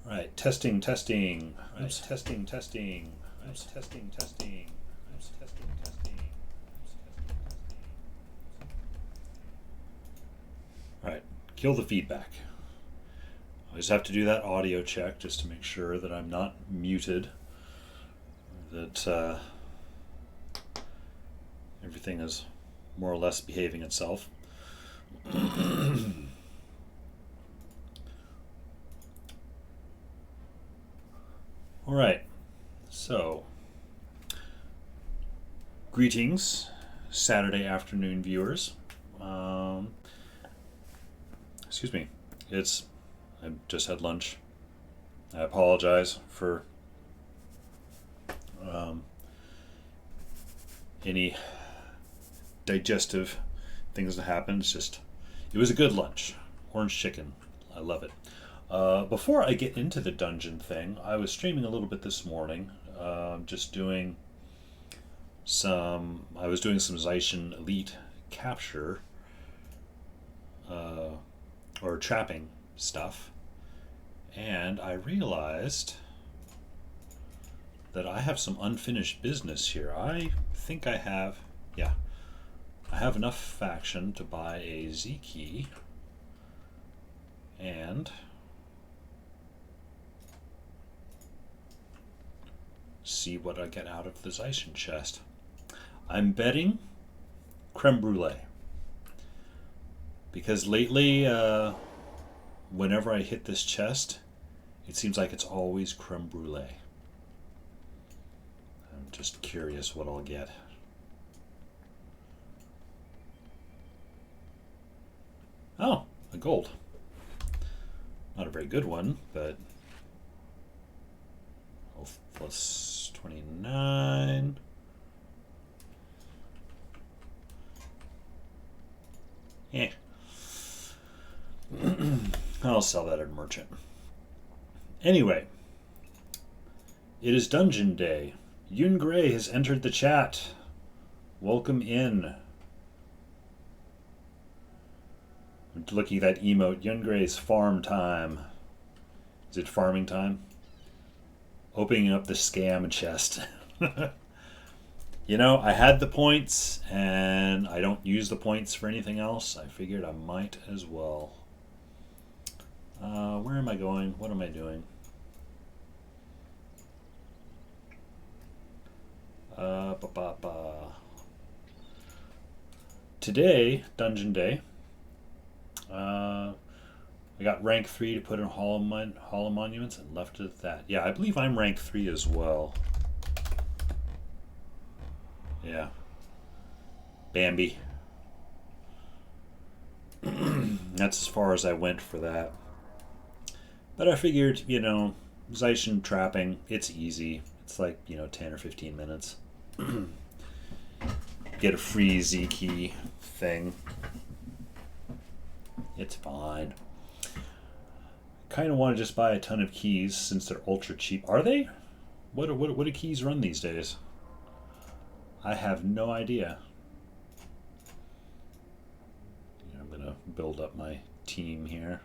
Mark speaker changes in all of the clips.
Speaker 1: Right, testing, testing. Right, testing, testing. Right, testing, testing. Right, testing, testing. All right, kill the feedback. I just have to do that audio check just to make sure that I'm not muted, that everything is more or less behaving itself. All right, so greetings, Saturday afternoon viewers. Excuse me, I just had lunch. I apologize for any digestive things that happened. It was a good lunch. Orange chicken, I love it. Before I get into the dungeon thing, I was streaming a little bit this morning, just doing I was doing some Zaishin Elite capture, or trapping stuff, and I realized that I have some unfinished business here. I think I have, yeah, I have enough faction to buy a Z key and see what I get out of the Zaishin chest. I'm betting creme brulee, because lately, whenever I hit this chest, it seems like it's always creme brulee. I'm just curious what I'll get. Oh, a gold. Not a very good one, but health plus 29. Eh. I'll sell that at a merchant. Anyway, it is Dungeon Day. Yun Gray has entered the chat. Welcome in. I'm looking at that emote. Yun Gray's farm time. Is it farming time? Opening up the scam chest. You know, I had the points, and I don't use the points for anything else. I figured I might as well. Where am I going? What am I doing? Today, Dungeon Day, I got rank 3 to put in Hall of Monuments and left it at that. Yeah, I believe I'm rank 3 as well. Yeah. Bambi. That's as far as I went for that. But I figured, Zaishin trapping, it's easy. It's like, 10 or 15 minutes. Get a free Z key thing. It's fine. Kind of want to just buy a ton of keys since they're ultra cheap. Are they? What do keys run these days? I have no idea. I'm going to build up my team here.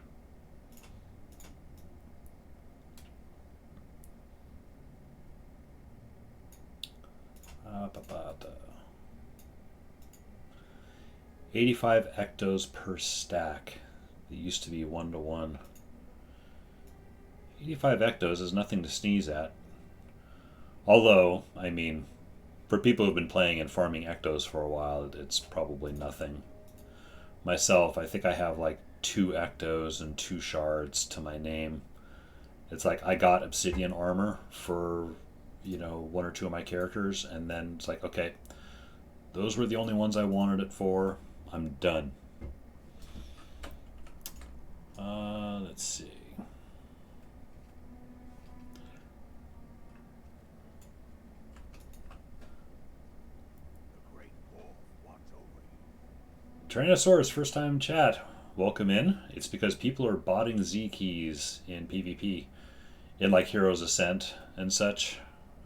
Speaker 1: Ba-ba-da. 85 ectos per stack. It used to be 1-to-1. 85 ectos is nothing to sneeze at. Although, I mean, for people who've been playing and farming ectos for a while, it's probably nothing. Myself, I think I have like 2 ectos and 2 shards to my name. It's like I got obsidian armor for, 1 or 2 of my characters, and then it's like, okay, those were the only ones I wanted it for. I'm done. Let's see. Tyrannosaurus, first time chat. Welcome in. It's because people are botting Z keys in PvP, in like Heroes Ascent and such,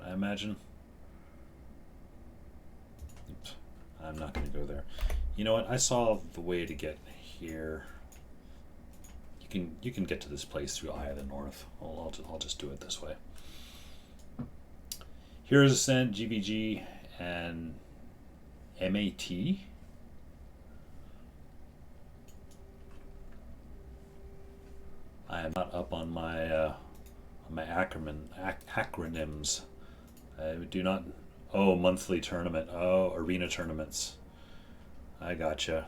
Speaker 1: I imagine. Oops. I'm not going to go there. You know what? I saw the way to get here. You you can get to this place through Eye of the North. I'll just do it this way. Heroes Ascent, GVG, and MAT. I am not up on my acronyms. I do not. Oh, monthly tournament. Oh, arena tournaments. I gotcha.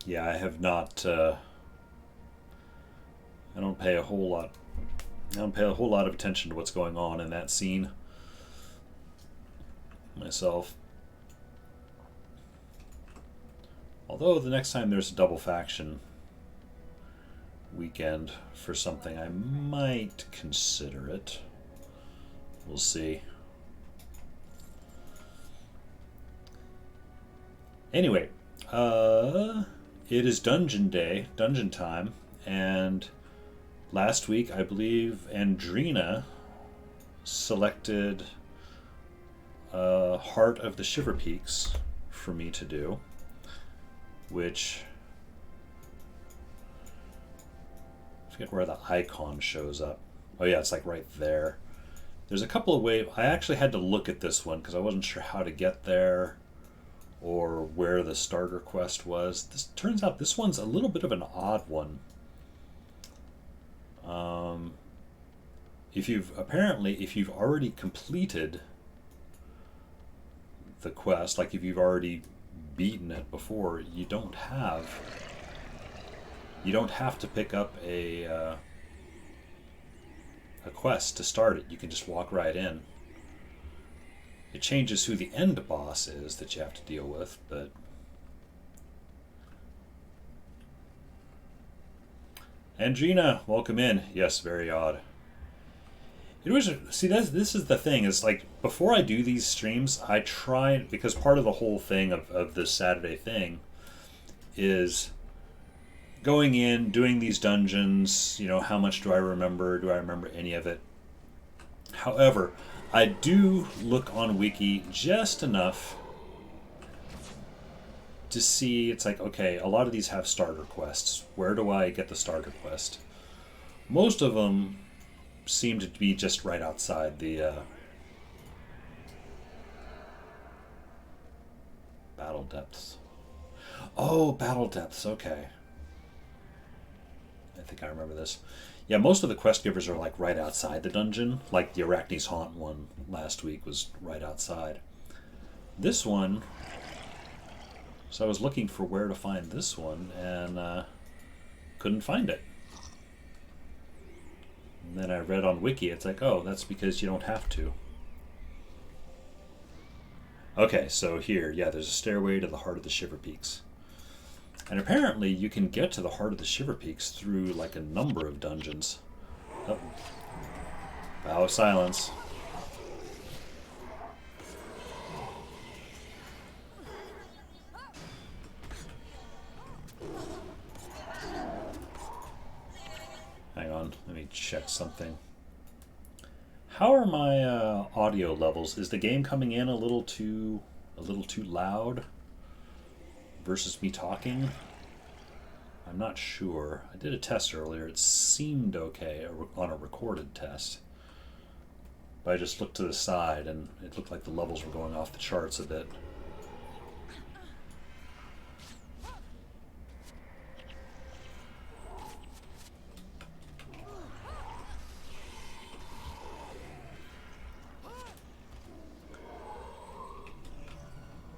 Speaker 1: Yeah, I have not. I don't pay a whole lot. I don't pay a whole lot of attention to what's going on in that scene myself. Although the next time there's a double faction weekend for something, I might consider it. We'll see. Anyway, it is dungeon day, dungeon time, and last week I believe Andrina selected Heart of the Shiverpeaks for me to do, which I forget where the icon shows up. Oh yeah, it's like right there. There's a couple of ways. I actually had to look at this one because I wasn't sure how to get there or where the starter quest was. This turns out this one's a little bit of an odd one. If you've already completed the quest, like if you've already beaten it before, you don't have to pick up a quest to start it. You can just walk right in. It changes who the end boss is that you have to deal with, but Andrina, welcome in. Yes, very odd. It was, see, this is the thing, is like before I do these streams, I try, because part of the whole thing of this Saturday thing is going in, doing these dungeons, you know, how much do I remember? Do I remember any of it? However, I do look on Wiki just enough to see, it's like, okay, a lot of these have starter quests. Where do I get the starter quest? Most of them seem to be just right outside the battle depths. Oh, battle depths, okay. I think I remember this. Yeah, most of the quest givers are like right outside the dungeon. Like the Arachne's Haunt one last week was right outside. This one, so I was looking for where to find this one and couldn't find it. And then I read on Wiki, it's like, oh, that's because you don't have to. Okay, so here, yeah, there's a stairway to the Heart of the Shiverpeaks. And apparently you can get to the Heart of the Shiverpeaks through like a number of dungeons. Oh. Vow of silence. Hang on, let me check something. How are my audio levels? Is the game coming in a little too loud versus me talking? I'm not sure. I did a test earlier. It seemed okay on a recorded test. But I just looked to the side and it looked like the levels were going off the charts a bit.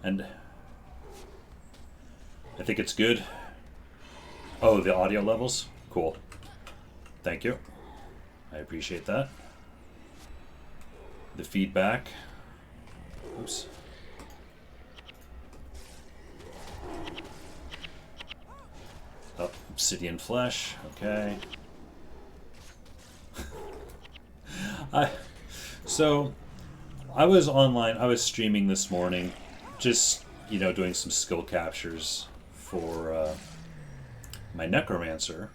Speaker 1: And I think it's good. Oh, the audio levels? Cool. Thank you. I appreciate that. The feedback. Oops. Oh, obsidian flesh. Okay. So I was online. I was streaming this morning. Just, you know, doing some skill captures for my necromancer.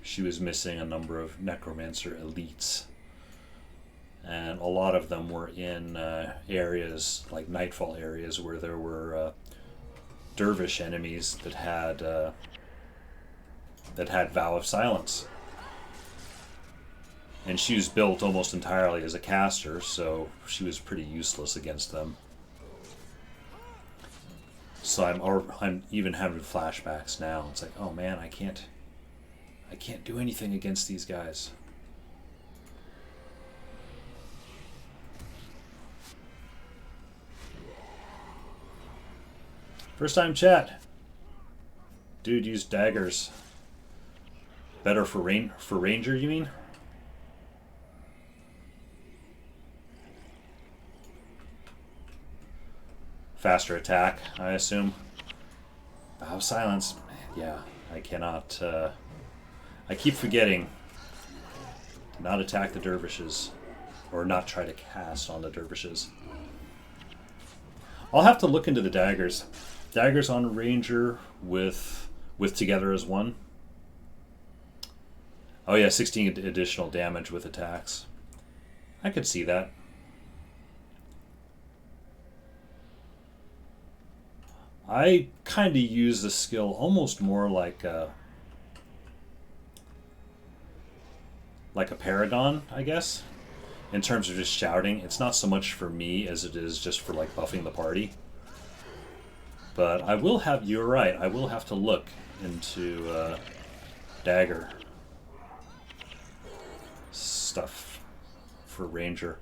Speaker 1: She was missing a number of necromancer elites, and a lot of them were in areas like nightfall areas where there were dervish enemies that had Vow of Silence. And she was built almost entirely as a caster, so she was pretty useless against them. So I'm even having flashbacks now. It's like, oh man, I can't do anything against these guys. First time chat. Dude, use daggers. Better for ranger, you mean? Faster attack, I assume. Vow of Silence. Yeah, I cannot... I keep forgetting to not attack the dervishes. Or not try to cast on the dervishes. I'll have to look into the daggers. Daggers on ranger with together as one. Oh yeah, 16 additional damage with attacks. I could see that. I kind of use the skill almost more like a paragon, I guess, in terms of just shouting. It's not so much for me as it is just for like buffing the party. But I will have, you're right, I will have to look into dagger stuff for ranger.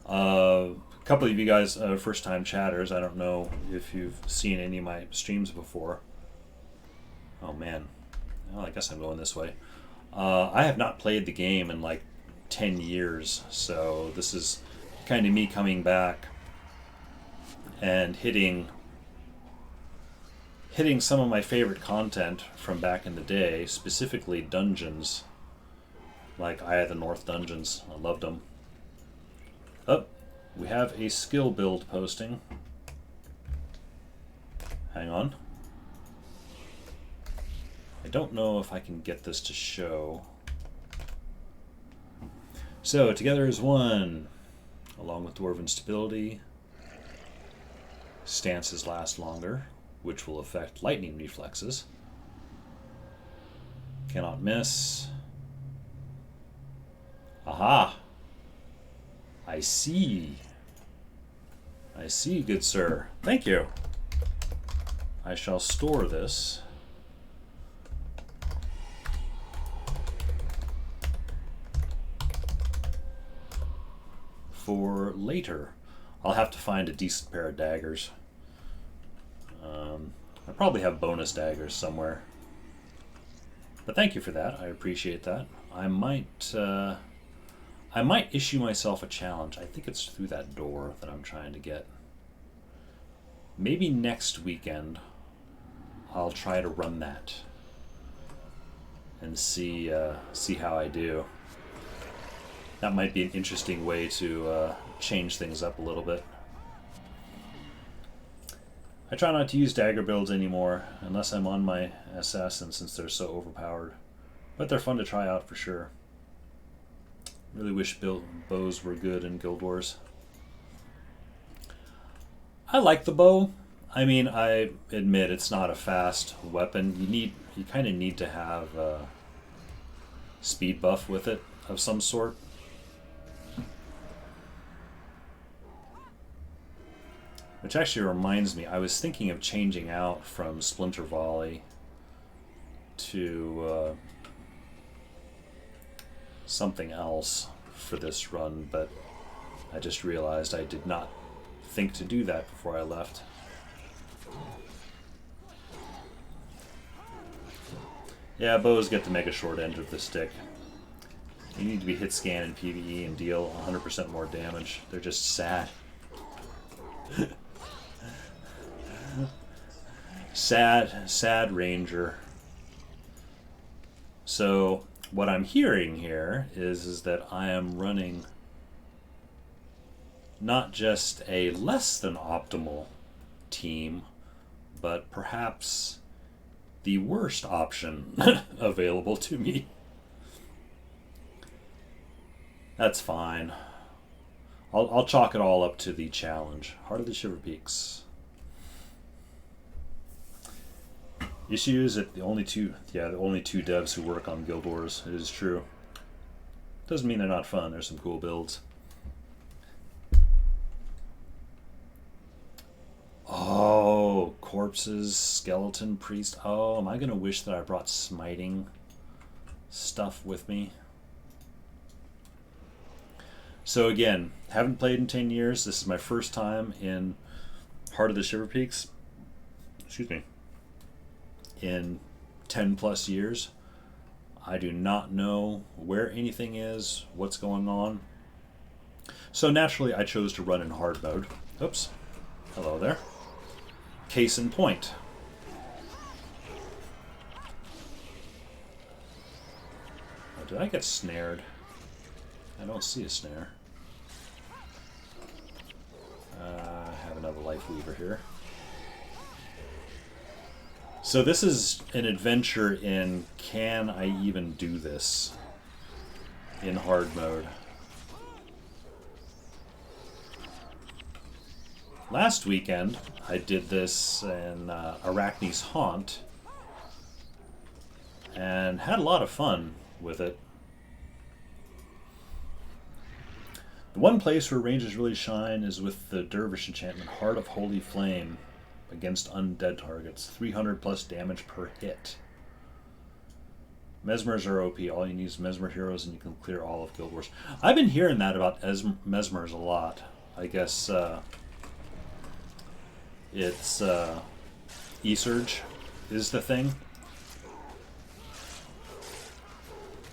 Speaker 1: A couple of you guys, first-time chatters, I don't know if you've seen any of my streams before. Oh man, well, I guess I'm going this way. I have not played the game in like 10 years, so this is kind of me coming back and hitting some of my favorite content from back in the day, specifically dungeons, like Eye of the North dungeons. I loved them. Oh, we have a skill build posting. Hang on. I don't know if I can get this to show. So, together as one, along with Dwarven Stability. Stances last longer, which will affect lightning reflexes. Cannot miss. Aha! I see. I see, good sir. Thank you. I shall store this. For later. I'll have to find a decent pair of daggers. I probably have bonus daggers somewhere. But thank you for that. I appreciate that. I might issue myself a challenge. I think it's through that door that I'm trying to get. Maybe next weekend I'll try to run that and see how I do. That might be an interesting way to change things up a little bit. I try not to use dagger builds anymore, unless I'm on my assassin, since they're so overpowered. But they're fun to try out for sure. Really wish bows were good in Guild Wars. I like the bow. I mean, I admit it's not a fast weapon. You kind of need to have a speed buff with it of some sort. Which actually reminds me, I was thinking of changing out from Splinter Volley to something else for this run, but I just realized I did not think to do that before I left. Yeah, bows get the mega short end of the stick. You need to be hit scan in PvE and deal 100% more damage. They're just sad. Sad ranger. So what I'm hearing here is that I am running not just a less than optimal team, but perhaps the worst option available to me. That's fine. I'll chalk it all up to the challenge. Heart of the Shiverpeaks. Issue is that the only two devs who work on Guild Wars. It is true. Doesn't mean they're not fun. There's some cool builds. Oh, corpses, skeleton priest. Oh, am I gonna wish that I brought smiting stuff with me? So again, haven't played in 10 years. This is my first time in Heart of the Shiverpeaks. Excuse me. In 10 plus years. I do not know where anything is, what's going on. So naturally I chose to run in hard mode. Oops. Hello there. Case in point. Oh, did I get snared? I don't see a snare. I have another life weaver here. So this is an adventure in, can I even do this in hard mode? Last weekend I did this in Arachne's Haunt and had a lot of fun with it. The one place where ranges really shine is with the Dervish enchantment, Heart of Holy Flame. Against undead targets, 300 plus damage per hit. Mesmers are OP. All you need is Mesmer heroes and you can clear all of Guild Wars. I've been hearing that about Mesmers a lot. I guess it's E-Surge is the thing.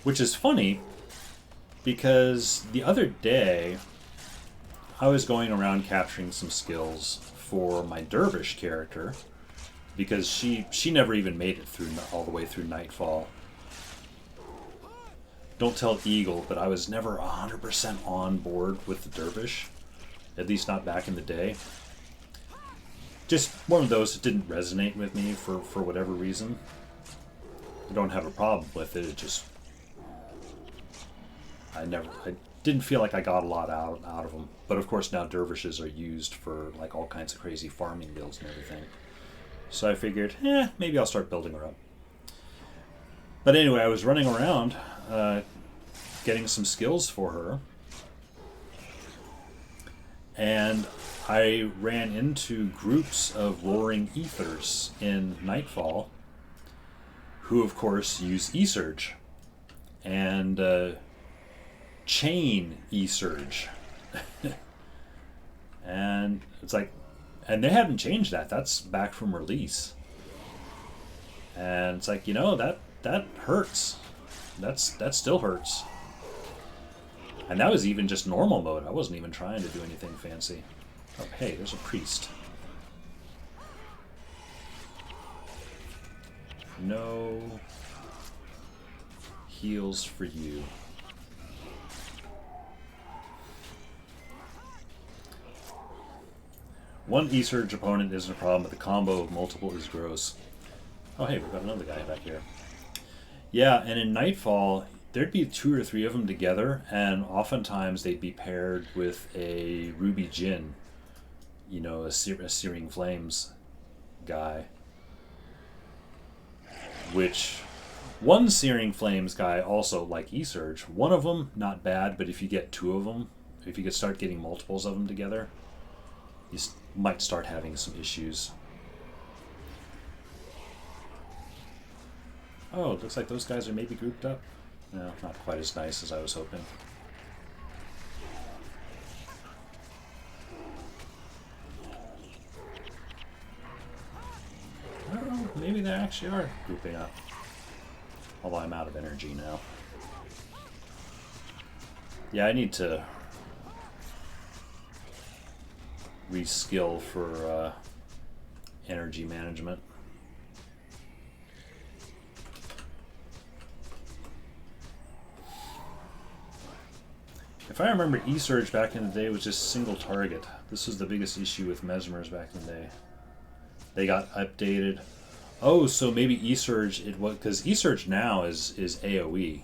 Speaker 1: Which is funny because the other day I was going around capturing some skills for my Dervish character because she never even made it through all the way through Nightfall. Don't tell Eagle, but I was never 100% on board with the Dervish, at least not back in the day. Just one of those that didn't resonate with me for whatever reason. I don't have a problem with it, it just I didn't feel like I got a lot out of them. But of course now dervishes are used for like all kinds of crazy farming builds and everything. So I figured, maybe I'll start building her up. But anyway, I was running around getting some skills for her. And I ran into groups of roaring ethers in Nightfall who of course use E-Surge. And chain E-Surge. And it's like, and they haven't changed that. That's back from release. And it's like, that hurts. That still hurts. And that was even just normal mode. I wasn't even trying to do anything fancy. Oh, hey, there's a priest. No heals for you. One E-Surge opponent isn't a problem, but the combo of multiple is gross. Oh hey, we've got another guy back here. Yeah, and in Nightfall, there'd be 2 or 3 of them together, and oftentimes they'd be paired with a Ruby Jin, a Searing Flames guy. Which, one Searing Flames guy also like E-Surge. One of them, not bad, but if you get 2 of them, if you could start getting multiples of them together, you might start having some issues. Oh, it looks like those guys are maybe grouped up. No, not quite as nice as I was hoping. I don't know, maybe they actually are grouping up. Although I'm out of energy now. Yeah, I need to reskill for energy management. If I remember, E-Surge back in the day was just single target. This was the biggest issue with Mesmers back in the day. They got updated. Oh, so maybe E-Surge, it was because E-Surge now is AoE.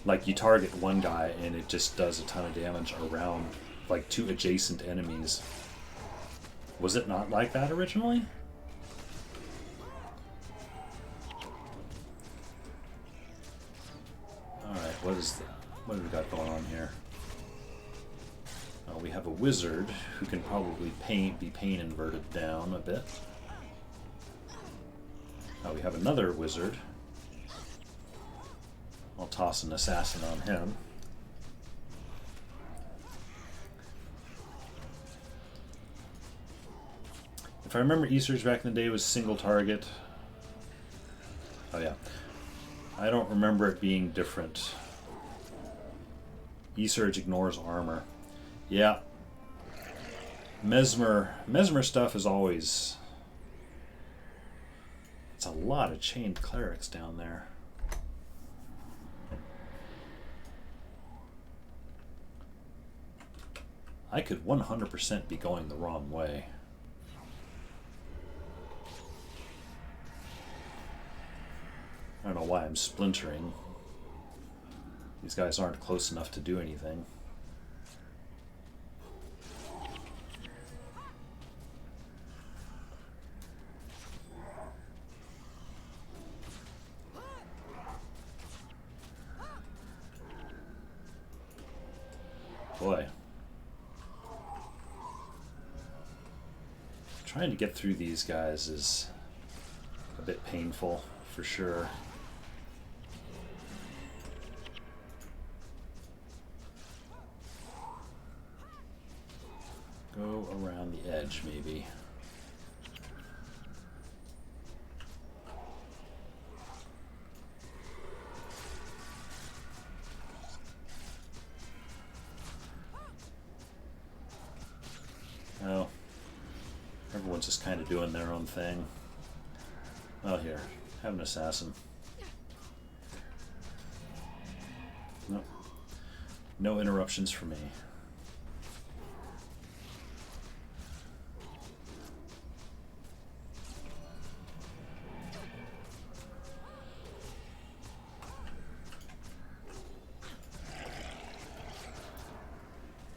Speaker 1: Like you target one guy and it just does a ton of damage around like 2 adjacent enemies. Was it not like that originally? what have we got going on here? We have a wizard who can probably be pain inverted down a bit. We have another wizard. I'll toss an assassin on him. If I remember, E-Surge back in the day was single target. Oh yeah. I don't remember it being different. E-Surge ignores armor. Yeah. Mesmer stuff is always... It's a lot of chained clerics down there. I could 100% be going the wrong way. I don't know why I'm splintering. These guys aren't close enough to do anything. Boy. Trying to get through these guys is a bit painful, for sure. Go around the edge, maybe. Oh. Everyone's just kind of doing their own thing. Oh, here. Have an assassin. Nope. No interruptions for me.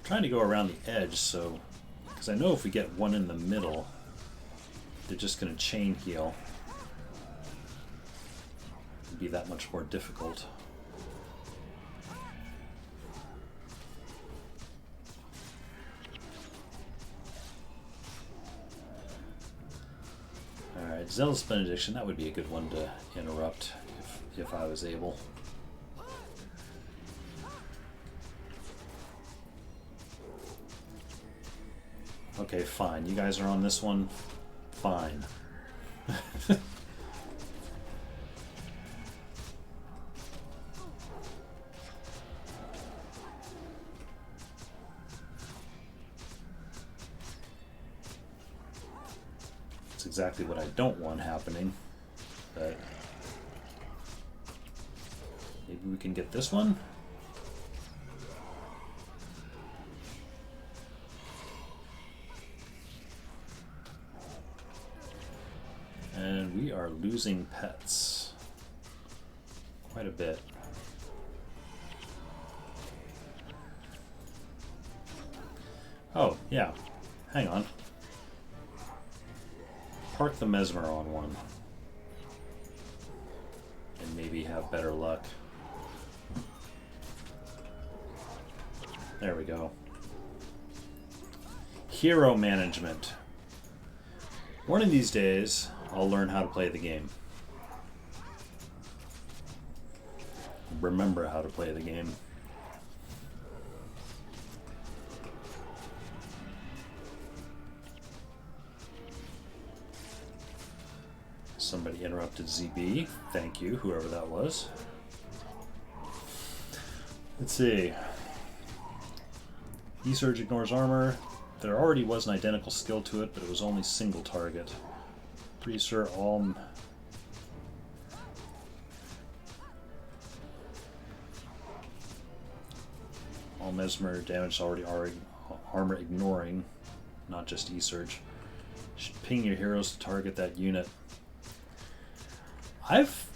Speaker 1: Trying to go around the edge, so because I know if we get one in the middle, they're just going to chain heal. It'd be that much more difficult. Alright, Zealous Benediction, that would be a good one to interrupt if I was able. Okay, fine. You guys are on this one. Fine. That's exactly what I don't want happening. But maybe we can get this one? And we are losing pets. Quite a bit. Oh, yeah. Hang on. Park the Mesmer on one. And maybe have better luck. There we go. Hero management. One of these days, I'll learn how to play the game. Remember how to play the game. Somebody interrupted ZB. Thank you, whoever that was. Let's see. E-Surge ignores armor. There already was an identical skill to it, but it was only single target. Pretty sure all Mesmer damage already armor ignoring, not just E-Surge. Should ping your heroes to target that unit. I've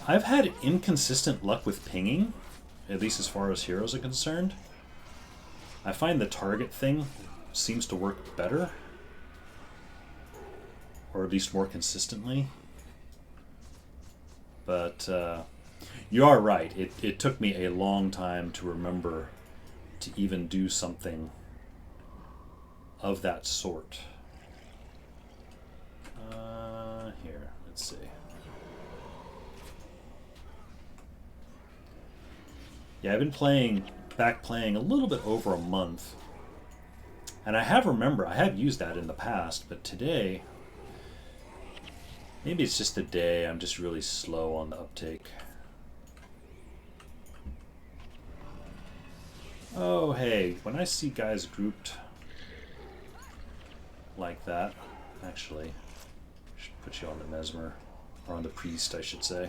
Speaker 1: had inconsistent luck with pinging, at least as far as heroes are concerned. I find the target thing seems to work better, or at least more consistently. But You are right. It took me a long time to remember to even do something of that sort. Here, let's see. Yeah, I've been playing a little bit over a month. And I have used that in the past, but today, maybe it's just the day, I'm just really slow on the uptake. Oh, hey, when I see guys grouped like that, actually, I should put you on the Mesmer, or on the Priest, I should say.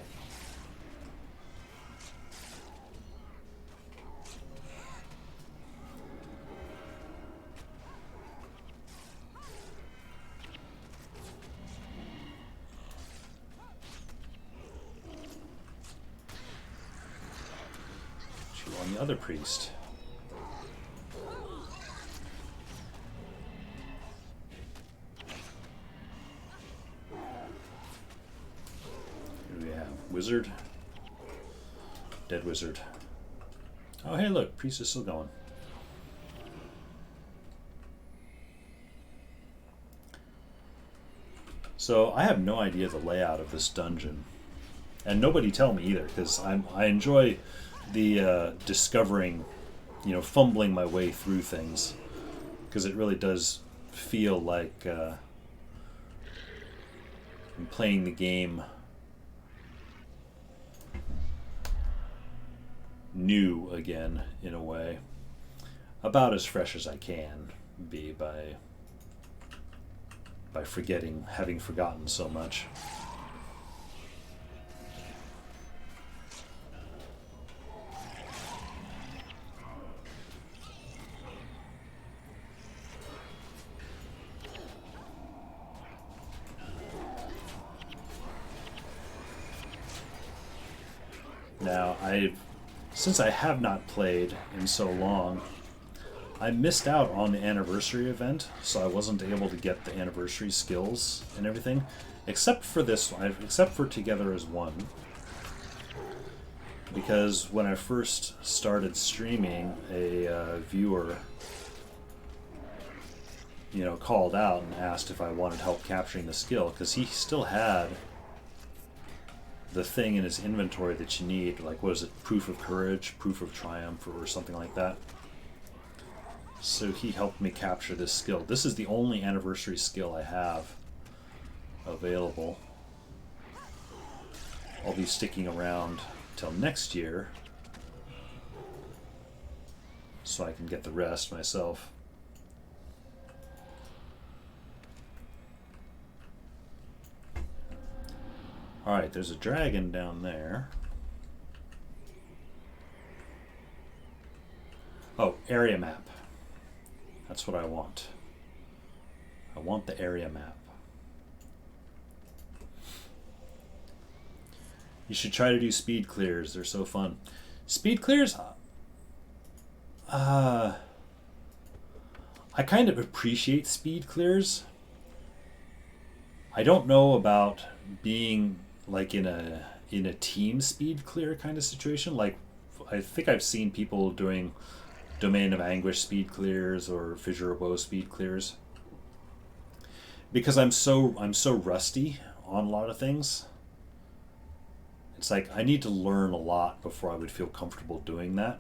Speaker 1: Put you on the other Priest. Wizard. Dead wizard. Oh, hey, look. Priest is still going. So, I have no idea the layout of this dungeon. And nobody tell me either, because I enjoy the discovering, fumbling my way through things. Because it really does feel like I'm playing the game new again, in a way. About as fresh as I can be by having forgotten so much. Now, since I have not played in so long, I missed out on the anniversary event, so I wasn't able to get the anniversary skills and everything, except for this one, except for Together as One. Because when I first started streaming, a viewer, called out and asked if I wanted help capturing the skill, because he still had the thing in his inventory that you need, like, what is it, Proof of Courage, Proof of Triumph, or something like that. So he helped me capture this skill. This is the only anniversary skill I have available. I'll be sticking around till next year so I can get the rest myself. Alright, there's a dragon down there. Oh, area map. That's what I want. I want the area map. You should try to do speed clears. They're so fun. Speed clears? I kind of appreciate speed clears. I don't know about being like in a team speed clear kind of situation. Like, I think I've seen people doing Domain of Anguish speed clears or Fissure of Woe speed clears. Because I'm so rusty on a lot of things. It's like I need to learn a lot before I would feel comfortable doing that.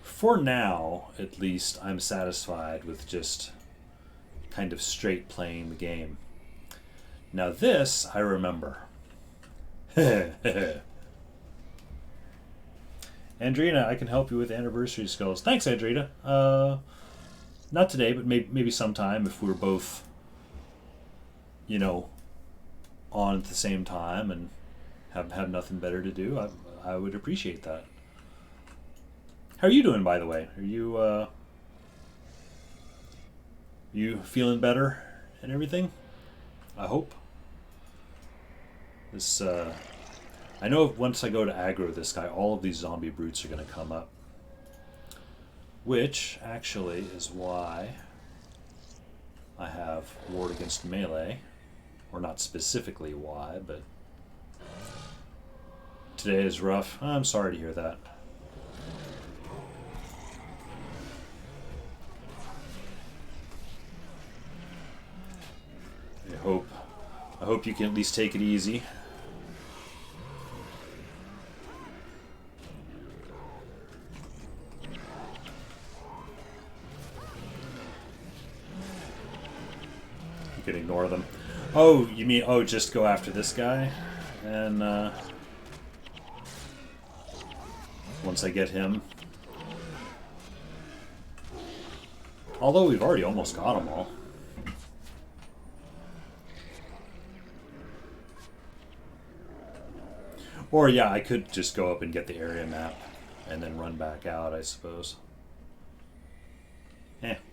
Speaker 1: For now, at least, I'm satisfied with just kind of straight playing the game. Now this, I remember. Andrina, I can help you with anniversary skills. Thanks, Andrina. Not today, but maybe sometime if we're both, on at the same time and have nothing better to do. I would appreciate that. How are you doing, by the way? Are you feeling better and everything? I hope. This, I know once I go to aggro this guy, all of these zombie brutes are going to come up. Which, actually, is why I have ward against melee. Or not specifically why, but Today is rough. I'm sorry to hear that. I hope you can at least take it easy. You can ignore them. Oh, you mean, oh, just go after this guy? And, once I get him. Although we've already almost got them all. Or, yeah, I could just go up and get the area map and then run back out, I suppose.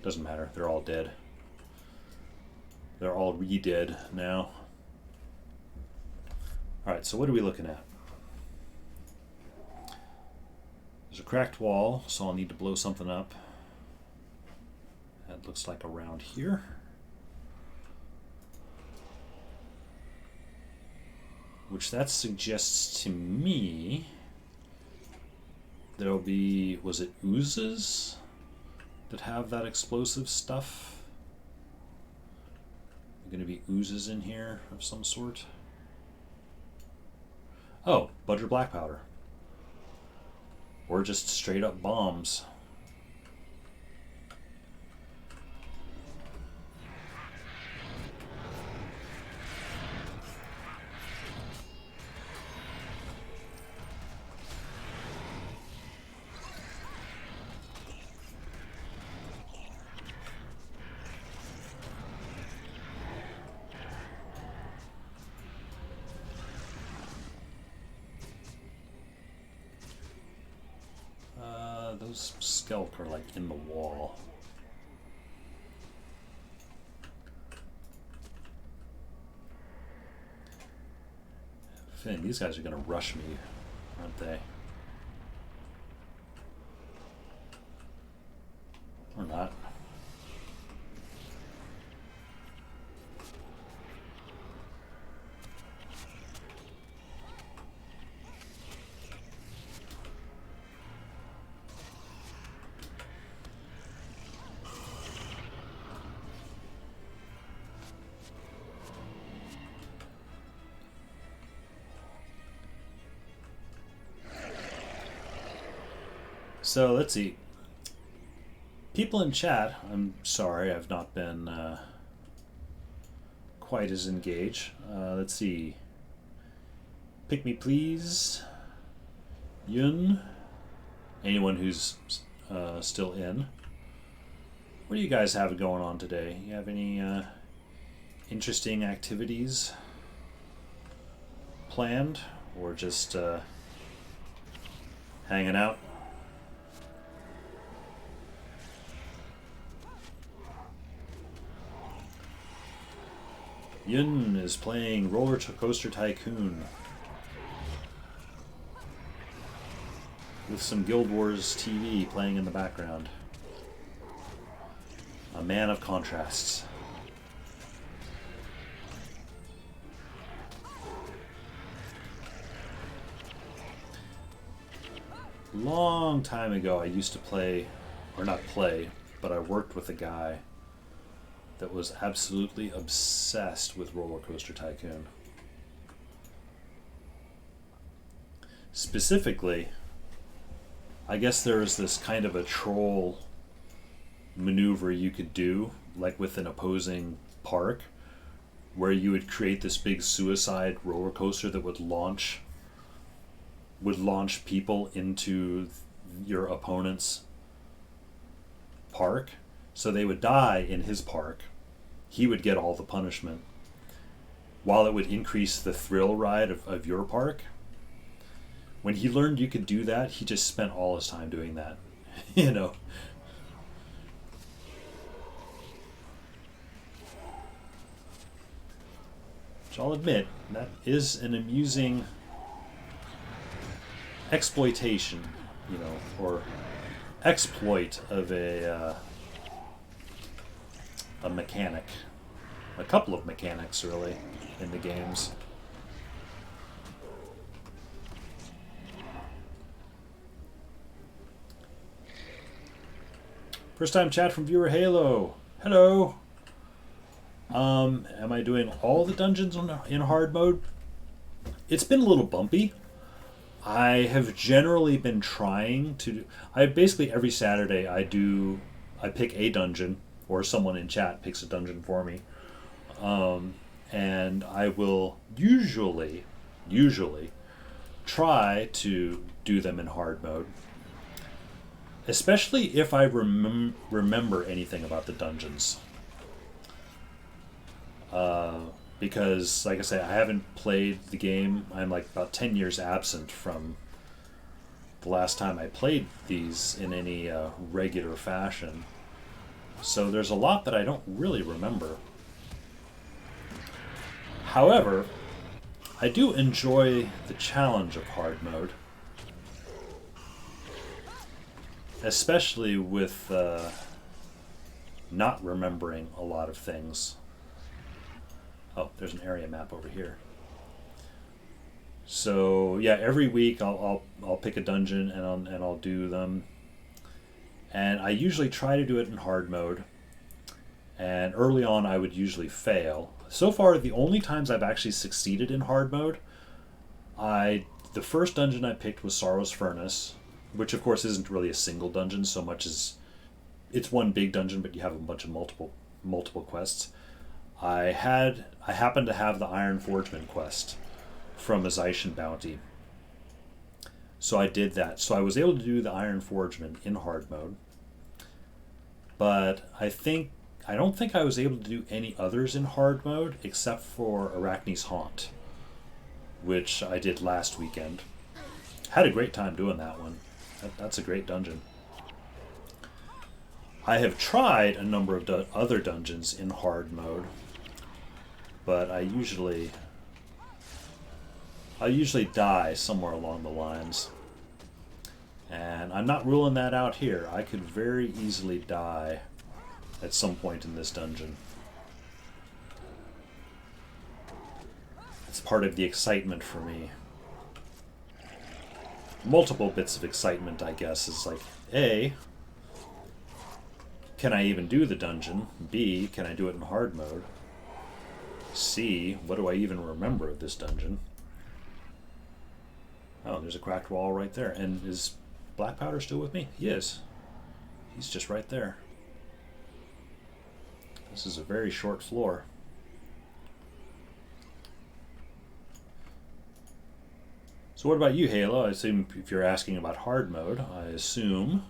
Speaker 1: Doesn't matter. They're all dead. They're all re-dead now. Alright, so what are we looking at? There's a cracked wall, so I'll need to blow something up. That looks like around here. Which that suggests to me there'll be, was it oozes that have that explosive stuff? Are going to be oozes in here of some sort? Oh, Budger black powder. Or just straight up bombs. Those skelk are like in the wall. Finn, these guys are gonna rush me, aren't they? Or not. So let's see. People in chat, I'm sorry, I've not been quite as engaged. Let's see. Pick me please. Yun. Anyone who's still in. What do you guys have going on today? You have any interesting activities planned? Or just hanging out? Yun is playing Roller Coaster Tycoon with some Guild Wars TV playing in the background. A man of contrasts. Long time ago I used to play, or not play, but I worked with a guy that was absolutely obsessed with Roller Coaster Tycoon. Specifically, I guess there is this kind of a troll maneuver you could do, like with an opposing park, where you would create this big suicide roller coaster that would launch people into your opponent's park. So they would die in his park. He would get all the punishment, while it would increase the thrill ride of your park. When he learned you could do that, he just spent all his time doing that. You know. Which I'll admit, that is an amusing exploitation, you know, or exploit of a mechanic. A couple of mechanics, really, in the games. First time chat from viewer Halo. Hello. Am I doing all the dungeons in hard mode? It's been a little bumpy. I have generally been trying to. I basically every Saturday I pick a dungeon, or someone in chat picks a dungeon for me, and I will usually try to do them in hard mode, especially if I remember anything about the dungeons. Because, like I say, I haven't played the game. I'm like about 10 years absent from the last time I played these in any regular fashion. So there's a lot that I don't really remember. However, I do enjoy the challenge of hard mode. Especially with not remembering a lot of things. Oh, there's an area map over here. So yeah, every week I'll pick a dungeon and I'll do them, and I usually try to do it in hard mode. And early on, I would usually fail. So far, the only times I've actually succeeded in hard mode, the first dungeon I picked was Sorrow's Furnace, which of course isn't really a single dungeon so much as it's one big dungeon, but you have a bunch of multiple quests. I happened to have the Iron Forgeman quest from a Zaishin bounty. So I did that. So I was able to do the Iron Forgeman in hard mode. But I don't think I was able to do any others in hard mode except for Arachne's Haunt, which I did last weekend. Had a great time doing that one. That's a great dungeon. I have tried a number of other dungeons in hard mode, but I usually die somewhere along the lines. And I'm not ruling that out here. I could very easily die at some point in this dungeon. It's part of the excitement for me. Multiple bits of excitement, I guess, is like, A, can I even do the dungeon? B, can I do it in hard mode? C, what do I even remember of this dungeon? Oh, there's a cracked wall right there. And is Black Powder still with me? He is. He's just right there. This is a very short floor. So what about you, Halo? I assume if you're asking about hard mode, I assume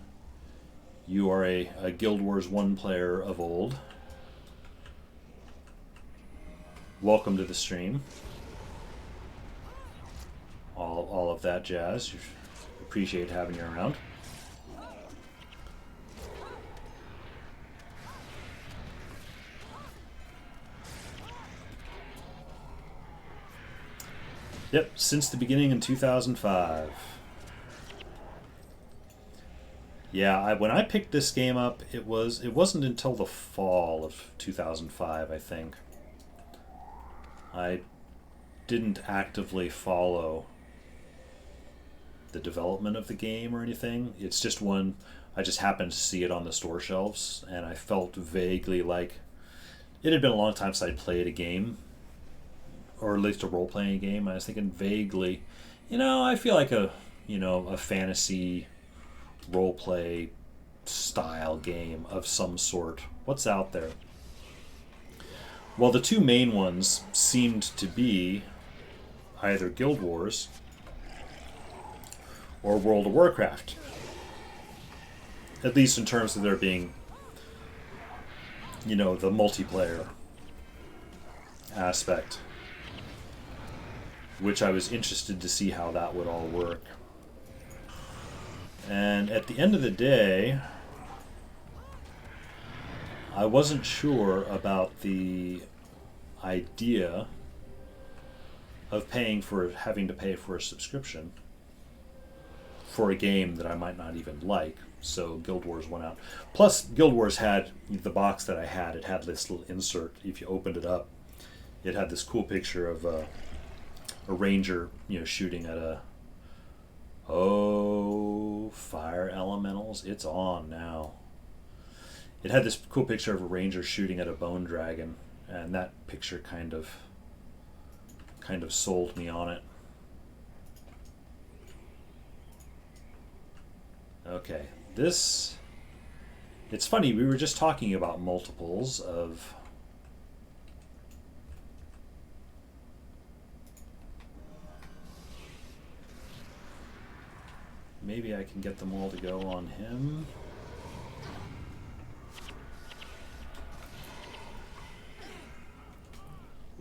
Speaker 1: you are a Guild Wars 1 player of old. Welcome to the stream. All of that jazz. Appreciate having you around. Yep, since the beginning in 2005. Yeah, when I picked this game up, it wasn't until the fall of 2005, I think. I didn't actively follow the development of the game or anything. It's just one, I just happened to see it on the store shelves, and I felt vaguely like it had been a long time since I'd played a game, or at least a role-playing game. I was thinking vaguely, I feel like a fantasy role-play style game of some sort. What's out there? Well, the two main ones seemed to be either Guild Wars or World of Warcraft. At least in terms of there being, the multiplayer aspect, which I was interested to see how that would all work. And at the end of the day, I wasn't sure about the idea of having to pay for a subscription for a game that I might not even like. So Guild Wars went out. Plus, Guild Wars had the box that I had. It had this little insert. If you opened it up, it had this cool picture of a ranger, shooting at fire elementals. It's on now. It had this cool picture of a ranger shooting at a bone dragon, and that picture kind of sold me on it. Okay, this... It's funny, we were just talking about multiples of... Maybe I can get them all to go on him.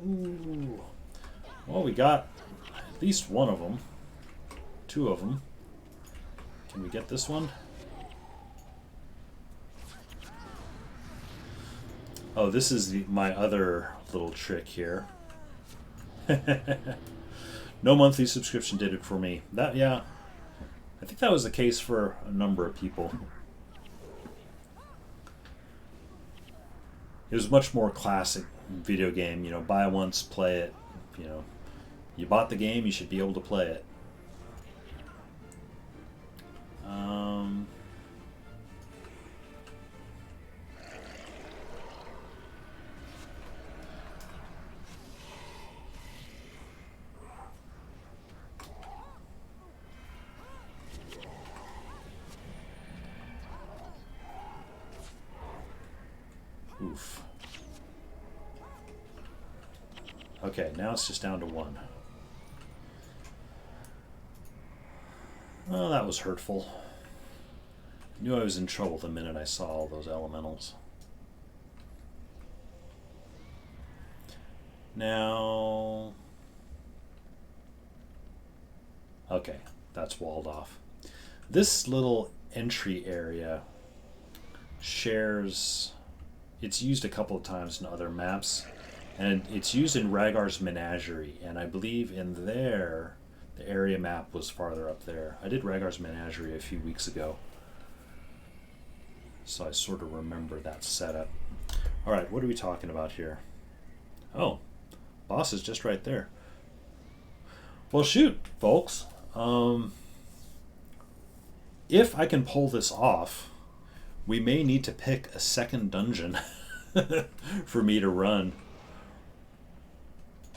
Speaker 1: Ooh. Well, we got at least one of them. Two of them. Can we get this one? Oh, this is my other little trick here. No monthly subscription did it for me. That, yeah. I think that was the case for a number of people. It was much more classic video game, you know, buy once, play it. You know, you bought the game, you should be able to play it. Oof. Okay, now it's just down to one. Oh, that was hurtful. I knew I was in trouble the minute I saw all those elementals. Now... Okay, that's walled off. This little entry area shares... It's used a couple of times in other maps, and it's used in Rhaegar's Menagerie, and I believe in there, the area map was farther up there. I did Rhaegar's Menagerie a few weeks ago, so I sort of remember that setup. Alright, what are we talking about here? Oh, boss is just right there. Well, shoot, folks. If I can pull this off, we may need to pick a second dungeon for me to run.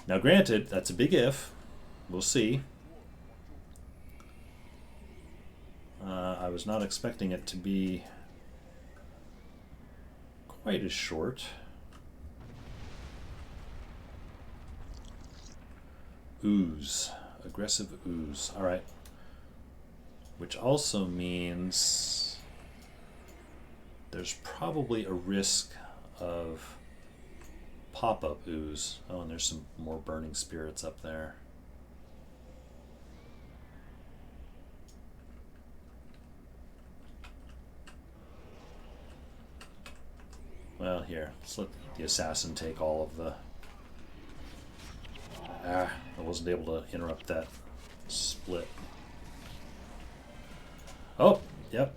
Speaker 1: Now granted, that's a big if. We'll see. I was not expecting it to be quite as short. Ooze. Aggressive ooze. Alright. Which also means there's probably a risk of pop-up ooze. Oh, and there's some more burning spirits up there. Well, here, let's let the assassin take all of the... I wasn't able to interrupt that split. Oh, yep.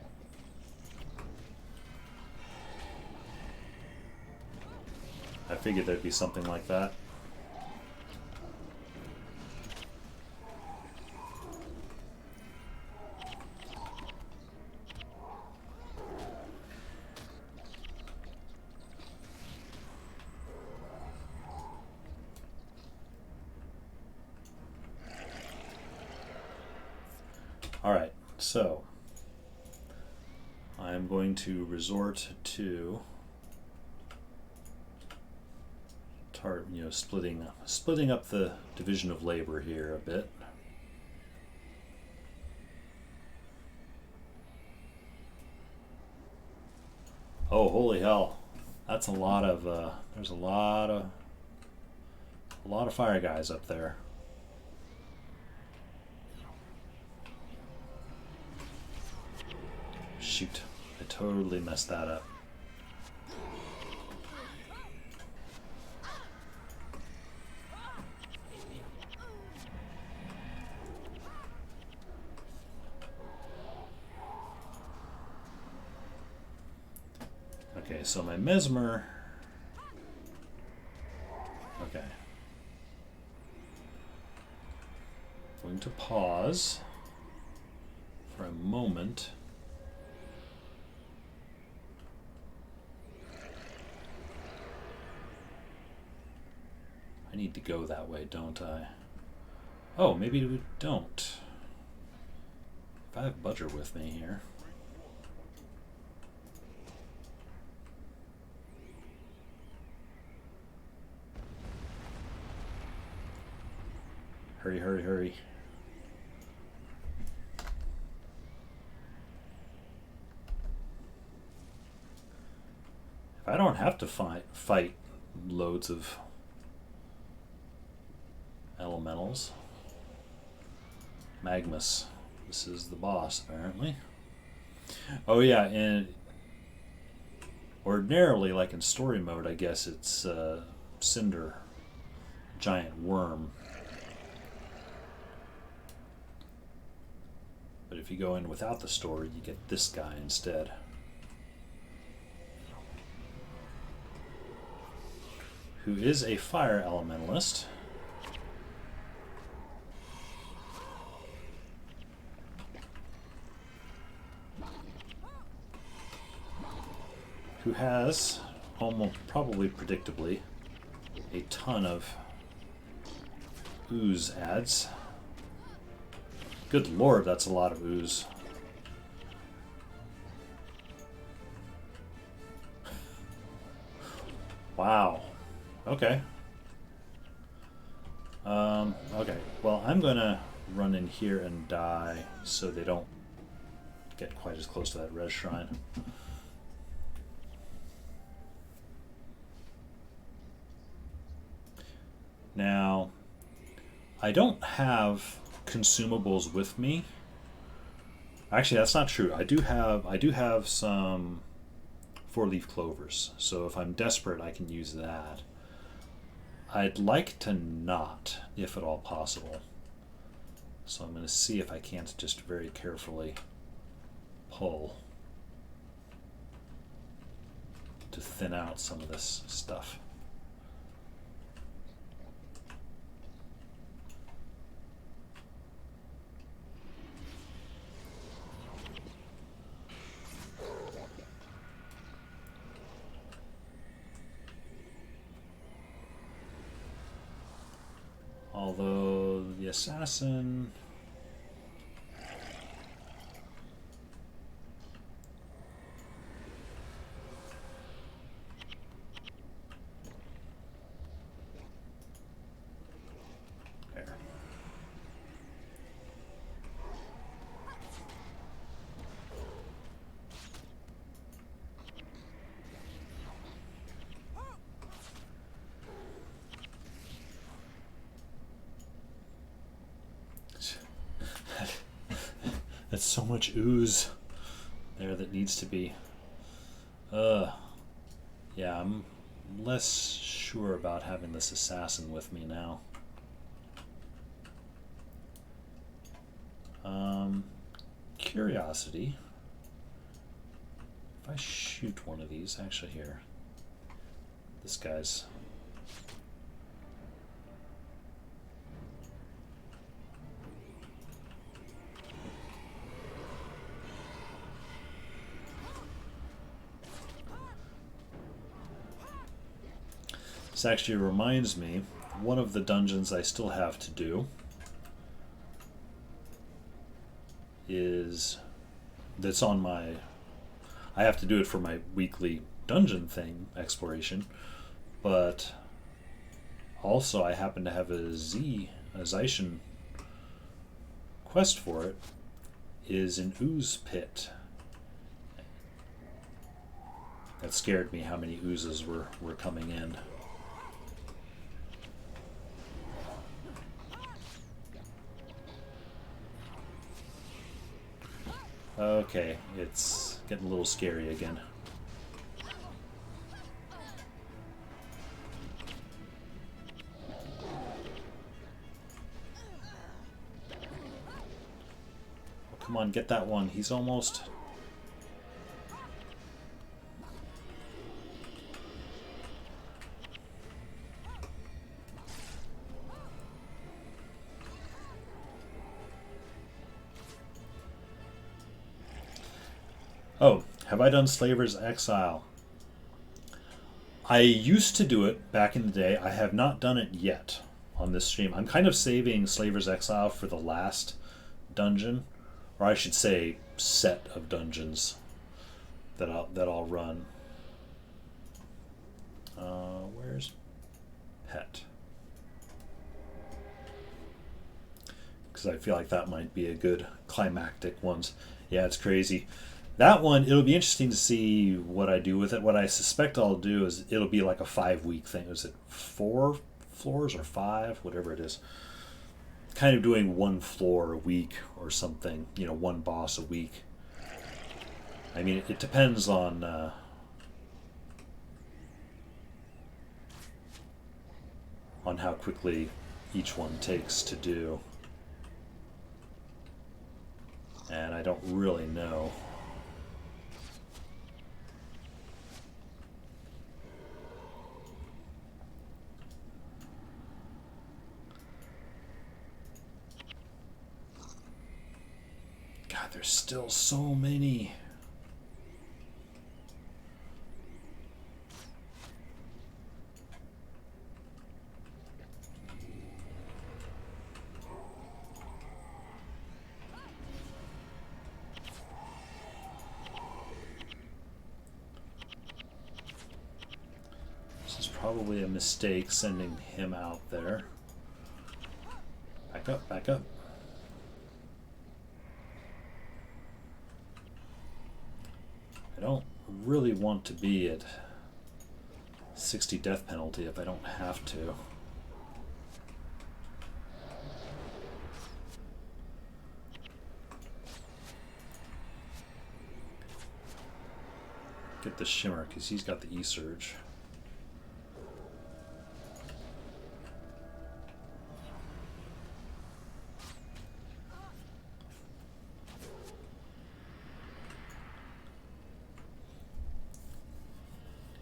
Speaker 1: I figured there'd be something like that. Alright, so I'm going to resort to splitting up the division of labor here a bit. Oh, holy hell. That's a lot of there's a lot of fire guys up there. Shoot, I totally messed that up. Okay, so my mesmer... Okay. Going to pause for a moment. I need to go that way, don't I? Oh, maybe we don't. If I have Budger with me here. Hurry, hurry, hurry. If I don't have to fight loads of elementals. Magnus. This is the boss, apparently. Oh yeah, and ordinarily, like in story mode, I guess it's Cinder, giant worm. But if you go in without the story, you get this guy instead. Who is a fire elementalist. Who has, almost probably predictably, a ton of ooze ads. Good lord, that's a lot of ooze. Wow. Okay. Okay. Well, I'm gonna run in here and die so they don't get quite as close to that res shrine. Now, I don't have consumables with me. Actually, that's not true. I do have some 4-leaf clovers. So if I'm desperate, I can use that. I'd like to not, if at all possible. So I'm going to see if I can't just very carefully pull to thin out some of this stuff. Although the assassin... There. That's so much ooze there that needs to be. Yeah, I'm less sure about having this assassin with me now. Curiosity. If I shoot one of these, actually here, this guy's. This actually reminds me, one of the dungeons I still have to do is, that's on my, I have to do it for my weekly dungeon thing, exploration, but also I happen to have a Zaishan quest for it, is an ooze pit. That scared me how many oozes were coming in. Okay, it's getting a little scary again. Oh, come on, get that one. He's almost... Oh, have I done Slaver's Exile? I used to do it back in the day. I have not done it yet on this stream. I'm kind of saving Slaver's Exile for the last dungeon, or I should say set of dungeons that I'll run. Where's Pet? Because I feel like that might be a good climactic one. Yeah, it's crazy. That one, it'll be interesting to see what I do with it. What I suspect I'll do is it'll be like a 5-week thing. Is it 4 floors or 5? Whatever it is. Kind of doing 1 floor a week or something. You know, 1 boss a week. I mean, it depends on... on how quickly each one takes to do. And I don't really know. God, there's still so many. Probably a mistake sending him out there. Back up, back up. I don't really want to be at 60 death penalty if I don't have to. Get the Shimmer because he's got the E-Surge.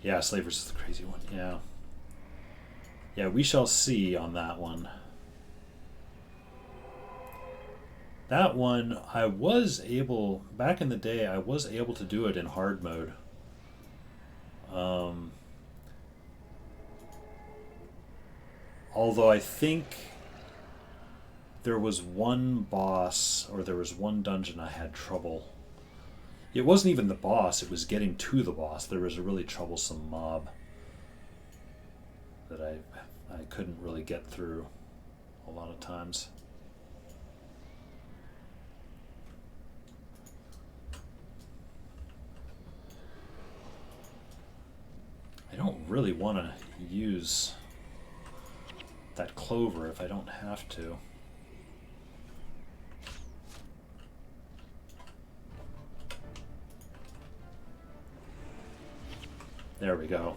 Speaker 1: Yeah, Slavers is the crazy one. Yeah. Yeah, we shall see on that one. That one, I was able, back in the day, I was able to do it in hard mode. Although I think there was one boss, or there was one dungeon I had trouble. It wasn't even the boss, it was getting to the boss. There was a really troublesome mob that I couldn't really get through a lot of times. I don't really want to use that clover if I don't have to. There we go.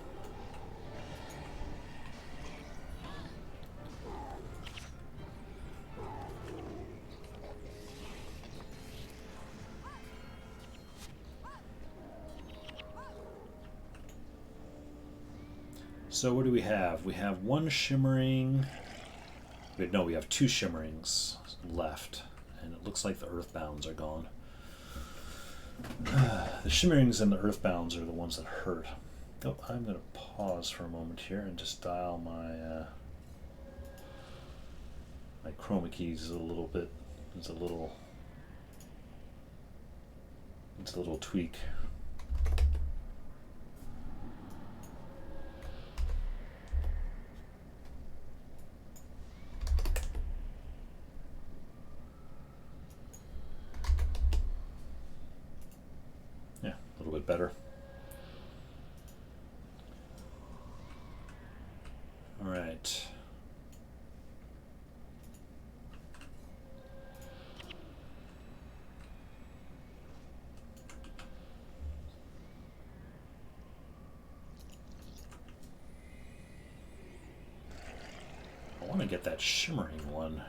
Speaker 1: So what do we have? We have one shimmering... Wait, no, we have 2 shimmerings left. And it looks like the earthbounds are gone. The shimmerings and the earthbounds are the ones that hurt. Oh, I'm going to pause for a moment here and just dial my my chroma keys a little bit. It's a little tweak. Yeah, a little bit better. All right. I want to get that shimmering one.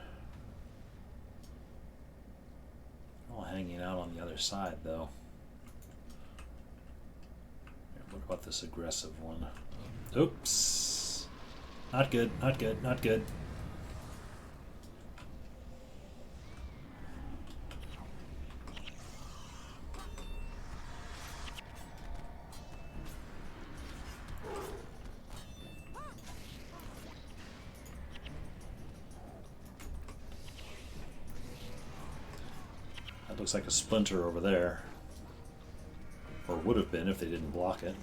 Speaker 1: All hanging out on the other side, though. What about this aggressive one? Oops. Not good, not good, not good. looks like a splinter over there. Or would have been if they didn't block it.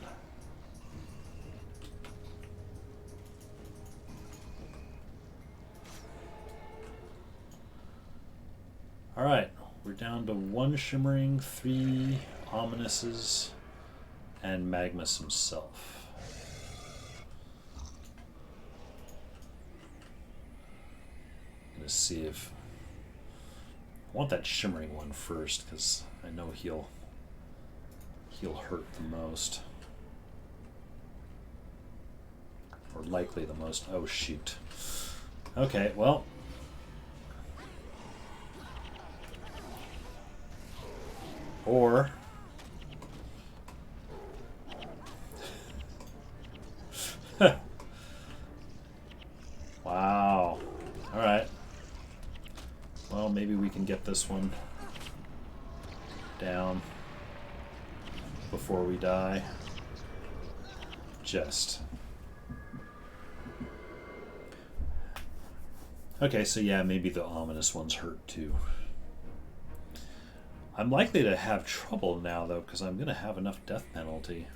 Speaker 1: Alright, we're down to 1 shimmering, 3 ominouses, and Magnus himself. I'm gonna see if I want that shimmering one first, because I know he'll hurt the most. Or likely the most. Oh shoot. Okay, well. Or wow. Alright. Well, maybe we can get this one down before we die. Just. Okay, so yeah, maybe the ominous ones hurt too. I'm likely to have trouble now, though, because I'm going to have enough death penalty.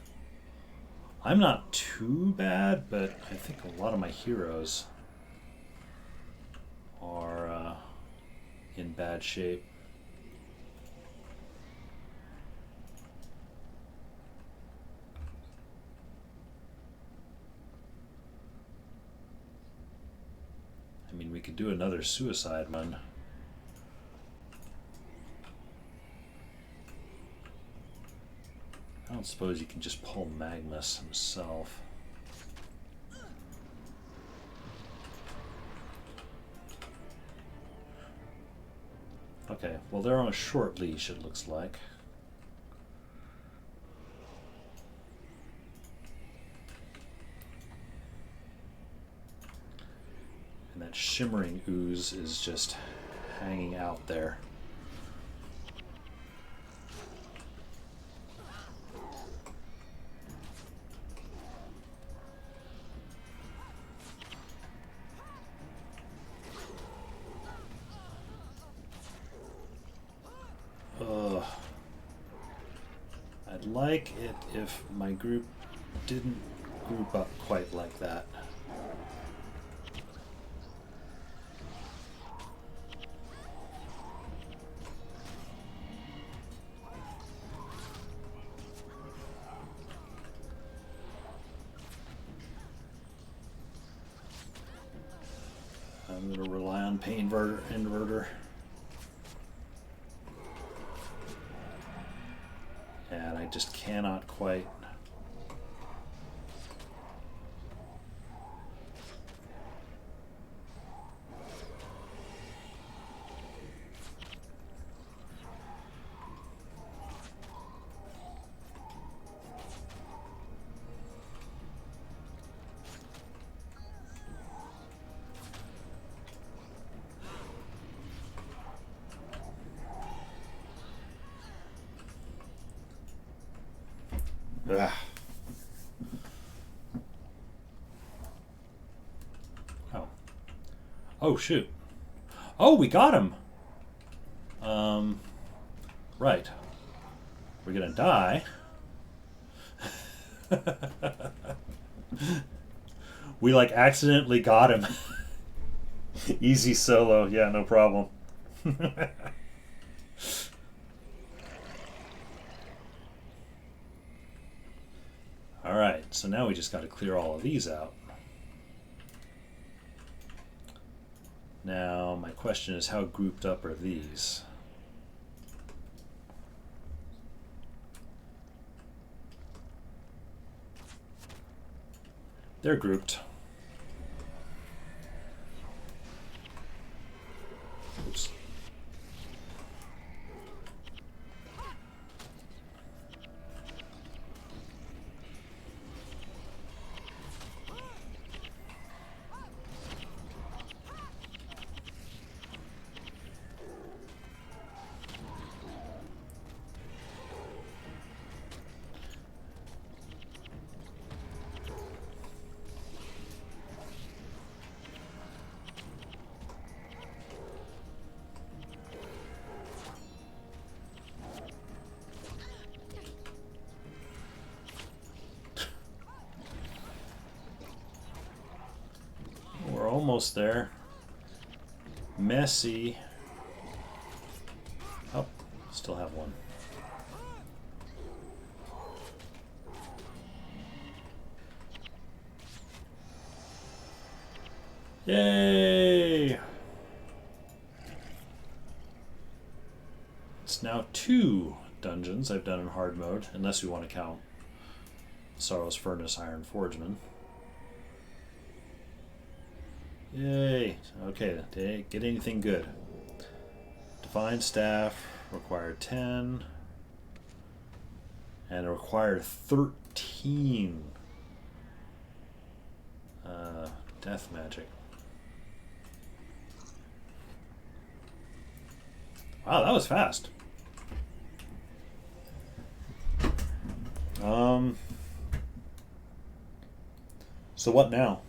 Speaker 1: I'm not too bad, but I think a lot of my heroes are in bad shape. I mean, we could do another suicide run. I don't suppose you can just pull Magnus himself. Okay, well they're on a short leash, it looks like. And that shimmering ooze is just hanging out there. I'd like it if my group didn't group up quite like that. I'm going to rely on pain inverter. And I just cannot quite. Ugh. Oh. Oh, shoot. Oh, we got him! Right. We're gonna die. We, like, accidentally got him. Easy solo. Yeah, no problem. Alright, so now we just got to clear all of these out. Now, my question is, how grouped up are these? They're grouped. Oops. almost there. Messy. Oh, still have one. Yay! It's now 2 dungeons I've done in hard mode, unless we want to count Sorrow's Furnace, Iron Forgeman. Yay! Okay, did I get anything good? Divine Staff required 10, and it required 13. Death magic. Wow, that was fast. So what now?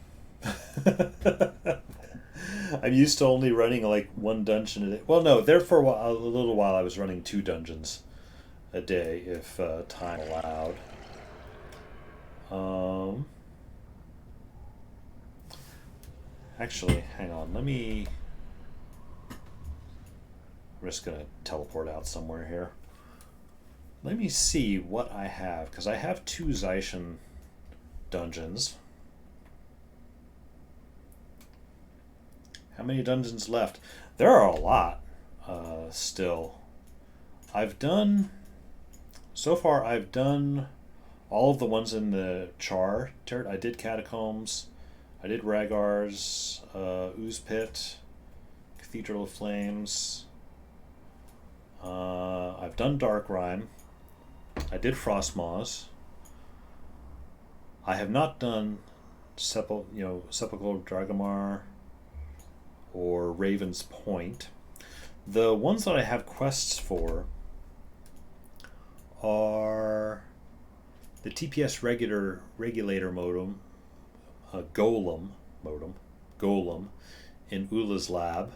Speaker 1: I'm used to only running like 1 dungeon a day. Well, no, there for a little while I was running 2 dungeons a day if time allowed. Actually, hang on. I'm just gonna teleport out somewhere here. Let me see what I have, because I have 2 Zaishan dungeons. How many dungeons left? There are a lot still. So far I've done all of the ones in the Char turret. I did Catacombs, I did Ragar's, Ooze Pit, Cathedral of Flames. I've done Dark Rime. I did Frostmaws. I have not done Sepulchral Dragomar or Raven's Point. The ones that I have quests for are the TPS regulator modem, Golem in Ula's lab,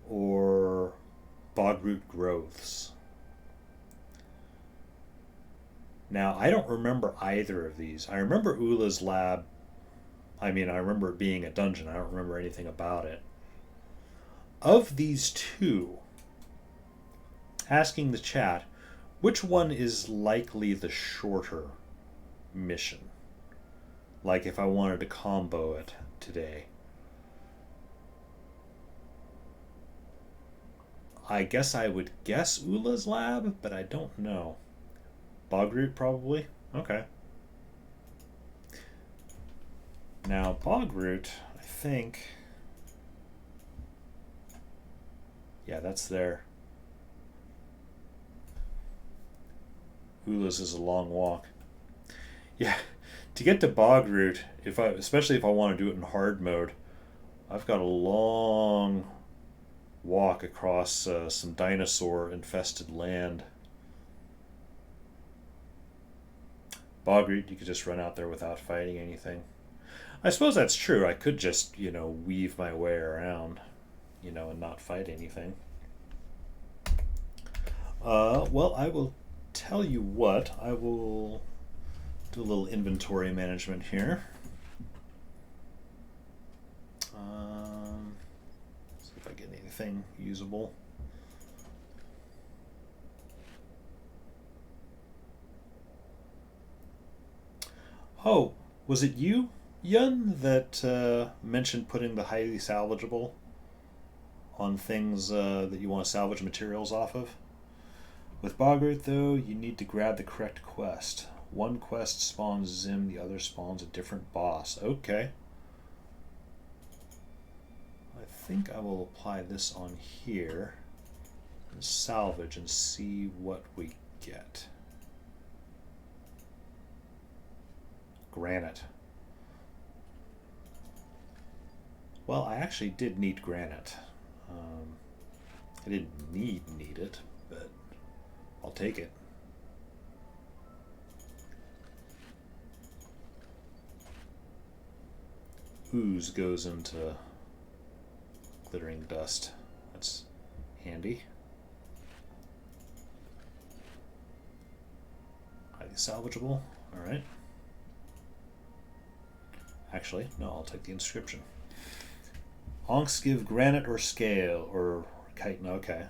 Speaker 1: or Bogroot growths. Now, I don't remember either of these. I remember Ula's lab. I remember it being a dungeon. I don't remember anything about it. Of these 2, asking the chat, which one is likely the shorter mission? Like if I wanted to combo it today. I guess I would guess Ula's lab, but I don't know. Bogroot probably? Okay. Now Bogroot, I think... Yeah, that's there. Ula's is a long walk. Yeah, to get to Bogroot, especially if I want to do it in hard mode, I've got a long walk across some dinosaur-infested land. Bogroot, you could just run out there without fighting anything. I suppose that's true. I could just, weave my way around, and not fight anything. Well, I will tell you what. I will do a little inventory management here. See if I get anything usable. Oh, was it you, Yun, that mentioned putting the highly salvageable on things that you want to salvage materials off of? With Bogroot, though, you need to grab the correct quest. One quest spawns Zim, the other spawns a different boss. Okay. I think I will apply this on here and salvage and see what we get. Granite. Well, I actually did need granite. I didn't need it, but I'll take it. Ooze goes into glittering dust. That's handy. Highly salvageable. Alright. Actually, no, I'll take the inscription. Onks give granite or scale or chitin. Okay.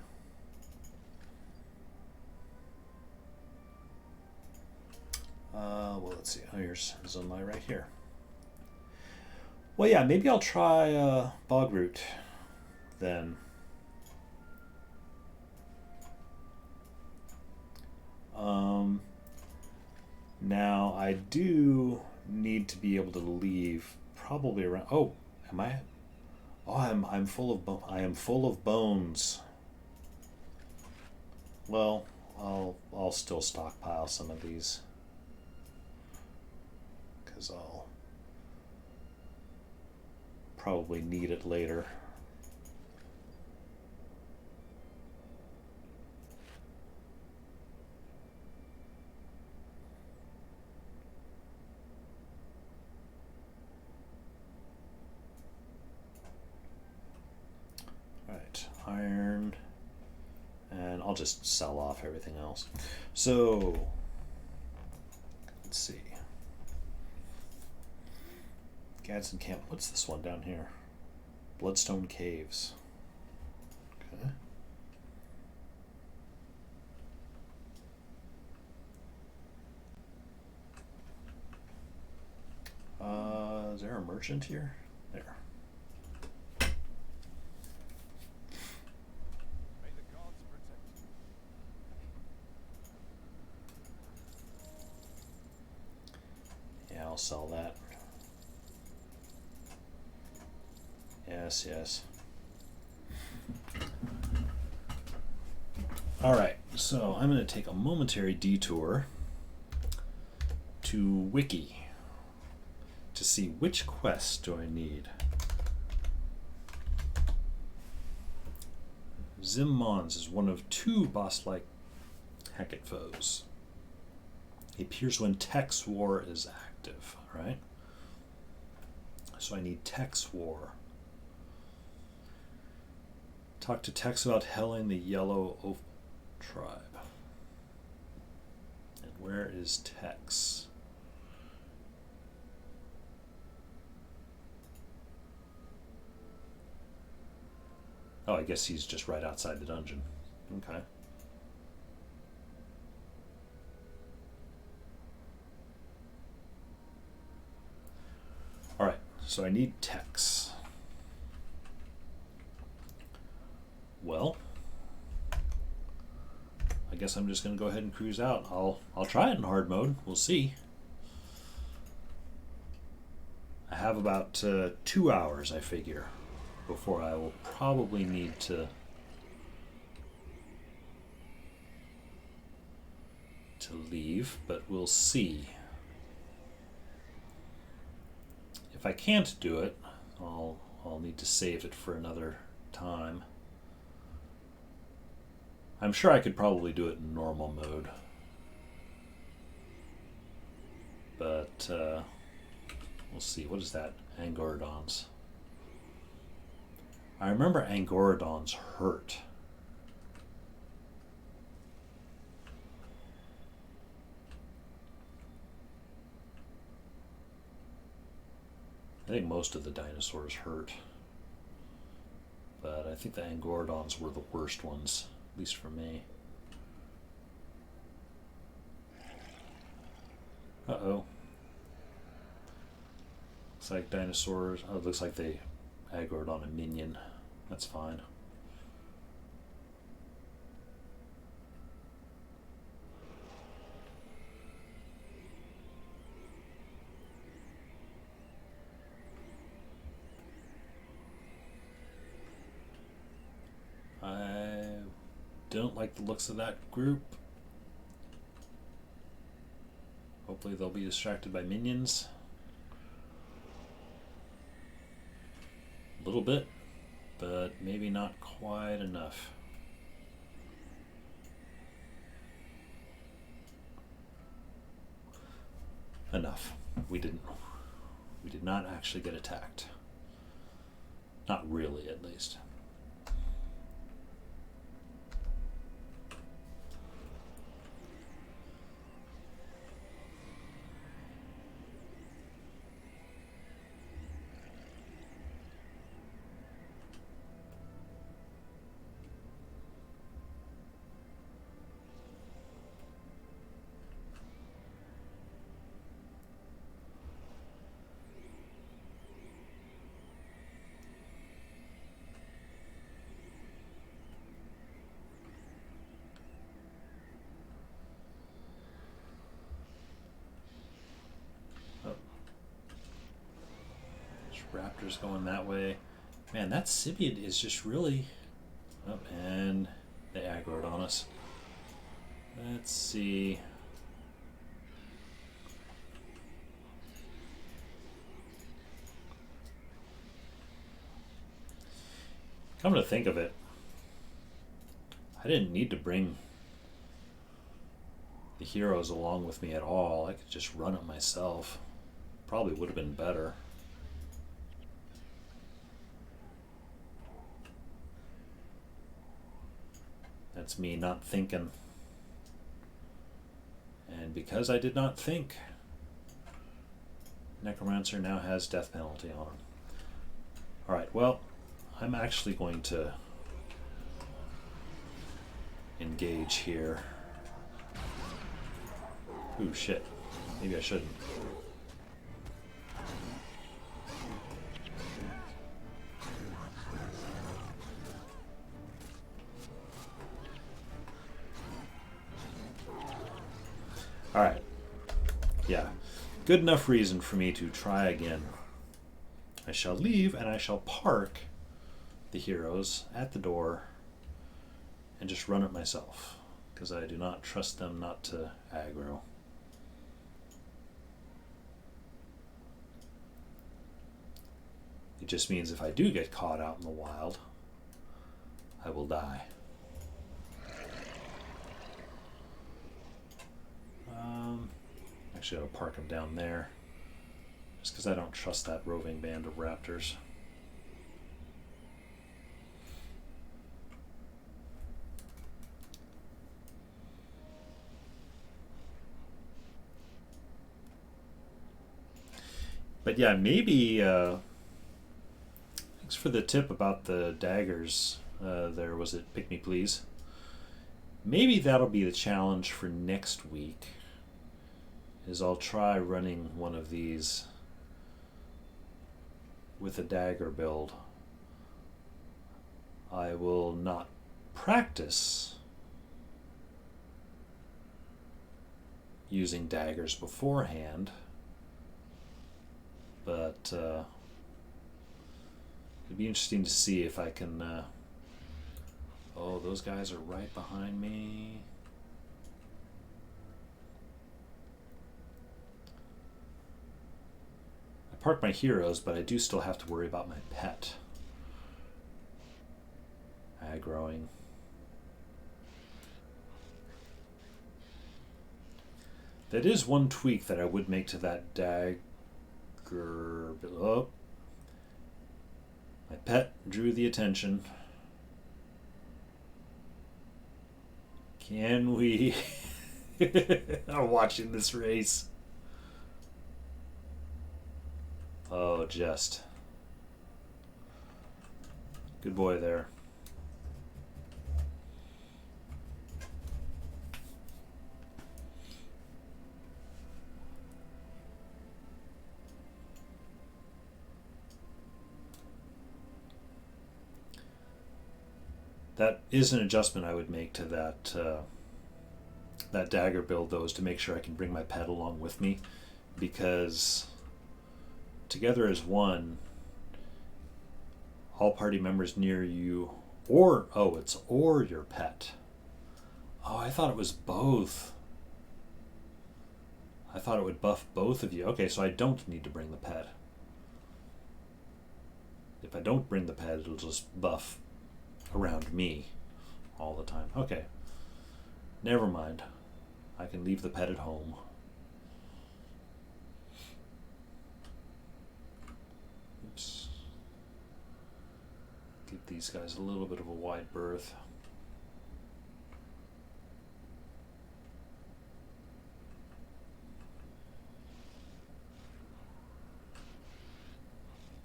Speaker 1: Well, let's see. Oh, here's Zonlai right here. Well, yeah, maybe I'll try Bogroot then. Now I do need to be able to leave probably around. Oh, am I? Oh, I'm full of I am full of bones. Well, I'll still stockpile some of these because I'll probably need it later. Alright, iron, and I'll just sell off everything else. So, let's see. Gadsden Camp. What's this one down here? Bloodstone Caves. Okay. Is there a merchant here? There.
Speaker 2: May the gods protect
Speaker 1: you. Yeah, I'll sell that. Yes, yes. Alright, so I'm going to take a momentary detour to Wiki to see which quest do I need. Zim Mons is one of 2 boss-like Hackett foes. He appears when Tex War is active, right? So I need Tex War. Talk to Tex about helling the Yellow Oaf tribe. And where is Tex? Oh, I guess he's just right outside the dungeon. Okay. Alright, so I need Tex. Well, I guess I'm just going to go ahead and cruise out. I'll try it in hard mode. We'll see. I have about 2 hours, I figure, before I will probably need to leave, but we'll see. If I can't do it, I'll need to save it for another time. I'm sure I could probably do it in normal mode. But we'll see. What is that? Angoradons. I remember Angoradons hurt. I think most of the dinosaurs hurt. But I think the Angoradons were the worst ones, at least for me. Uh-oh. Looks like dinosaurs... Oh, it looks like they aggroed on a minion. That's fine. I don't like the looks of that group. Hopefully they'll be distracted by minions. A little bit, but maybe not quite enough. Enough. We did not actually get attacked. Not really, at least. raptors going that way. Man, that Sibian is just really... Oh, and they aggroed on us. Let's see. Come to think of it, I didn't need to bring the heroes along with me at all. I could just run it myself. Probably would have been better. That's me not thinking. And because I did not think, Necromancer now has death penalty on him. Alright, well, I'm actually going to engage here. Ooh, shit. Maybe I shouldn't. Alright. Yeah. Good enough reason for me to try again. I shall leave and I shall park the heroes at the door and just run it myself, because I do not trust them not to aggro. It just means if I do get caught out in the wild, I will die. Actually, I'll park them down there, just because I don't trust that roving band of raptors. But yeah, maybe, thanks for the tip about the daggers. There, was it Pick Me Please? Maybe that'll be the challenge for next week, is I'll try running one of these with a dagger build. I will not practice using daggers beforehand, but it'd be interesting to see if I can... oh, those guys are right behind me. I parked my heroes, but I do still have to worry about my pet aggroing. That is one tweak that I would make to that dagger. Oh, my pet drew the attention. Can we... I'm watching this race. Oh, just. Good boy there. That is an adjustment I would make to that that dagger build, though, is to make sure I can bring my pet along with me, because together as one, all party members near you, or, oh, it's or your pet. Oh, I thought it was both. I thought it would buff both of you. Okay, so I don't need to bring the pet. If I don't bring the pet, it'll just buff around me all the time. Okay. Never mind. I can leave the pet at home. Oops. Give these guys a little bit of a wide berth.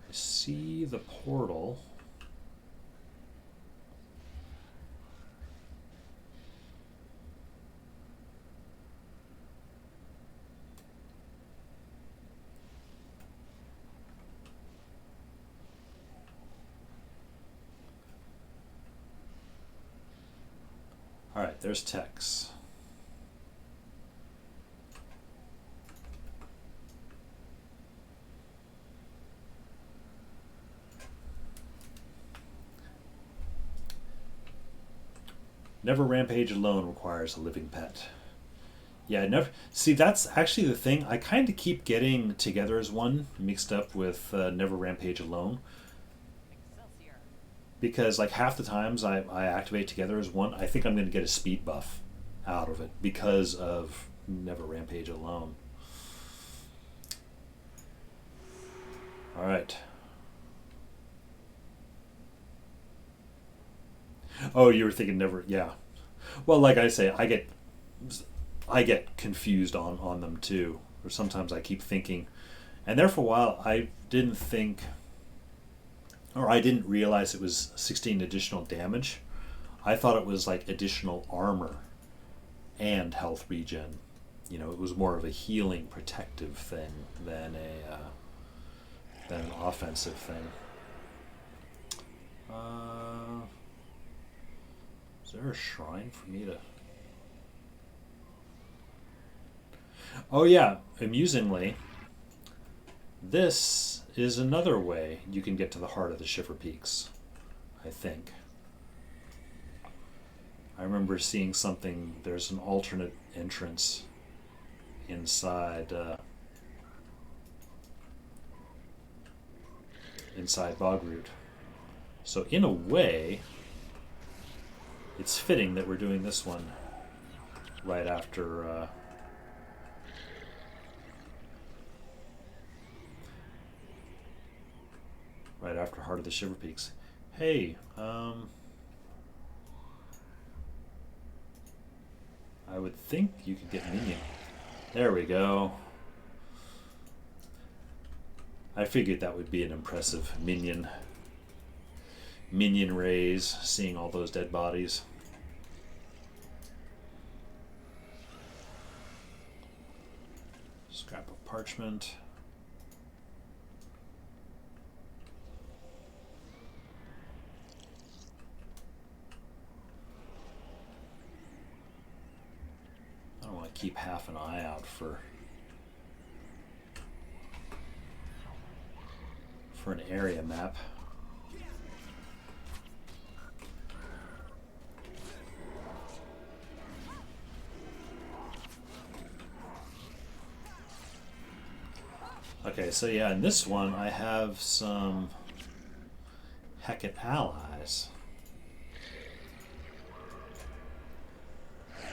Speaker 1: I see the portal. Alright, there's Tex. Never rampage alone requires a living pet. Yeah, never. See, that's actually the thing. I kind of keep getting Together as One mixed up with Never Rampage Alone because like half the times I activate Together as One, I think I'm going to get a speed buff out of it because of Never Rampage Alone. All right. Oh, you were thinking never. Yeah. Well, like I say, I get confused on them too. Or sometimes I keep thinking, and there for a while I didn't think, or I didn't realize it was 16 additional damage. I thought it was like additional armor and health regen. It was more of a healing, protective thing than an offensive thing. Is there a shrine for me to? Oh yeah, amusingly, this is another way you can get to the heart of the Shiverpeaks, I think. I remember seeing something, there's an alternate entrance inside Bogroot. So in a way, it's fitting that we're doing this one right after Heart of the Shiverpeaks. Hey, I would think you could get minion. There we go. I figured that would be an impressive minion raise, seeing all those dead bodies. Scrap of parchment. I don't want to keep half an eye out for an area map. Okay, so yeah, in this one I have some Hecate allies.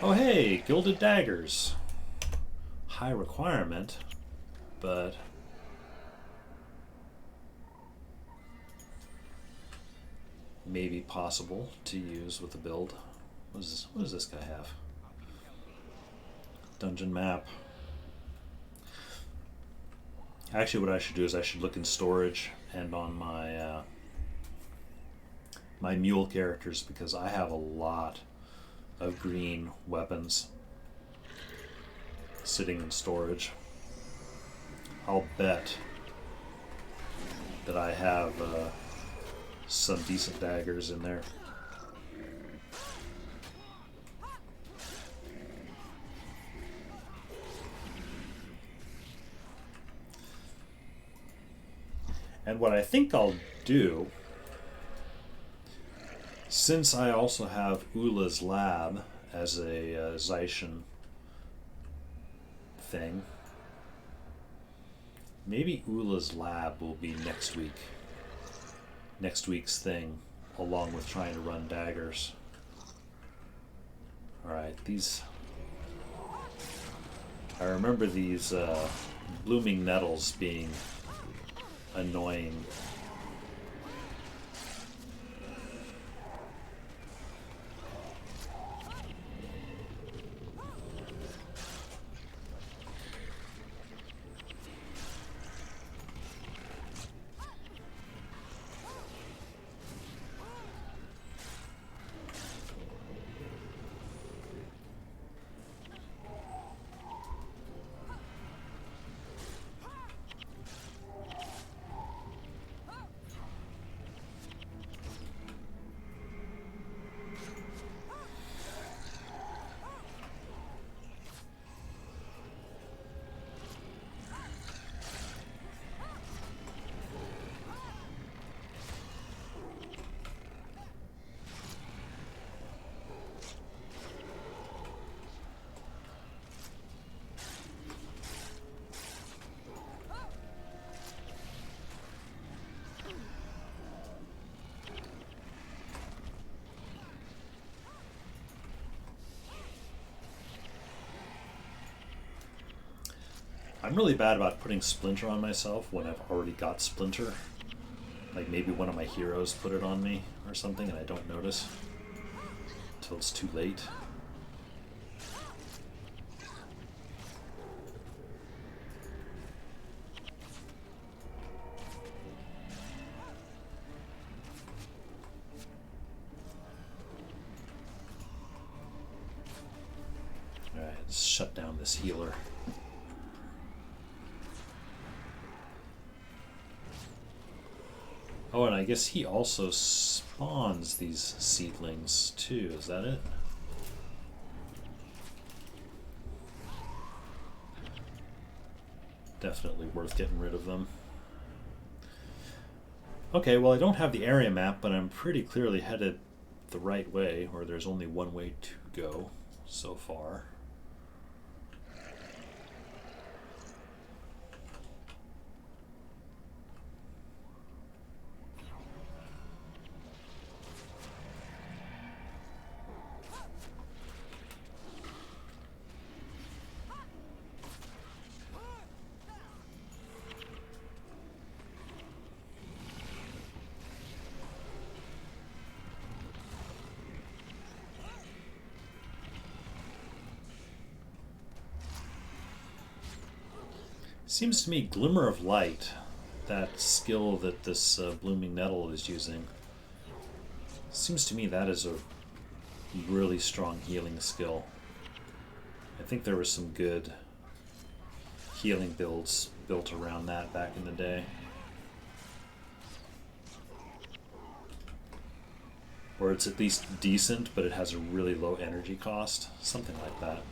Speaker 1: Oh hey, gilded daggers. High requirement, but maybe possible to use with the build. What does this guy have? Dungeon map. Actually, what I should do is I should look in storage and on my my mule characters, because I have a lot of green weapons sitting in storage. I'll bet that I have some decent daggers in there. And what I think I'll do, since I also have Ula's lab as a Zaishan thing, maybe Ula's lab will be next week's thing, along with trying to run daggers. Alright, I remember these blooming nettles being annoying. I'm really bad about putting Splinter on myself when I've already got Splinter. Like maybe one of my heroes put it on me or something and I don't notice until it's too late. Alright, let's shut down this healer. Oh, and I guess he also spawns these seedlings too, is that it? Definitely worth getting rid of them. Okay, well I don't have the area map, but I'm pretty clearly headed the right way, or there's only one way to go so far. Seems to me Glimmer of Light, that skill that this Blooming Nettle is using, seems to me that is a really strong healing skill. I think there were some good healing builds built around that back in the day. Or it's at least decent, but it has a really low energy cost. Something like that.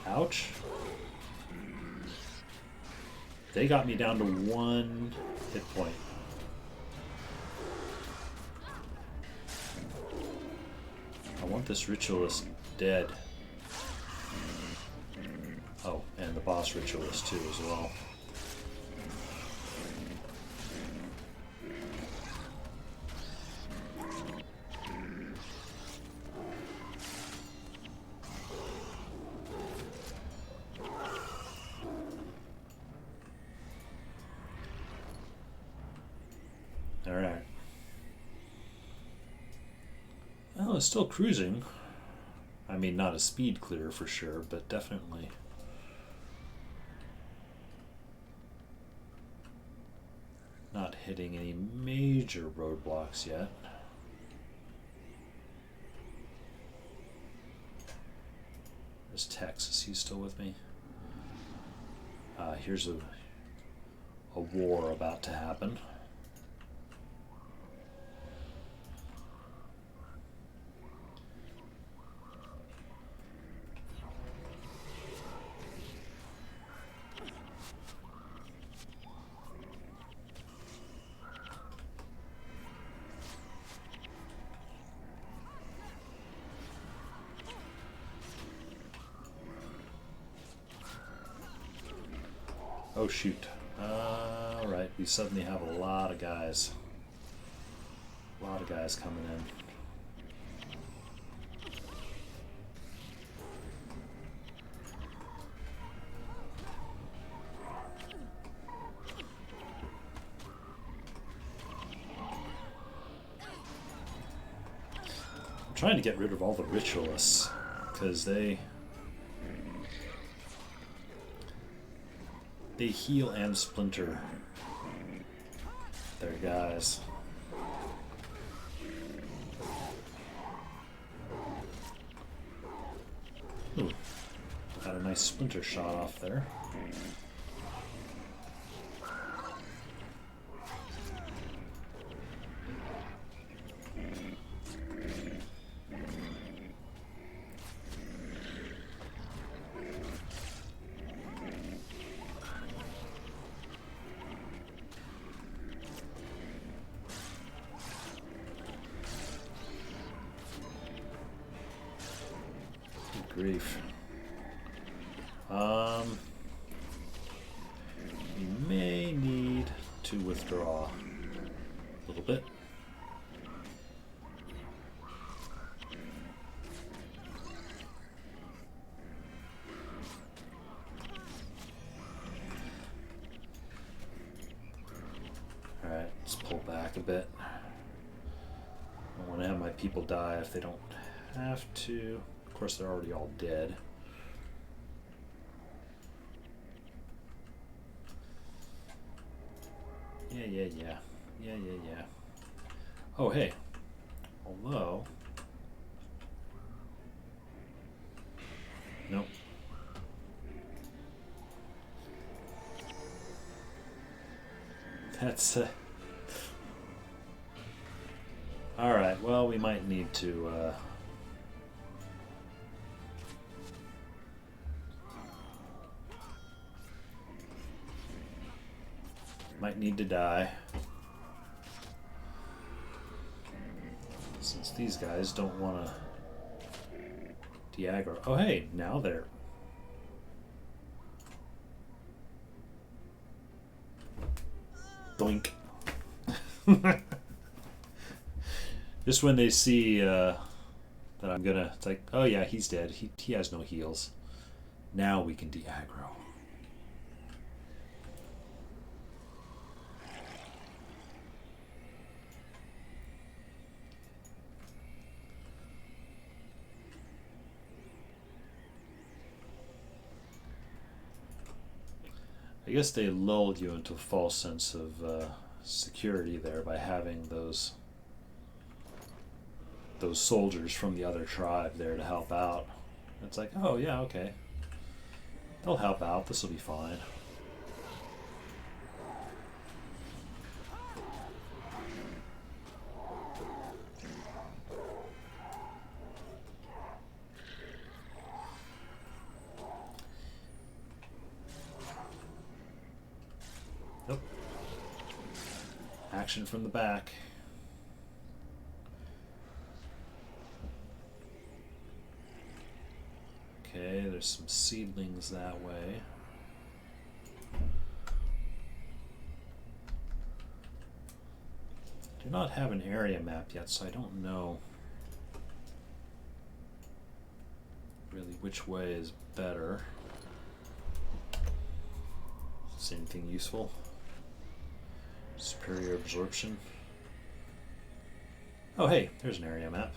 Speaker 1: Ouch. They got me down to 1 hit point. I want this ritualist dead. Oh, and the boss ritualist too as well. Alright. Well, it's still cruising. I mean, not a speed clear for sure, but definitely. Not hitting any major roadblocks yet. There's Tex. Is he still with me? Here's a war about to happen. Oh shoot. Alright, we suddenly have a lot of guys. A lot of guys coming in. I'm trying to get rid of all the ritualists, because they heal and splinter their guys. Ooh, got a nice splinter shot off there. grief. We may need to withdraw a little bit. Alright, let's pull back a bit. I don't want to have my people die if they don't have to. Of course, they're already all dead. Yeah. Oh, hey. Although... Nope. That's... Alright, well, we might need to... Might need to die. Since these guys don't want to de-aggro. Oh, hey, now they're... Doink. Just when they see that I'm gonna... It's like, oh yeah, he's dead. He has no heals. Now we can de-aggro. I guess they lulled you into a false sense of security there by having those soldiers from the other tribe there to help out. It's like, oh yeah, okay. They'll help out. This will be fine. Nope. Action from the back. Okay, there's some seedlings that way. Do not have an area map yet, so I don't know really which way is better. Is anything useful? Superior absorption. Oh hey, there's an area map.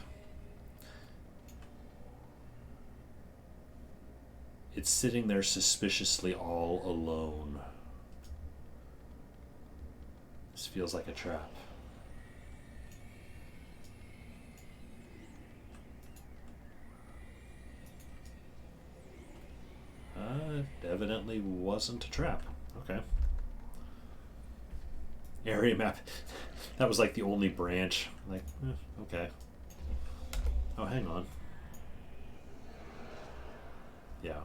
Speaker 1: It's sitting there suspiciously all alone. This feels like a trap. It evidently wasn't a trap. Okay. Area map. That was like the only branch. Like, okay. Oh, hang on. Yeah.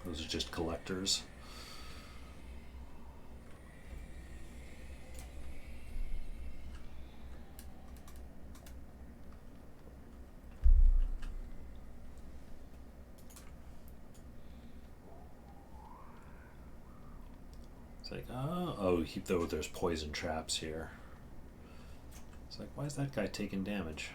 Speaker 1: Those are just collectors. It's like, oh, though there's poison traps here. It's like, why is that guy taking damage?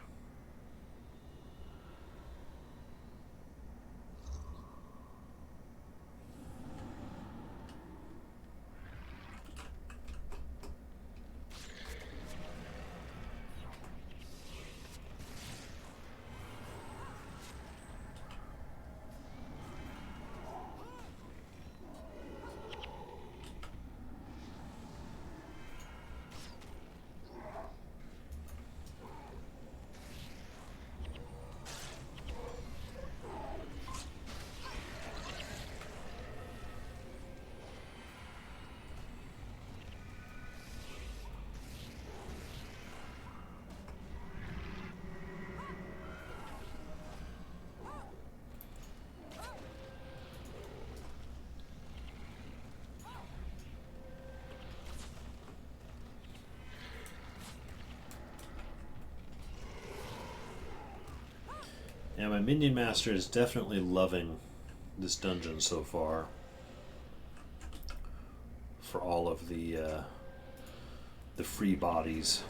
Speaker 1: Yeah, my minion master is definitely loving this dungeon so far. For all of the free bodies.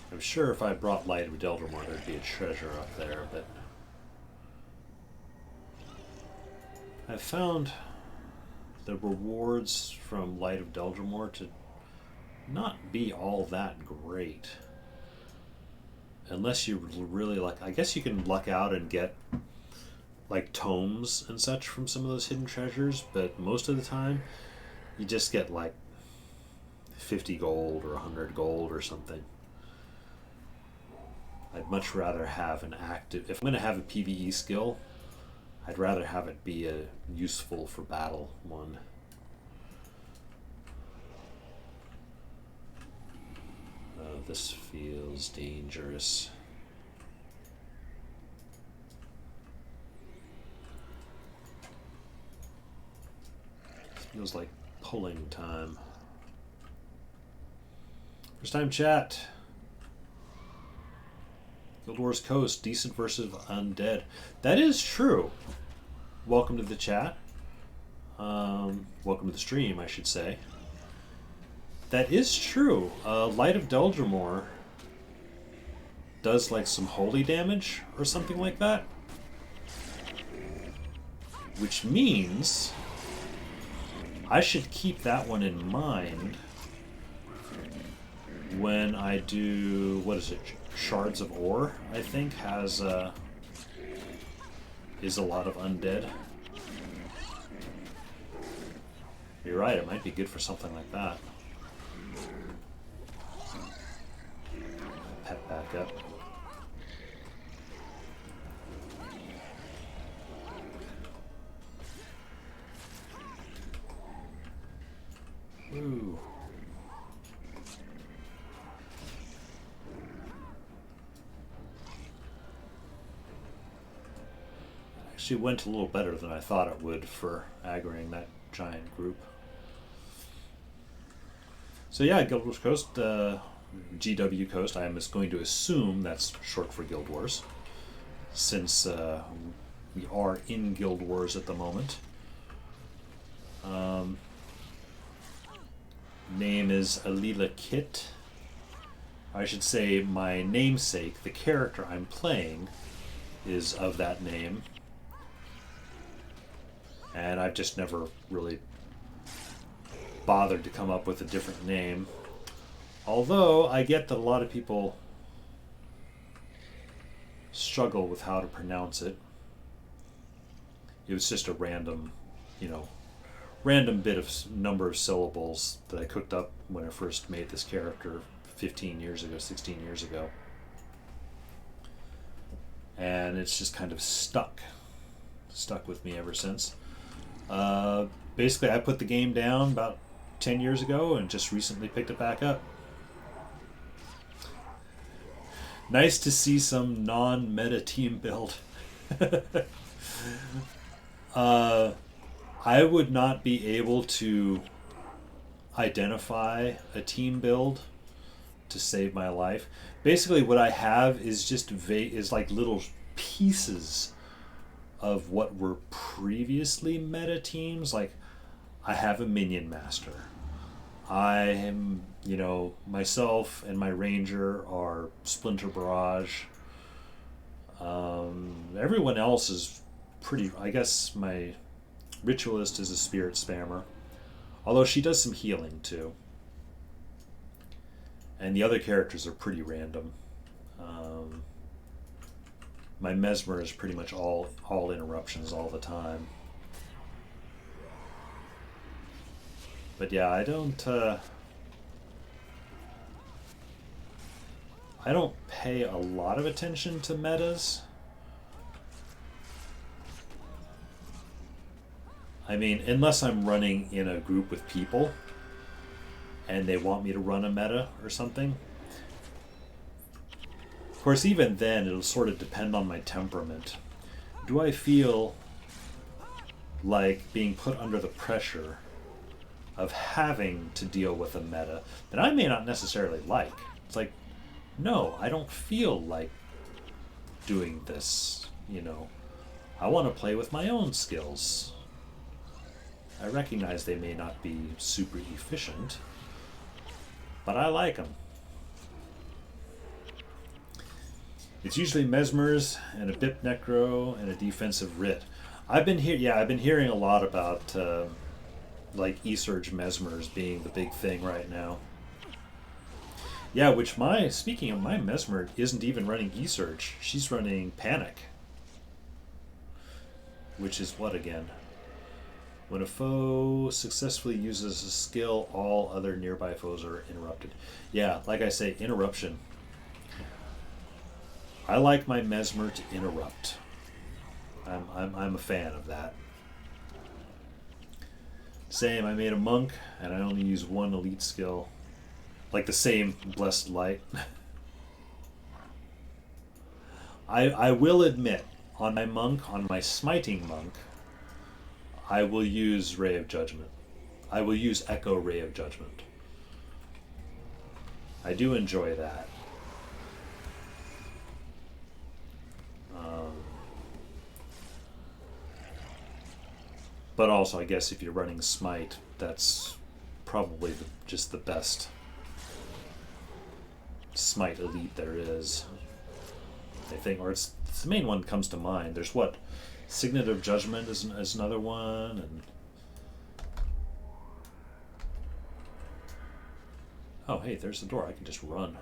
Speaker 1: I'm sure if I brought Light of Deldrimor, there'd be a treasure up there, but I've found the rewards from Light of Deldrimor to not be all that great. Unless you really like, I guess you can luck out and get like tomes and such from some of those hidden treasures, but most of the time you just get like 50 gold or 100 gold or something. I'd much rather have an active, if I'm going to have a PvE skill, I'd rather have it be a useful for battle one. Oh, this feels dangerous. This feels like pulling time. First time chat. Guild Wars Coast, decent versus undead. That is true. Welcome to the chat. Welcome to the stream, I should say. That is true. Light of Deldrimor does like some holy damage or something like that. Which means I should keep that one in mind when I do, what is it? Shards of Ore, I think, has is a lot of undead. You're right, it might be good for something like that. Pet back up. Ooh. Actually went a little better than I thought it would for aggroing that giant group. So yeah, Guild Wars Coast, GW Coast, I am just going to assume that's short for Guild Wars, since we are in Guild Wars at the moment. Name is Alila Kit. I should say my namesake, the character I'm playing, is of that name. And I've just never really bothered to come up with a different name. Although I get that a lot of people struggle with how to pronounce it. It was just a random, random bit of number of syllables that I cooked up when I first made this character 15 years ago, 16 years ago. And it's just kind of stuck with me ever since. Basically, I put the game down about 10 years ago and just recently picked it back up. Nice to see some non-meta team build. I would not be able to identify a team build to save my life. Basically, what I have is just is like little pieces of what were previously meta teams. Like, I have a minion master. I am, myself and my ranger are Splinter Barrage. Everyone else is pretty, I guess my ritualist is a spirit spammer. Although she does some healing too. And the other characters are pretty random. My mesmer is pretty much all interruptions all the time. But yeah, I don't pay a lot of attention to metas. I mean, unless I'm running in a group with people. and they want me to run a meta or something. Of course, even then, it'll sort of depend on my temperament. Do I feel like being put under the pressure of having to deal with a meta that I may not necessarily like? It's like, no, I don't feel like doing this, you know. I want to play with my own skills. I recognize they may not be super efficient, but I like them. It's usually Mesmers and a Bip Necro and a defensive Writ. I've been hearing a lot about like E-Surge Mesmers being the big thing right now. Yeah, speaking of my Mesmer isn't even running E-Surge. She's running Panic. Which is what again? When a foe successfully uses a skill, all other nearby foes are interrupted. Yeah, like I say, interruption. I like my Mesmer to interrupt. I'm a fan of that. Same, I made a monk and I only use one elite skill. Like the same Blessed Light. I will admit, on my monk, on my smiting monk, I will use Ray of Judgment. I will use Echo Ray of Judgment. I do enjoy that. But also, I guess if you're running Smite, that's probably just the best Smite elite there is. I think, or it's the main one that comes to mind. There's what? Signet of Judgment is another one, and oh hey, there's the door. I can just run.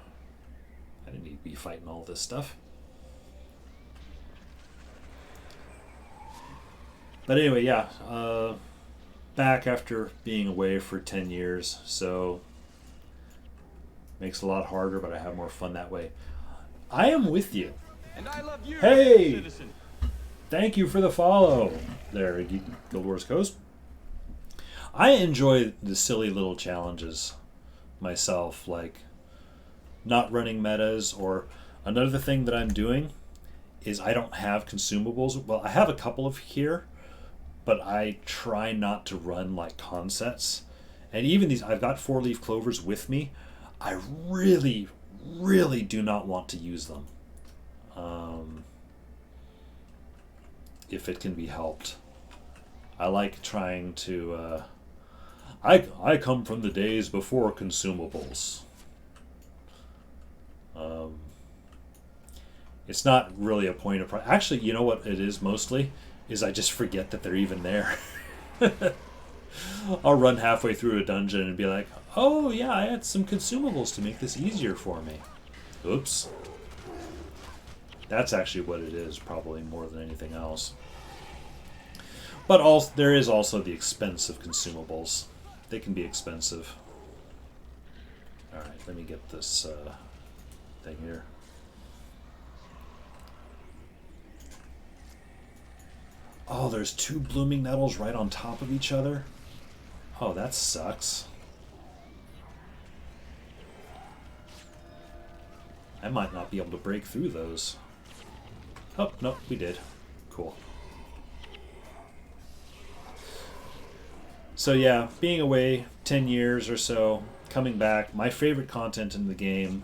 Speaker 1: I didn't need to be fighting all this stuff. But anyway, yeah, back after being away for 10 years, so makes it a lot harder, but I have more fun that way. I am with you.
Speaker 2: And I love you,
Speaker 1: Hey!
Speaker 2: citizen.
Speaker 1: Thank you for the follow there, Guild Wars Coast. I enjoy the silly little challenges myself, like not running metas, or another thing that I'm doing is I don't have consumables. Well, I have a couple of here, but I try not to run like consets. And even these, I've got 4-leaf clovers with me. I really, really do not want to use them. If it can be helped. I like trying to... I come from the days before consumables. It's not really a point of pride. Actually, you know what it is mostly? Is I just forget that they're even there. I'll run halfway through a dungeon and be like, oh yeah, I had some consumables to make this easier for me. Oops. That's actually what it is, probably more than anything else. But also, there is also the expense of consumables. They can be expensive. Alright, let me get this thing here. Oh, there's 2 blooming nettles right on top of each other? Oh, that sucks. I might not be able to break through those. Oh, no, we did. Cool. So yeah, being away 10 years or so, coming back, my favorite content in the game,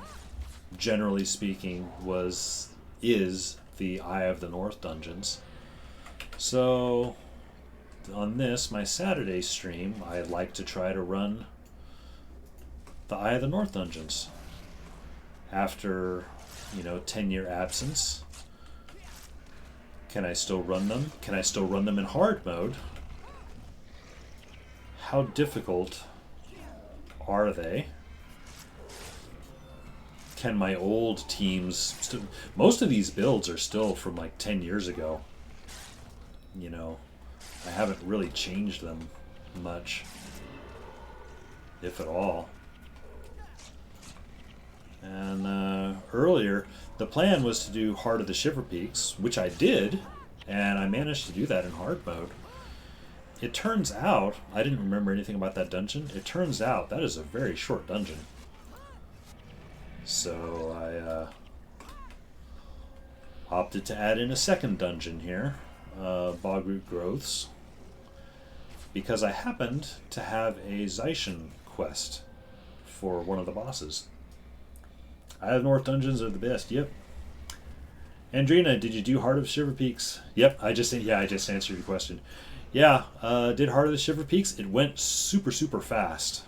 Speaker 1: generally speaking, is the Eye of the North dungeons. So on this, my Saturday stream, I'd like to try to run the Eye of the North dungeons. After, 10-year absence, can I still run them? Can I still run them in hard mode? How difficult are they? Can my old teams... most of these builds are still from like 10 years ago. I haven't really changed them much, if at all. And earlier, the plan was to do Heart of the Shiverpeaks, which I did, and I managed to do that in hard mode. it turns out, I didn't remember anything about that dungeon. It turns out that is a very short dungeon. So I opted to add in a second dungeon here, Bogroot Growths, because I happened to have a Zaishin quest for one of the bosses. Isle North dungeons are the best. Yep. Andrina, did you do Heart of Shiverpeaks? Yep, I just answered your question. Yeah, did Heart of the Shiverpeaks. It went super fast.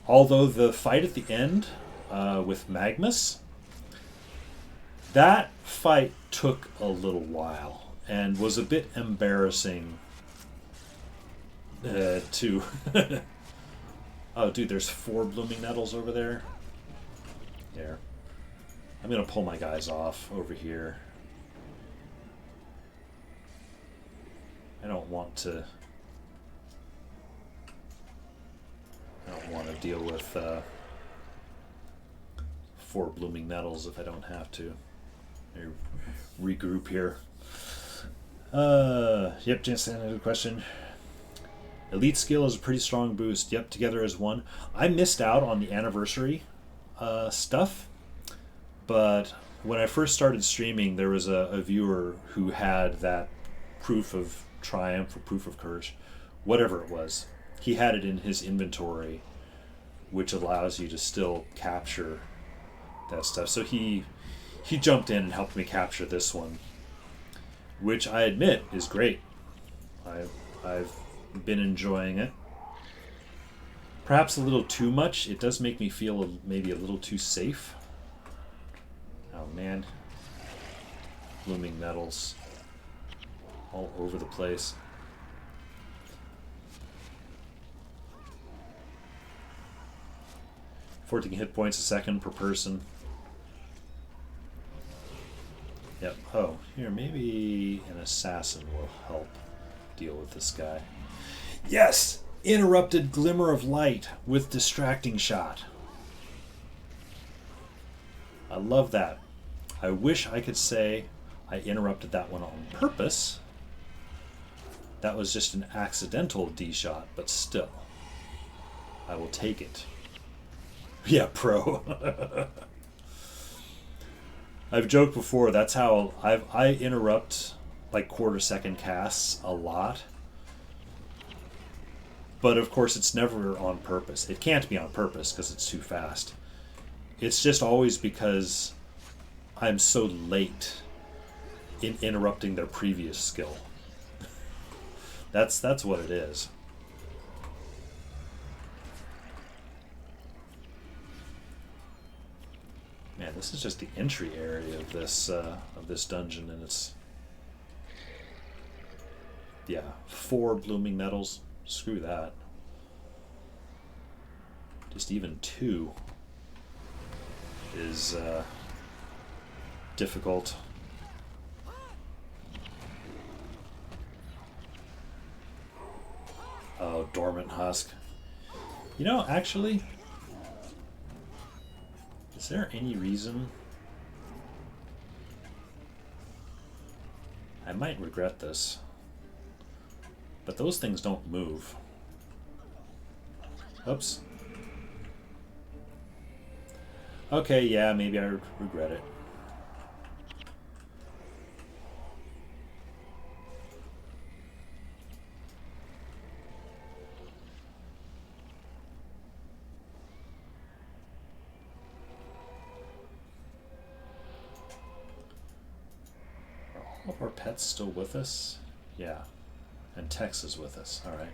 Speaker 1: Although the fight at the end with Magnus, that fight took a little while and was a bit embarrassing to. Oh, dude, there's 4 blooming nettles over there. There. I'm gonna pull my guys off over here. I don't want to deal with 4 blooming nettles if I don't have to. Regroup here. Yep, just another question. Elite skill is a pretty strong boost. Yep, together as one. I missed out on the anniversary stuff, but when I first started streaming, there was a viewer who had that proof of triumph or proof of courage, whatever it was. He had it in his inventory, which allows you to still capture that stuff. So he jumped in and helped me capture this one, which I admit is great. I've been enjoying it. Perhaps a little too much. It does make me feel maybe a little too safe. Oh man. Blooming nettles all over the place. "14 hit points a second per person." Yep. Oh, here, maybe an assassin will help deal with this guy. Yes! Interrupted Glimmer of Light with Distracting Shot. I love that. I wish I could say I interrupted that one on purpose. That was just an accidental D-shot, but still. I will take it. Yeah, pro. I've joked before, that's how I interrupt like quarter-second casts a lot. But of course it's never on purpose. It can't be on purpose because it's too fast. It's just always because I'm so late in interrupting their previous skill. That's what it is. Man, this is just the entry area of this dungeon, and it's, yeah, 4 blooming nettles. Screw that. Just even 2 is difficult. Oh, Dormant Husk. You know, actually, is there any reason? I might regret this, but those things don't move. Oops. Okay, yeah, maybe I regret it. Are all of our pets still with us? Yeah. And Tex is with us. All right.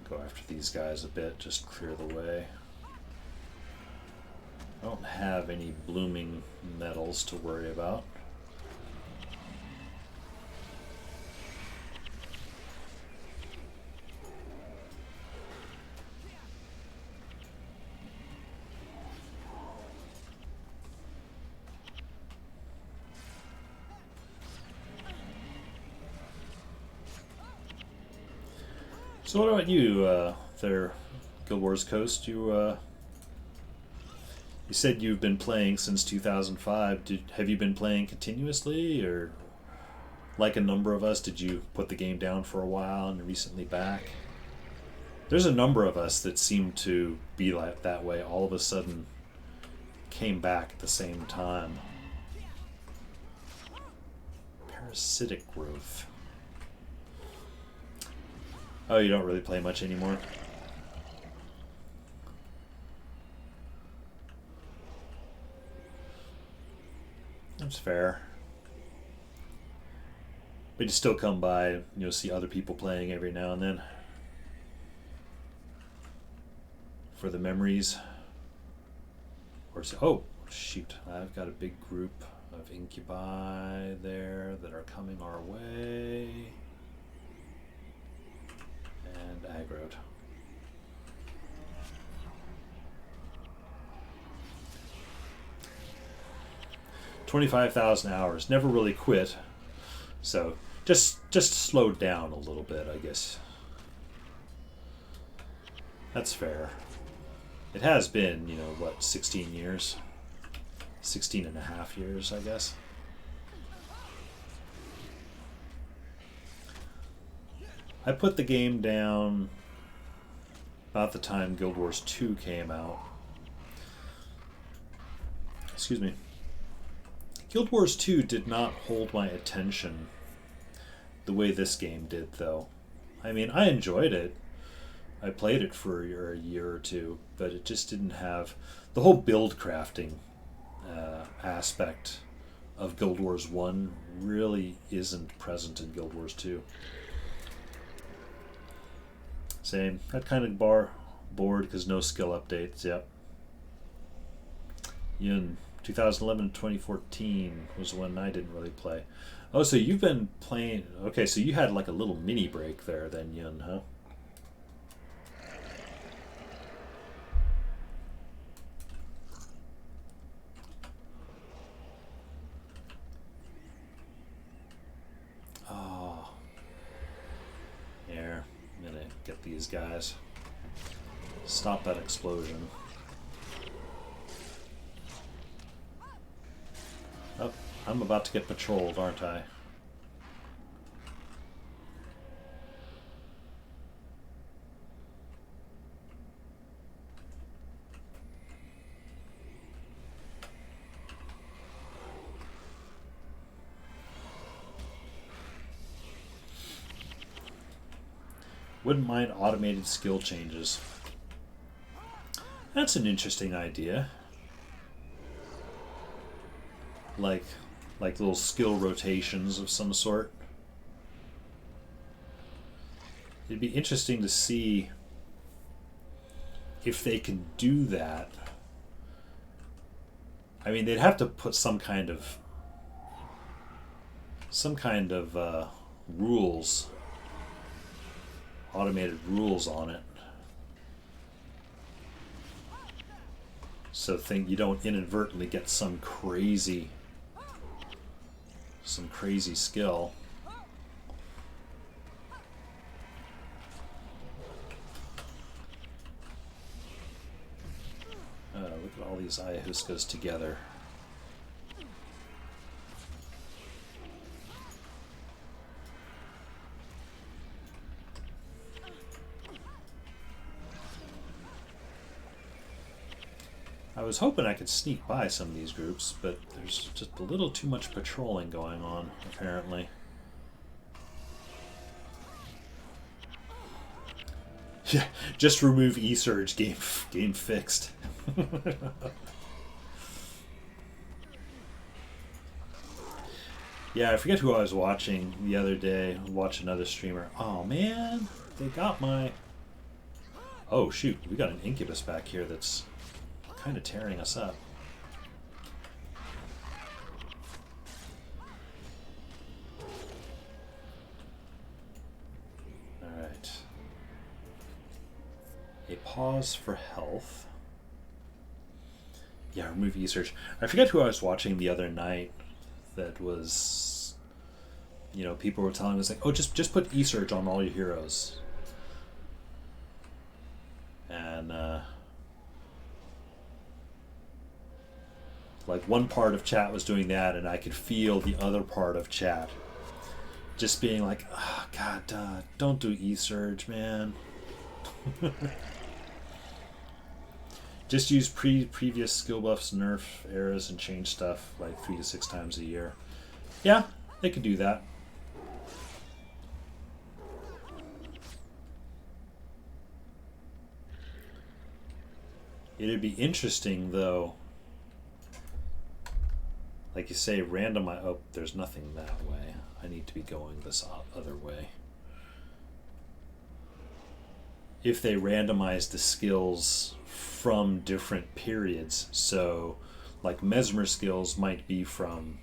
Speaker 1: Go after these guys a bit, just clear the way. I don't have any blooming nettles to worry about. So what about you, there, Guild Wars Coast? You said you've been playing since 2005. Have you been playing continuously, or like a number of us, did you put the game down for a while and recently back? There's a number of us that seem to be like that way. All of a sudden, came back at the same time. Parasitic growth. Oh, you don't really play much anymore? That's fair. But you still come by, see other people playing every now and then. For the memories. Or oh, shoot. I've got a big group of incubi there that are coming our way. And aggroed. 25,000 hours. Never really quit. So just slowed down a little bit, I guess. That's fair. It has been, 16 years? 16 and a half years, I guess. I put the game down about the time Guild Wars 2 came out. Excuse me. Guild Wars 2 did not hold my attention the way this game did, though. I mean, I enjoyed it. I played it for a year or two, but it just didn't have the whole build crafting aspect of Guild Wars 1 really isn't present in Guild Wars 2. Same. Got kind of bored because no skill updates. Yep. In 2011 and 2014 was when I didn't really play. Oh, so you've been playing... Okay, so you had like a little mini break there then, Yun, huh? Oh. Here. I'm gonna get these guys. Stop that explosion. Oh, I'm about to get patrolled, aren't I? Wouldn't mind automated skill changes. That's an interesting idea. Like little skill rotations of some sort. It'd be interesting to see if they can do that. I mean, they'd have to put some kind of rules, automated rules on it. So you don't inadvertently get some crazy skill. Look at all these ayahuascas together. I was hoping I could sneak by some of these groups, but there's just a little too much patrolling going on, apparently. Yeah, just remove E-Surge, game fixed. Yeah, I forget who I was watching the other day. Watch another streamer. Oh man, they got my... Oh shoot, we got an Incubus back here that's kind of tearing us up. Alright. A pause for health. Yeah, remove E-Search. I forget who I was watching the other night that was... people were telling us like, oh, just put E-Search on all your heroes. And like one part of chat was doing that, and I could feel the other part of chat just being like, oh, God, don't do E-Surge, man. Just use previous skill buffs, nerf eras, and change stuff like 3 to 6 times a year. Yeah, they could do that. It'd be interesting, though. Like you say, randomize. Oh, there's nothing that way. I need to be going this other way. If they randomize the skills from different periods, so like Mesmer skills might be from,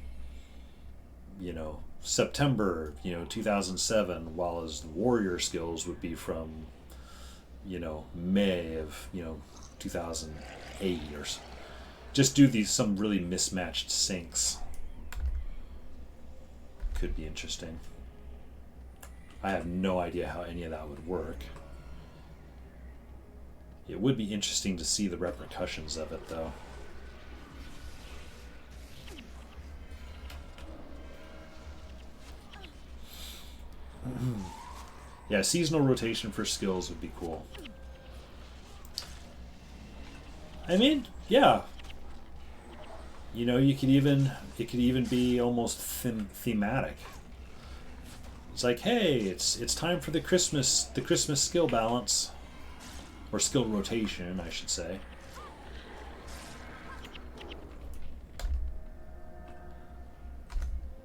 Speaker 1: September, 2007, while as the Warrior skills would be from, May of, 2008 or so. Just do some really mismatched syncs. Could be interesting. I have no idea how any of that would work. It would be interesting to see the repercussions of it, though. Yeah, seasonal rotation for skills would be cool. I mean, yeah. It could even be almost thematic. It's like, hey, it's time for the Christmas skill balance, or skill rotation, I should say.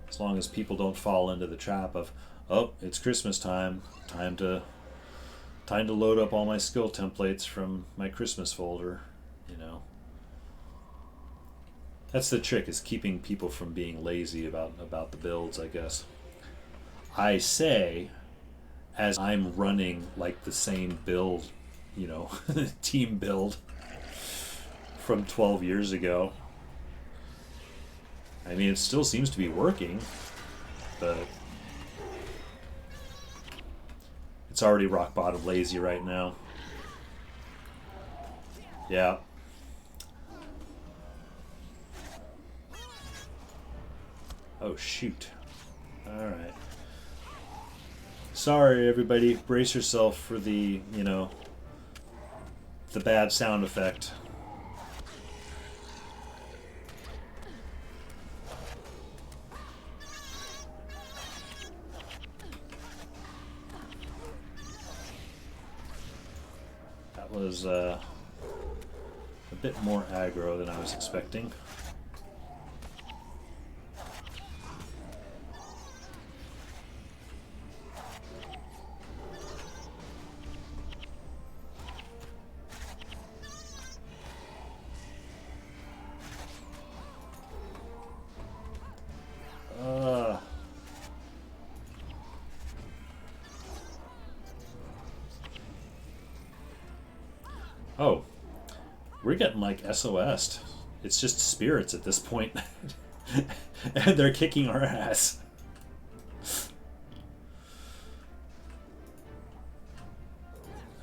Speaker 1: As long as people don't fall into the trap of, oh, it's Christmas time, time to load up all my skill templates from my Christmas folder, That's the trick, is keeping people from being lazy about the builds, I guess. I say, as I'm running like the same build, team build from 12 years ago. I mean, it still seems to be working, but it's already rock bottom lazy right now. Yeah. Oh, shoot. Alright. Sorry, everybody. Brace yourself for the, the bad sound effect. That was a bit more aggro than I was expecting. Oh, we're getting like SOS'd. It's just spirits at this point. And they're kicking our ass.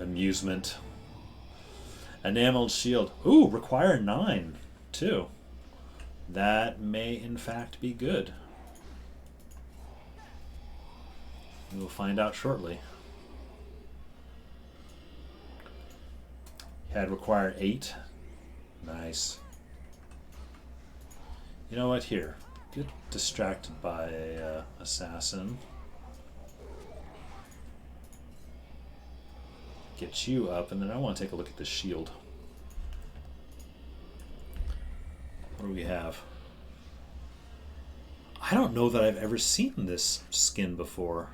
Speaker 1: Amusement. Enameled shield. Ooh, require 9, too. That may in fact be good. We will find out shortly. Had required 8. Nice. You know what? Here. Get distracted by a assassin. Get you up, and then I want to take a look at this shield. What do we have? I don't know that I've ever seen this skin before.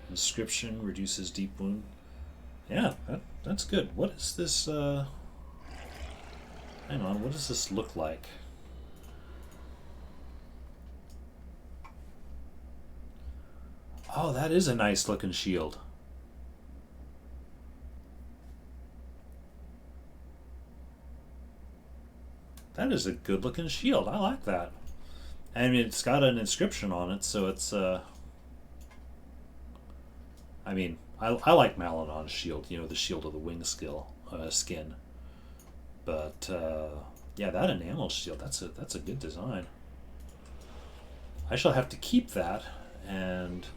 Speaker 1: Inscription reduces deep wound. Yeah, that's good. What is this? Hang on, what does this look like? Oh, that is a nice looking shield. That is a good looking shield. I like that. I mean, it's got an inscription on it, so it's I mean, I like Maladon's shield, you know, the shield of the wing skin. But yeah, that enamel shield, that's a good design. I shall have to keep that and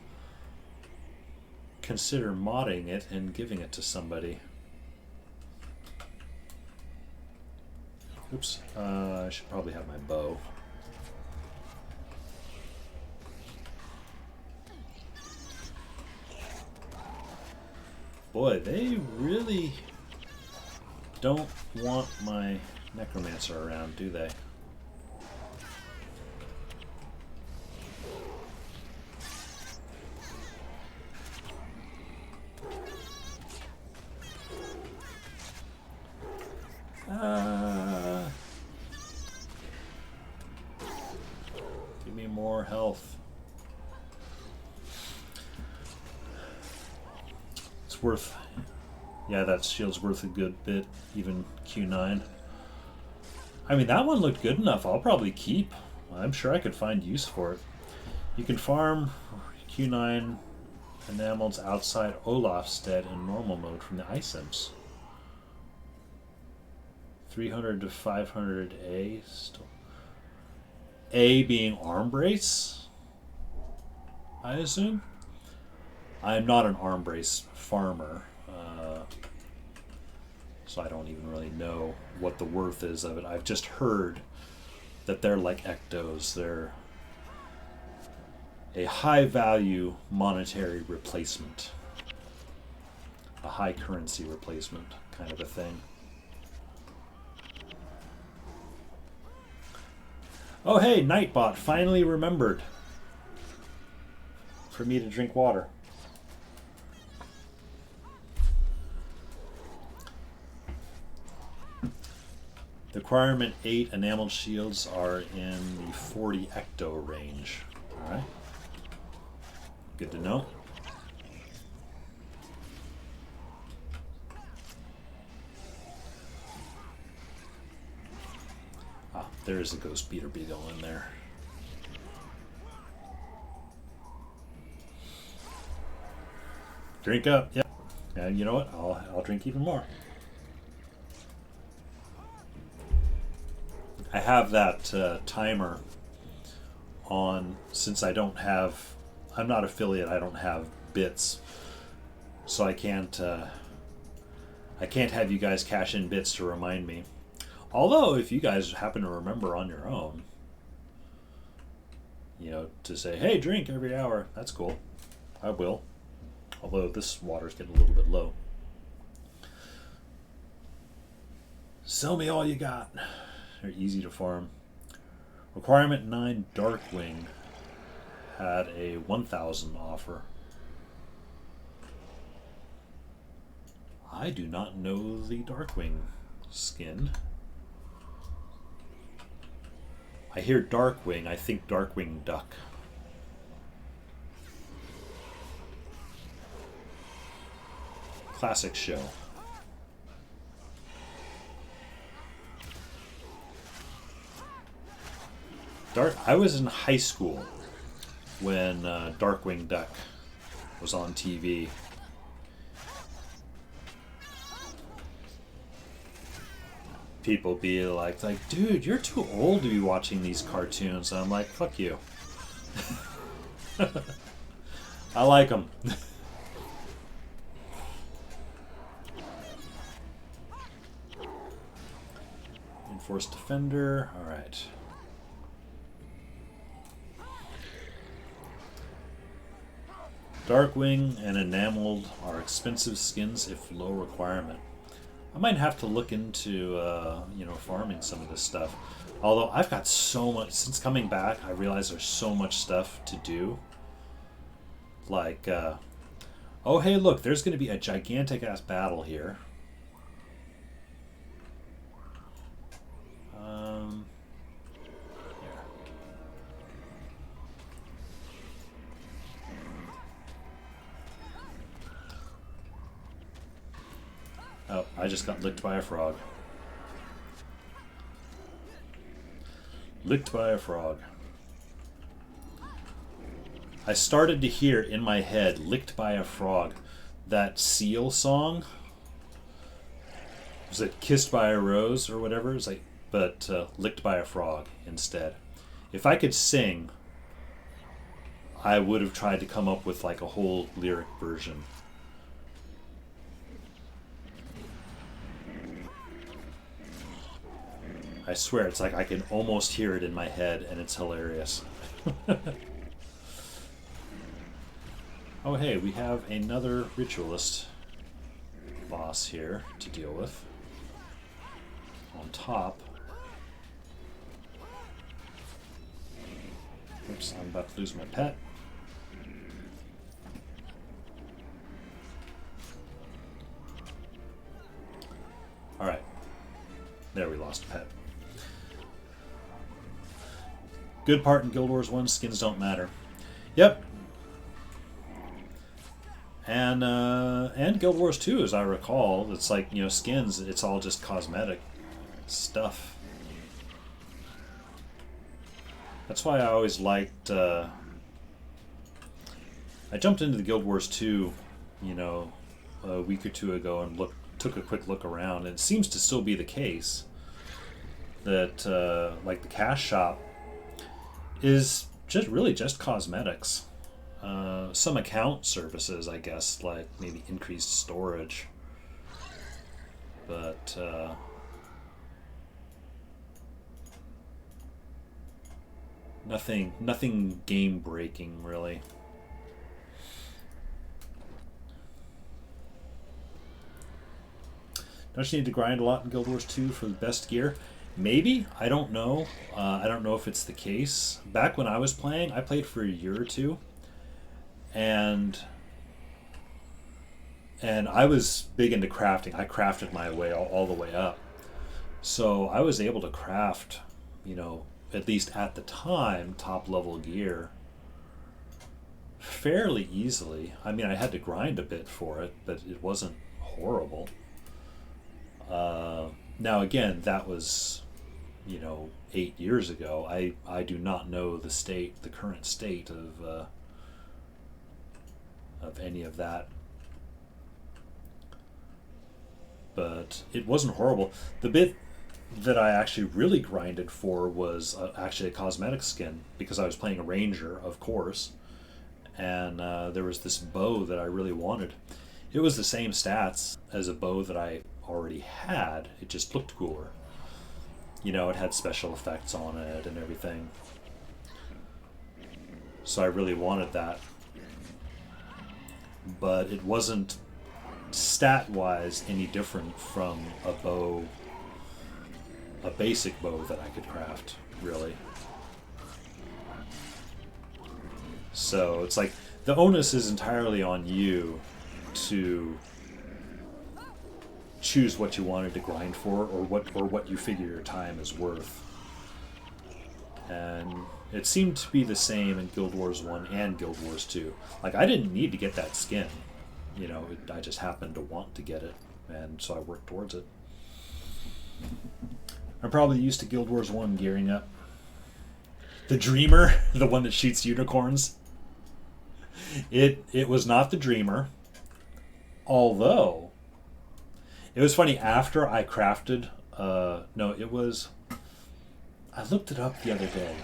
Speaker 1: consider modding it and giving it to somebody. Oops, I should probably have my bow. Boy, they really don't want my necromancer around, do they? Give me more health. It's worth... Yeah, that shield's worth a good bit, even Q9. I mean, that one looked good enough. I'll probably keep. I'm sure I could find use for it. You can farm Q9 enamels outside Olafstead in normal mode from the ice imps. 300 to 500 A still. A being arm brace, I assume. I'm not an arm brace farmer, so I don't even really know what the worth is of it. I've just heard that they're like ectos. They're a high value monetary replacement, a high currency replacement kind of a thing. Oh hey, Nightbot finally remembered for me to drink water. The requirement 8 enameled shields are in the 40 ecto range. Alright. Good to know. Ah, there's a ghost beater beagle in there. Drink up, yep. And you know what? I'll drink even more. I have that timer on, since I'm not affiliate, I don't have bits, so I can't have you guys cash in bits to remind me. Although, if you guys happen to remember on your own, you know, to say, hey, drink every hour, that's cool. I will. Although this water's getting a little bit low. Sell me all you got. They're easy to farm. Requirement 9 Darkwing had a 1,000 offer. I do not know the Darkwing skin. I hear Darkwing, I think Darkwing Duck. Classic show. I was in high school when Darkwing Duck was on TV. People be like, dude, you're too old to be watching these cartoons. And I'm like, fuck you. I like them. Enforced Defender. All right. Darkwing and Enameled are expensive skins if low requirement. I might have to look into, farming some of this stuff. Although I've got so much, since coming back, I realize there's so much stuff to do. Like, oh hey look, there's going to be a gigantic ass battle here. Oh, I just got licked by a frog. Licked by a frog. I started to hear in my head, licked by a frog. that Seal song. Was it Kissed by a Rose or whatever? It's like, but Licked by a Frog instead. If I could sing, I would have tried to come up with like a whole lyric version. I swear, it's like I can almost hear it in my head, and it's hilarious. Oh, hey, we have another ritualist boss here to deal with. On top. Oops, I'm about to lose my pet. Alright. There, we lost a pet. Good part in Guild Wars 1, skins don't matter. Yep. And Guild Wars 2, as I recall, it's like, you know, skins, it's all just cosmetic stuff. That's why I always liked, I jumped into the Guild Wars 2, you know, a week or two ago and took a quick look around, and it seems to still be the case that, like, the cash shop is just cosmetics. Some account services, I guess, like maybe increased storage. But nothing game breaking really. Don't you need to grind a lot in Guild Wars 2 for the best gear? Maybe. I don't know. I don't know if it's the case. Back when I was playing, I played for a year or two. And I was big into crafting. I crafted my way all the way up. So I was able to craft, you know, at least at the time, top level gear fairly easily. I mean, I had to grind a bit for it, but it wasn't horrible. Now again, that was, you know, 8 years ago. I do not know the current state of any of that, but it wasn't horrible. The bit that I actually really grinded for was actually a cosmetic skin, because I was playing a ranger, of course, and there was this bow that I really wanted. It was the same stats as a bow that I already had, it just looked cooler. You know, it had special effects on it and everything, so I really wanted that. But it wasn't stat-wise any different from a basic bow that I could craft, really. So it's like the onus is entirely on you to choose what you wanted to grind for, or what you figure your time is worth. And it seemed to be the same in Guild Wars 1 and Guild Wars 2. Like, I didn't need to get that skin. You know, I just happened to want to get it, and so I worked towards it. I'm probably used to Guild Wars 1 gearing up. The Dreamer, the one that shoots unicorns. It was not the Dreamer. Although, it was funny, after I crafted... no, it was... I looked it up the other day.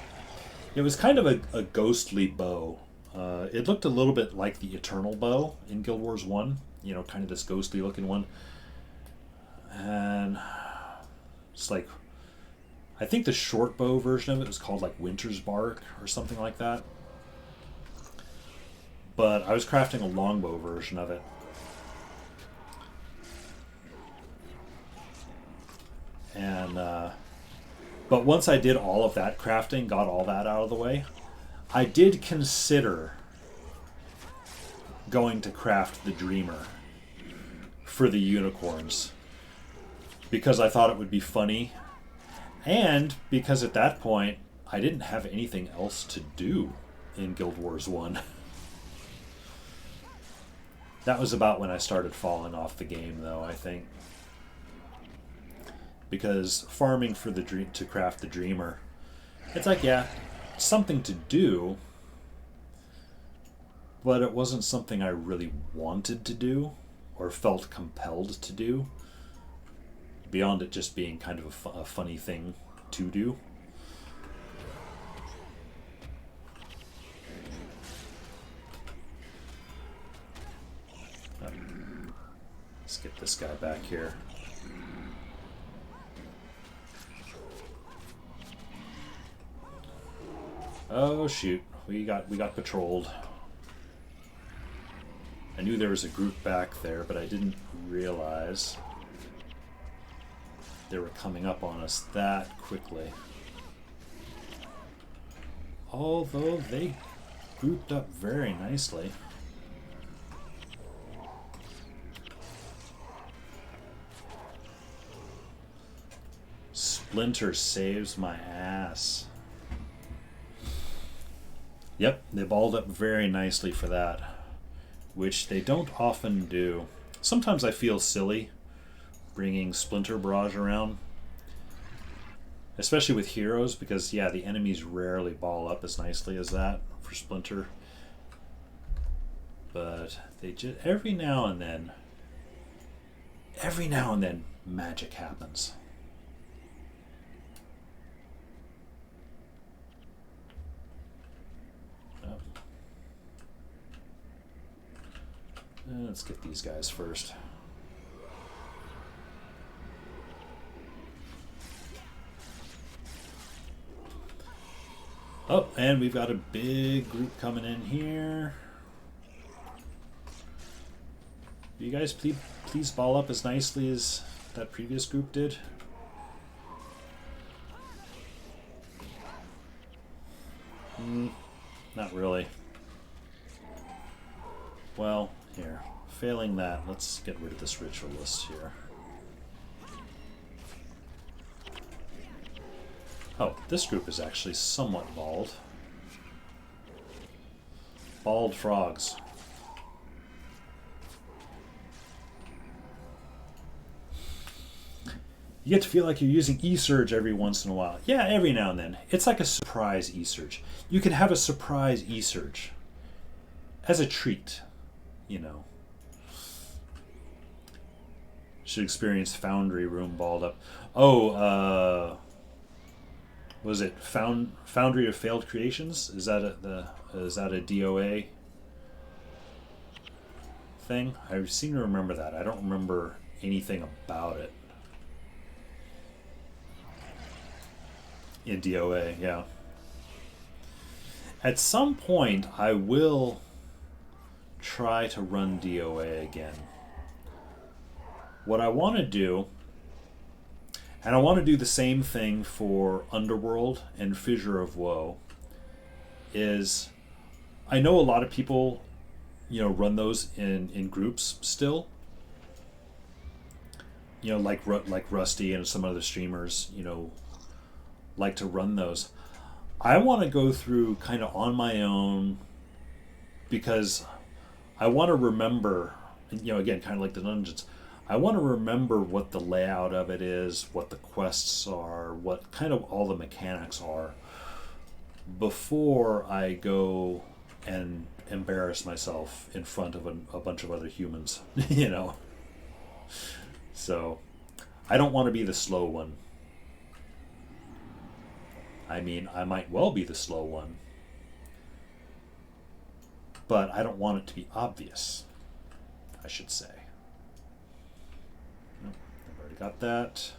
Speaker 1: It was kind of a ghostly bow. It looked a little bit like the Eternal Bow in Guild Wars 1. You know, kind of this ghostly looking one. And it's like... I think the short bow version of it was called like Winter's Bark or something like that. But I was crafting a longbow version of it. And... but once I did all of that crafting, got all that out of the way, I did consider going to craft the Dreamer for the unicorns, because I thought it would be funny, and because at that point I didn't have anything else to do in Guild Wars 1. That was about when I started falling off the game, though, I think. Because farming for to craft the Dreamer, it's like, yeah, something to do, but it wasn't something I really wanted to do or felt compelled to do, beyond it just being kind of a funny thing to do. Let's get this guy back here. Oh shoot, we got patrolled. I knew there was a group back there, but I didn't realize they were coming up on us that quickly. Although they grouped up very nicely. Splinter saves my ass. Yep, they balled up very nicely for that, which they don't often do. Sometimes I feel silly bringing Splinter Barrage around, especially with heroes, because yeah, the enemies rarely ball up as nicely as that for Splinter. But they just every now and then, magic happens. Let's get these guys first. Oh, and we've got a big group coming in here. You guys please ball up as nicely as that previous group did. Not really. Well, here. Failing that, let's get rid of this ritualist here. Oh, this group is actually somewhat bald. Bald frogs. You get to feel like you're using E-Surge every once in a while. Yeah, every now and then. It's like a surprise E-Surge. You can have a surprise E-Surge as a treat, you know. Should experience Foundry Room balled up. Oh, was it Foundry of Failed Creations? Is that a DOA thing? I seem to remember that. I don't remember anything about it. In DOA, yeah. At some point, I will try to run DOA again. What I want to do, and I want to do the same thing for Underworld and Fissure of Woe, is I know a lot of people, run those in groups still. Like Rusty and some other streamers, like to run those. I want to go through kind of on my own because I want to remember, again, kind of like the dungeons, I want to remember what the layout of it is, what the quests are, what kind of all the mechanics are before I go and embarrass myself in front of a bunch of other humans, So, I don't want to be the slow one. I mean, I might well be the slow one, but I don't want it to be obvious, I should say. Nope, I've already got that.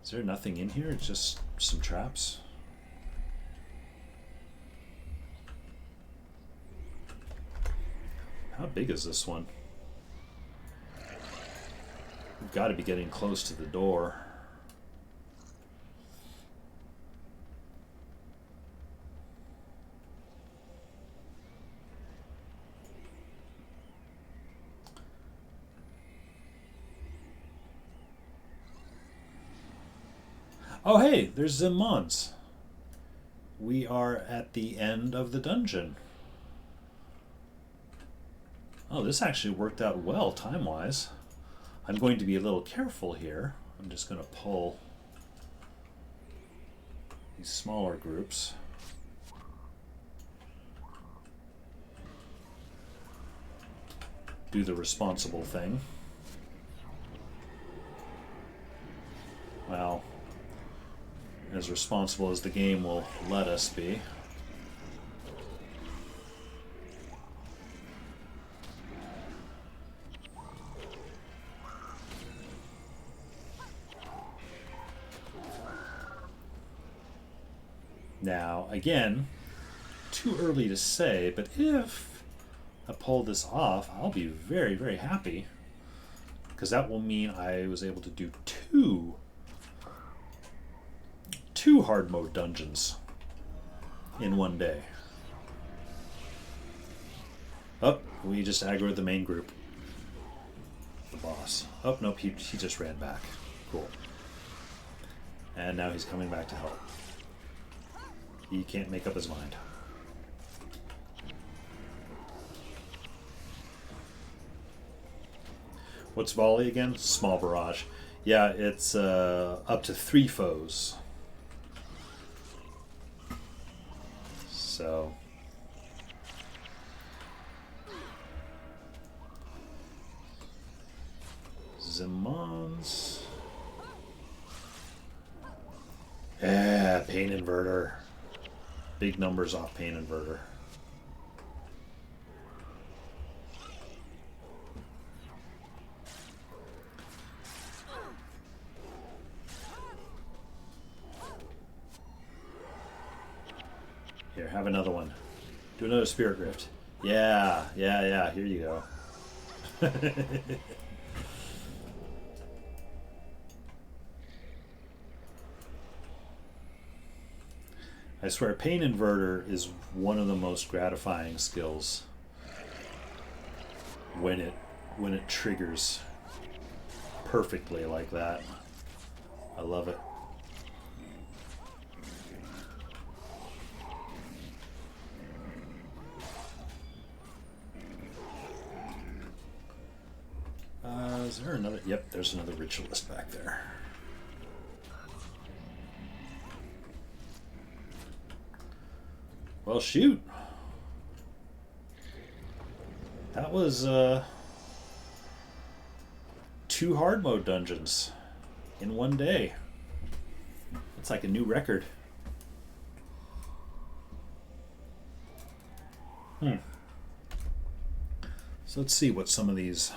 Speaker 1: Is there nothing in here? It's just some traps. How big is this one? We've got to be getting close to the door. Oh hey, there's Zimmons. We are at the end of the dungeon. Oh, this actually worked out well time-wise. I'm going to be a little careful here. I'm just going to pull these smaller groups. do the responsible thing. Well, as responsible as the game will let us be. Now, again, too early to say, but if I pull this off, I'll be very, very happy. Because that will mean I was able to do two hard mode dungeons in one day. Oh, we just aggroed the main group. The boss. Oh, nope, he just ran back. Cool. And now he's coming back to help. He can't make up his mind. What's volley again? Small barrage. Yeah, it's up to 3 foes. So... Zimmons. Yeah, pain inverter. Big numbers off pain inverter. Here, have another one. Do another spirit rift. Yeah. Here you go. I swear, pain inverter is one of the most gratifying skills when it triggers perfectly like that. I love it. Is there another? Yep, there's another ritualist back there. Well, shoot. That was 2 hard mode dungeons in one day. It's like a new record. So let's see what some of these.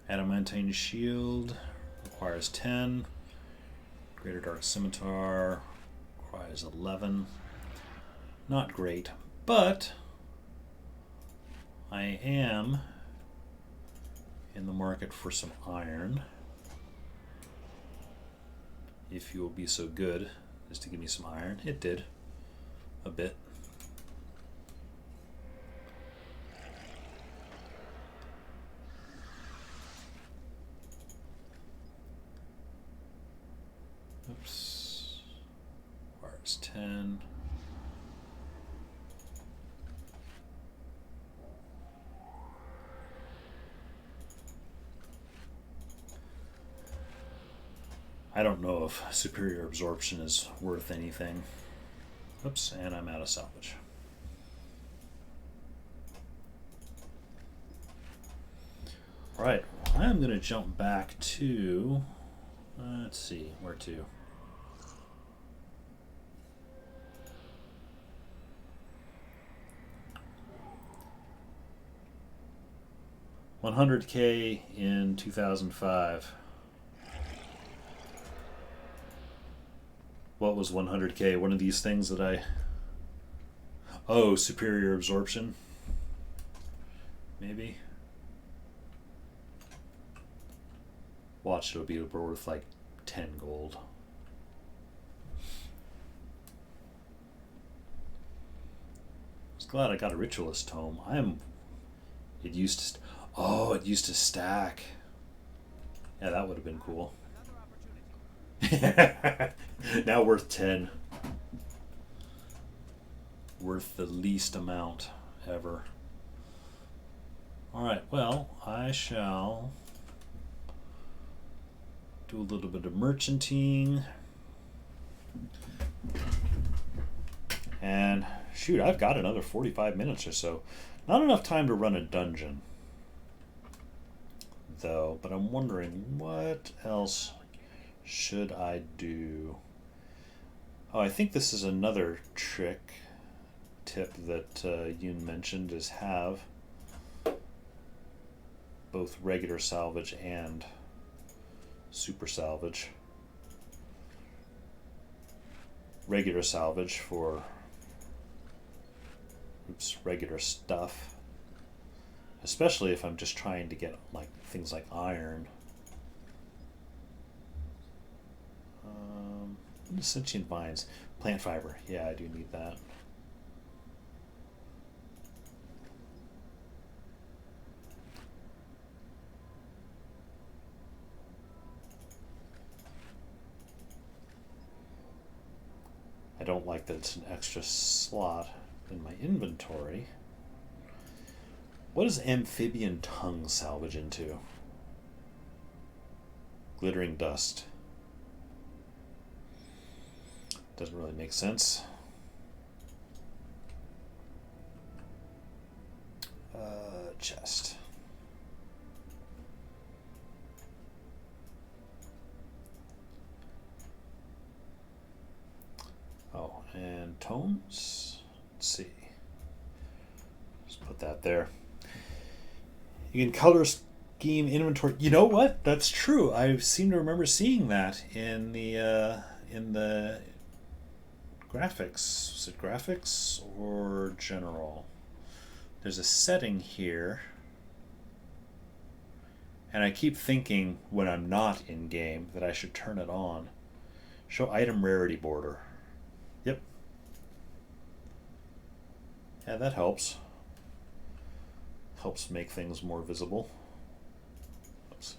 Speaker 1: Adamantine shield requires 10. Greater Dark Scimitar requires 11. Not great, but I am in the market for some iron. If you will be so good as to give me some iron. It did. A bit. Oops. Requires 10. I don't know if superior absorption is worth anything. Oops, and I'm out of salvage. Alright, I'm going to jump back to... let's see, where to? $100K in 2005. What was 100K? One of these things that I... Oh, superior absorption? Maybe? Watch, it'll be worth like 10 gold. I was glad I got a ritualist tome. It used to... Oh, it used to stack. Yeah, that would have been cool. Now worth 10. Worth the least amount ever. Alright, well, I shall do a little bit of merchanting. And shoot, I've got another 45 minutes or so. Not enough time to run a dungeon, though, but I'm wondering what else should I do? Oh, I think this is another tip that Yoon mentioned is have both regular salvage and super salvage. Regular salvage for regular stuff, especially if I'm just trying to get like things like iron. Sentient vines, plant fiber. Yeah, I do need that. I don't like that it's an extra slot in my inventory. What does amphibian tongue salvage into? Glittering dust. Doesn't really make sense. Chest. Oh, and tomes. Let's see. Just put that there. You can color scheme inventory. You know what? That's true. I seem to remember seeing that in the graphics. Was it graphics or general? There's a setting here, and I keep thinking when I'm not in game that I should turn it on. Show item rarity border. Yep. Yeah, that helps. Helps make things more visible. Oops.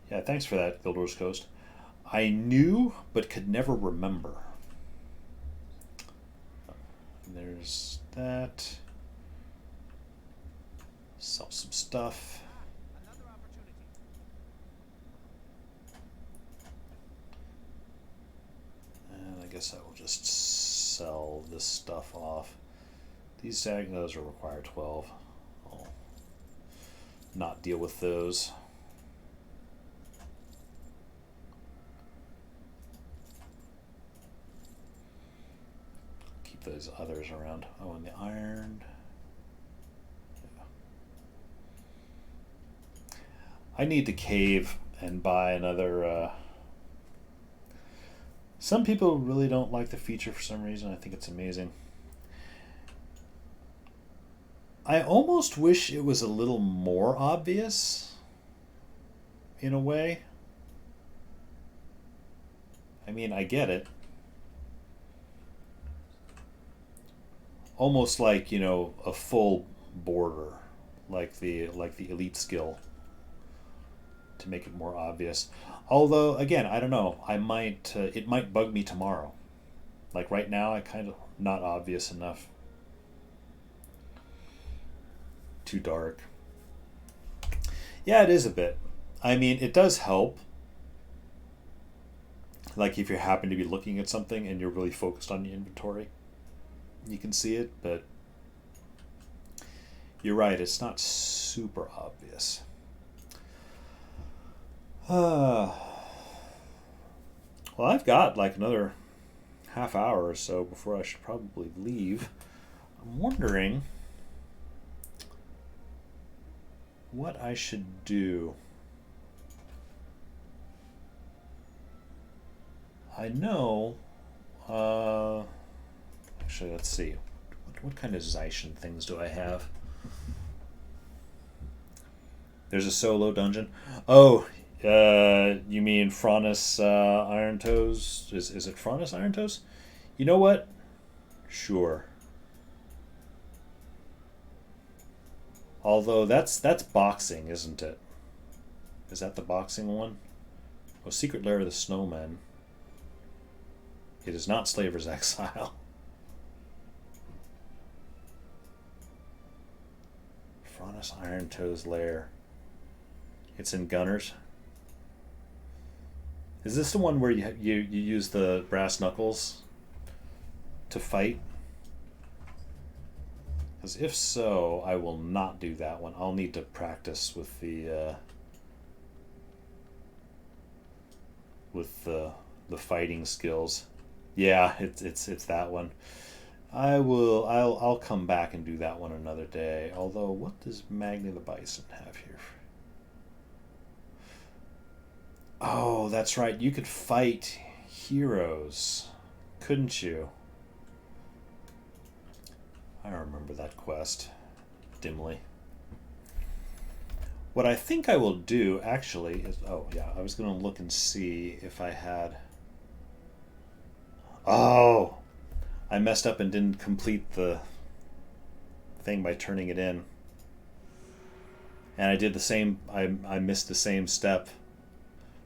Speaker 1: Yeah, thanks for that, Guild Wars Coast. I knew, but could never remember. There's that. Sell some stuff. And I guess I will just sell this stuff off. These diagnoses require 12. I'll not deal with those. Keep those others around. Oh, and the iron. Yeah. I need to cave and buy another. Some people really don't like the feature for some reason. I think it's amazing. I almost wish it was a little more obvious, in a way. I mean, I get it. Almost like, you know, a full border, like the elite skill, to make it more obvious. Although, again, I don't know. I might it might bug me tomorrow. Like right now, I kind of not obvious enough. Too dark. Yeah, it is a bit. I mean, it does help. Like if you happen to be looking at something and you're really focused on the inventory, you can see it, but you're right, it's not super obvious. Well, I've got like another half hour or so before I should probably leave. I'm wondering what I should do. I know. Actually, let's see. What kind of Zaishin things do I have? There's a solo dungeon. Oh, you mean Franus Iron Toes? Is it Franus Iron Toes? You know what? Sure. Although that's boxing, isn't it? Is that the boxing one? Oh, Secret Lair of the Snowman. It is not Slaver's Exile. Franus Iron Toes Lair. It's in Gunners. Is this the one where you use the brass knuckles to fight? Because if so, I will not do that one. I'll need to practice with the fighting skills. Yeah, it's that one. I'll come back and do that one another day. Although, what does Magni the Bison have here? Oh, that's right. You could fight heroes, couldn't you? I remember that quest dimly. What I think I will do, actually, is... Oh, yeah, I was going to look and see if I had... Oh! I messed up and didn't complete the thing by turning it in. And I did the same... I missed the same step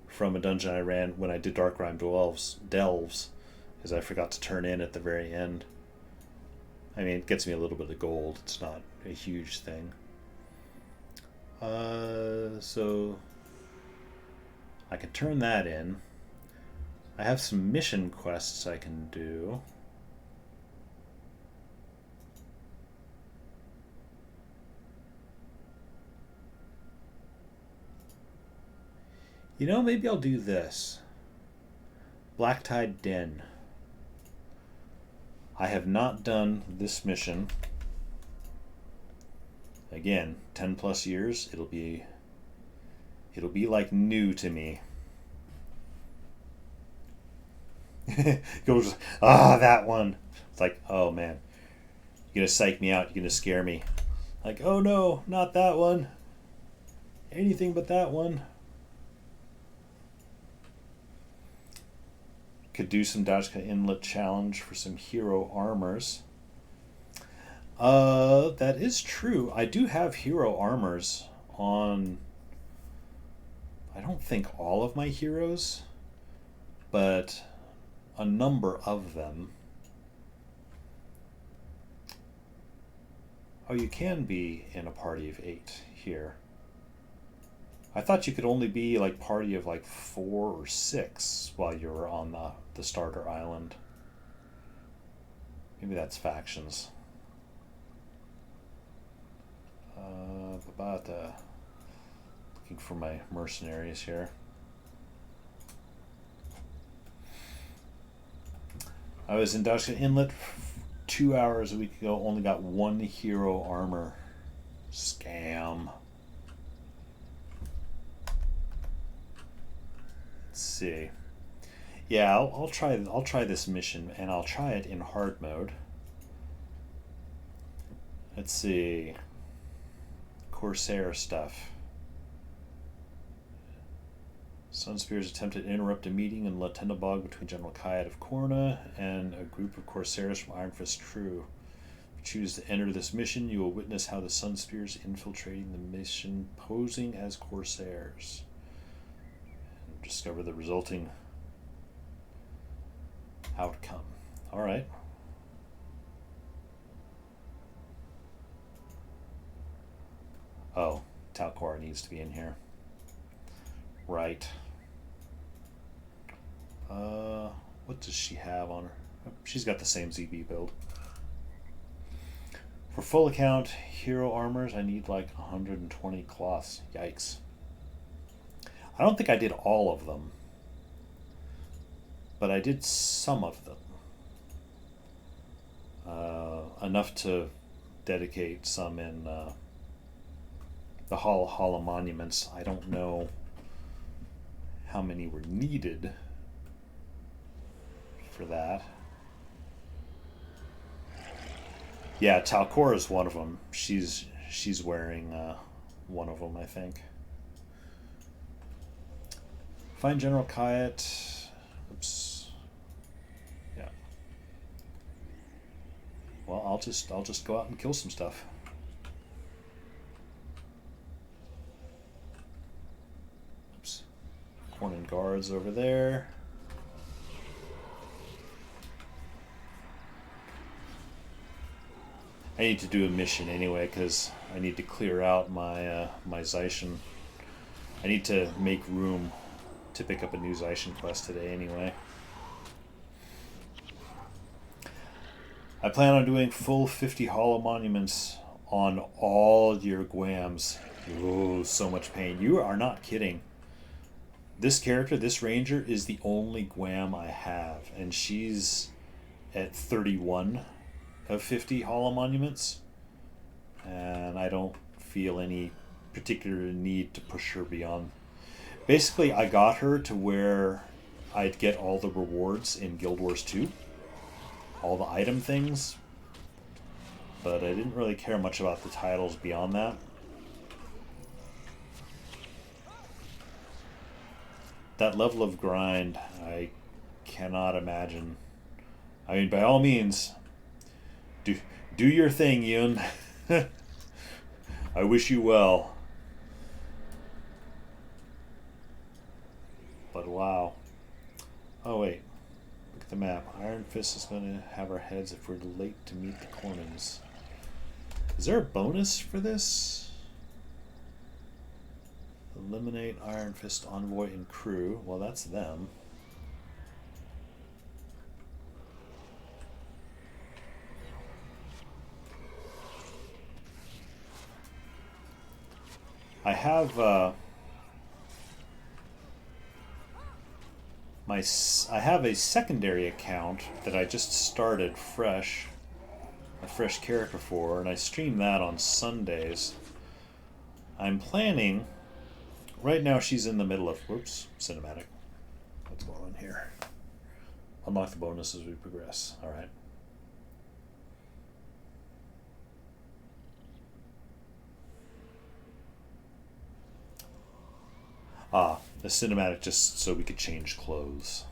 Speaker 1: from a dungeon I ran when I did Darkrime Delves, because I forgot to turn in at the very end. I mean, it gets me a little bit of gold. It's not a huge thing. So I can turn that in. I have some mission quests I can do. You know, maybe I'll do this. Black Tide Den. I have not done this mission. Again, 10 plus years, it'll be like new to me. Goes, that one. It's like, oh man, you're gonna psych me out, you're gonna scare me. Like, oh no, not that one. Anything but that one. Could do some Dajka Inlet challenge for some hero armors. That is true. I do have hero armors on, I don't think all of my heroes, but a number of them. Oh, you can be in a party of 8 here. I thought you could only be like party of like 4 or 6 while you were on the starter island. Maybe that's factions. Looking for my mercenaries here. I was in Dashka Inlet 2 hours a week ago, only got 1 hero armor. Scam. Let's see. Yeah, I'll try this mission, and I'll try it in hard mode. Let's see. Corsair stuff. Sunspear's attempted to interrupt a meeting in La Tendabog between General Kayat of Korna and a group of Corsairs from Ironfist Crew. If you choose to enter this mission, you will witness how the Sunspears infiltrating the mission, posing as Corsairs. And discover the resulting outcome. Alright. Oh, Talcor needs to be in here. Right. What does she have on her? Oh, she's got the same ZB build. For full account, hero armors, I need like 120 cloths. Yikes. I don't think I did all of them, but I did some of them. Enough to dedicate some in the Hall of Monuments. I don't know how many were needed for that. Yeah, Talcor is one of them. She's wearing one of them, I think. Find General Kayat. Oops. Yeah. Well, I'll just go out and kill some stuff. Oops. Cornin guards over there. I need to do a mission anyway because I need to clear out my my Zaishin. I need to make room to pick up a new Zaishin quest today anyway. I plan on doing full 50 hollow monuments on all your Guams. Oh, so much pain. You are not kidding. This character, this ranger, is the only Guam I have, and she's at 31 of 50 hollow monuments, and I don't feel any particular need to push her beyond. Basically, I got her to where I'd get all the rewards in Guild Wars 2, all the item things, but I didn't really care much about the titles beyond that. That level of grind, I cannot imagine. I mean, by all means, do your thing, Yun. I wish you well. But wow. Oh wait, look at the map. Iron Fist is going to have our heads if we're late to meet the Cornins. Is there a bonus for this? Eliminate Iron Fist envoy and crew. Well, that's them. I have I have a secondary account that I just started fresh, a fresh character for, and I stream that on Sundays. I'm planning. Right now, she's in the middle of cinematic. What's going on here? Unlock the bonus as we progress. All right. The cinematic just so we could change clothes.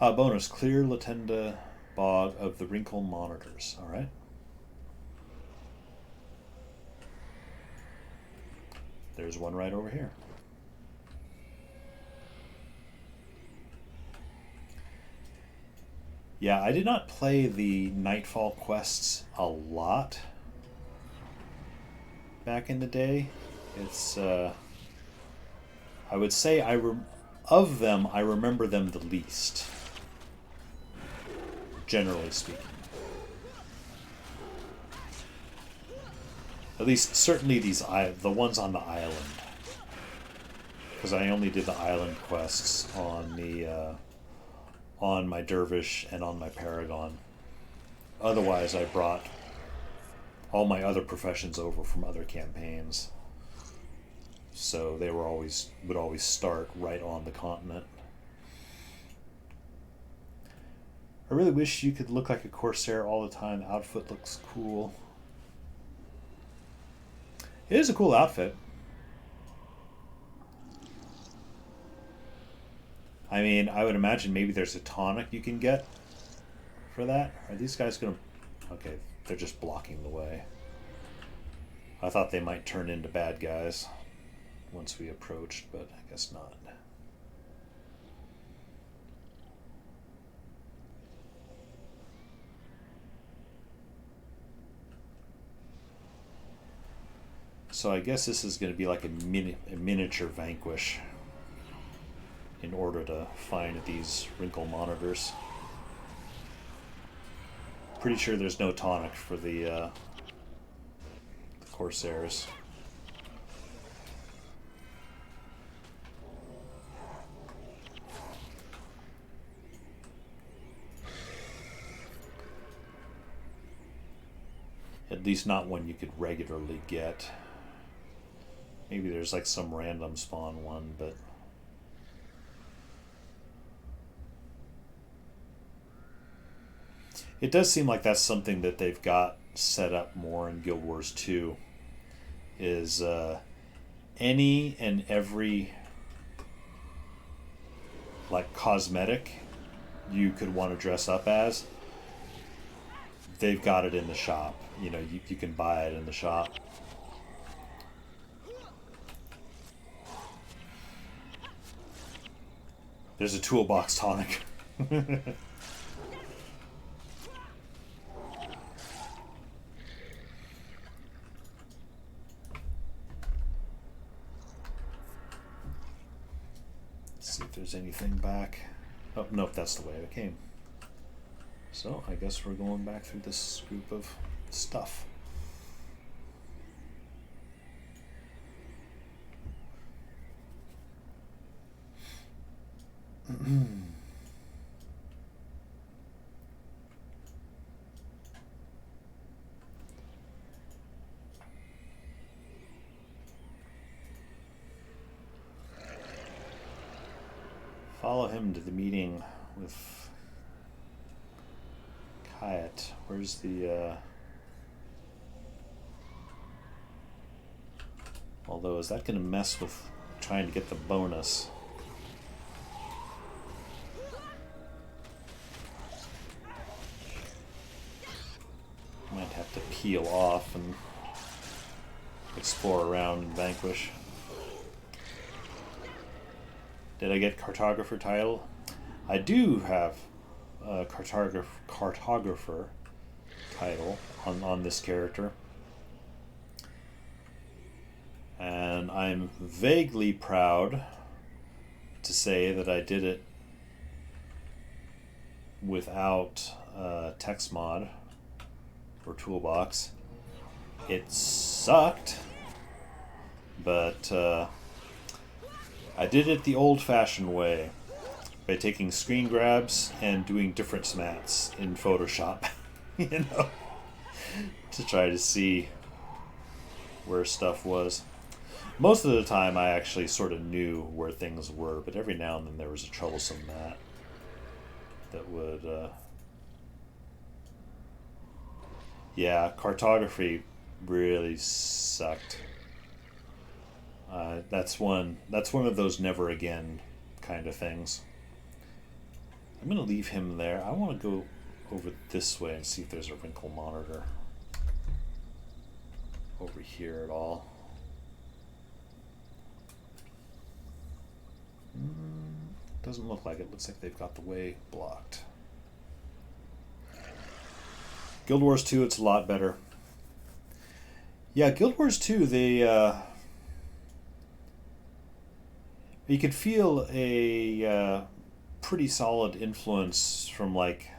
Speaker 1: Bonus, clear Latenda Bog of the Wrinkle Monitors. All right. There's one right over here. Yeah, I did not play the Nightfall quests a lot back in the day. It's I would say of them I remember them the least, generally speaking. At least, certainly the ones on the island, because I only did the island quests on the on my dervish and on my paragon. Otherwise, I brought all my other professions over from other campaigns, so they would always start right on the continent. I really wish you could look like a Corsair all the time. The outfit looks cool. It is a cool outfit. I mean, I would imagine maybe there's a tonic you can get for that. Are these guys gonna... Okay, they're just blocking the way. I thought they might turn into bad guys once we approached, but I guess not. So I guess this is going to be like a miniature Vanquish in order to find these wrinkle monitors. Pretty sure there's no tonic for the Corsairs. At least not one you could regularly get. Maybe there's like some random spawn one, but... It does seem like that's something that they've got set up more in Guild Wars 2, is any and every like cosmetic you could want to dress up as, they've got it in the shop. You know, you can buy it in the shop. There's a toolbox tonic. Let's see if there's anything back. Oh, nope, that's the way it came. So I guess we're going back through this group of stuff. Follow him to the meeting with Kayat. Where's the... Although, is that going to mess with trying to get the bonus? Might have to peel off and explore around and vanquish. Did I get cartographer title? I do have a cartographer title on this character. And I'm vaguely proud to say that I did it without text mod or toolbox. It sucked, but I did it the old-fashioned way by taking screen grabs and doing different smats in Photoshop, you know, to try to see where stuff was. Most of the time I actually sort of knew where things were, but every now and then there was a troublesome mat that would... Yeah, cartography really sucked. That's one of those never again kind of things. I'm gonna leave him there. I want to go over this way and see if there's a wrinkle monitor over here at all. Doesn't look like it. Looks like they've got the way blocked. Guild Wars 2, it's a lot better. Yeah, Guild Wars 2, they you could feel a pretty solid influence from like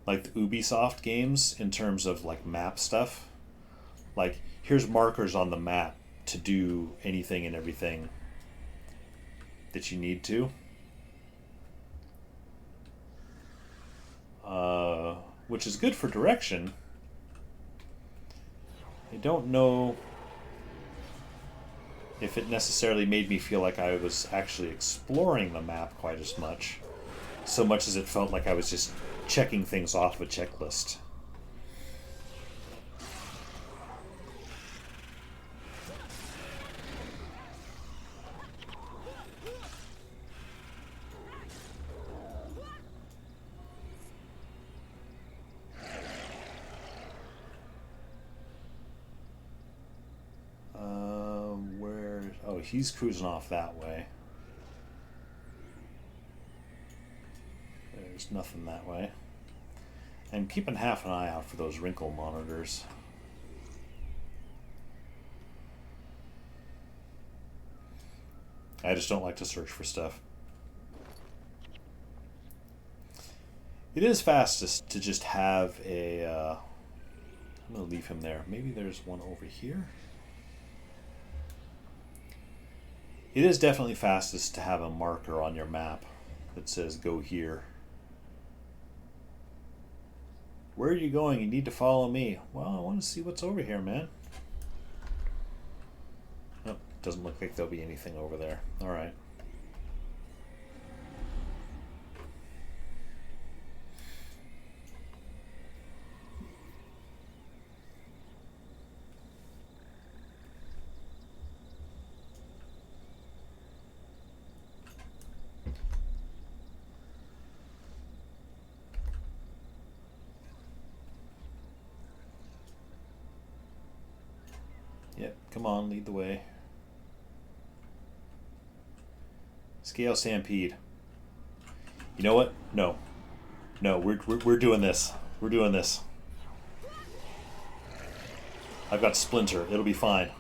Speaker 1: the Ubisoft games in terms of like map stuff. Like, here's markers on the map to do anything and everything that you need to. Which is good for direction. I don't know if it necessarily made me feel like I was actually exploring the map quite as much, so much as it felt like I was just checking things off a checklist. He's cruising off that way. There's nothing that way. I'm keeping half an eye out for those wrinkle monitors. I just don't like to search for stuff. It is fastest to just have a... I'm going to leave him there. Maybe there's one over here. It is definitely fastest to have a marker on your map that says go here. Where are you going? You need to follow me. Well, I want to see what's over here, man. Nope, doesn't look like there'll be anything over there. Alright. Yep, come on, lead the way. Scale Stampede. You know what? No. No, we're doing this. We're doing this. I've got Splinter. It'll be fine.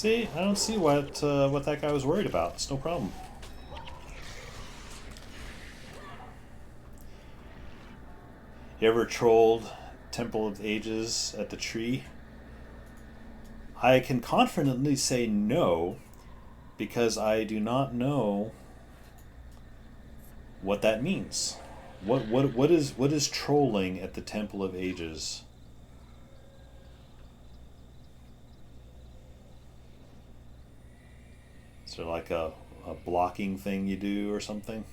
Speaker 1: See, I don't see what that guy was worried about. It's no problem. You ever trolled Temple of Ages at the tree? I can confidently say no, because I do not know what that means. What is trolling at the Temple of Ages? Is there like a blocking thing you do or something?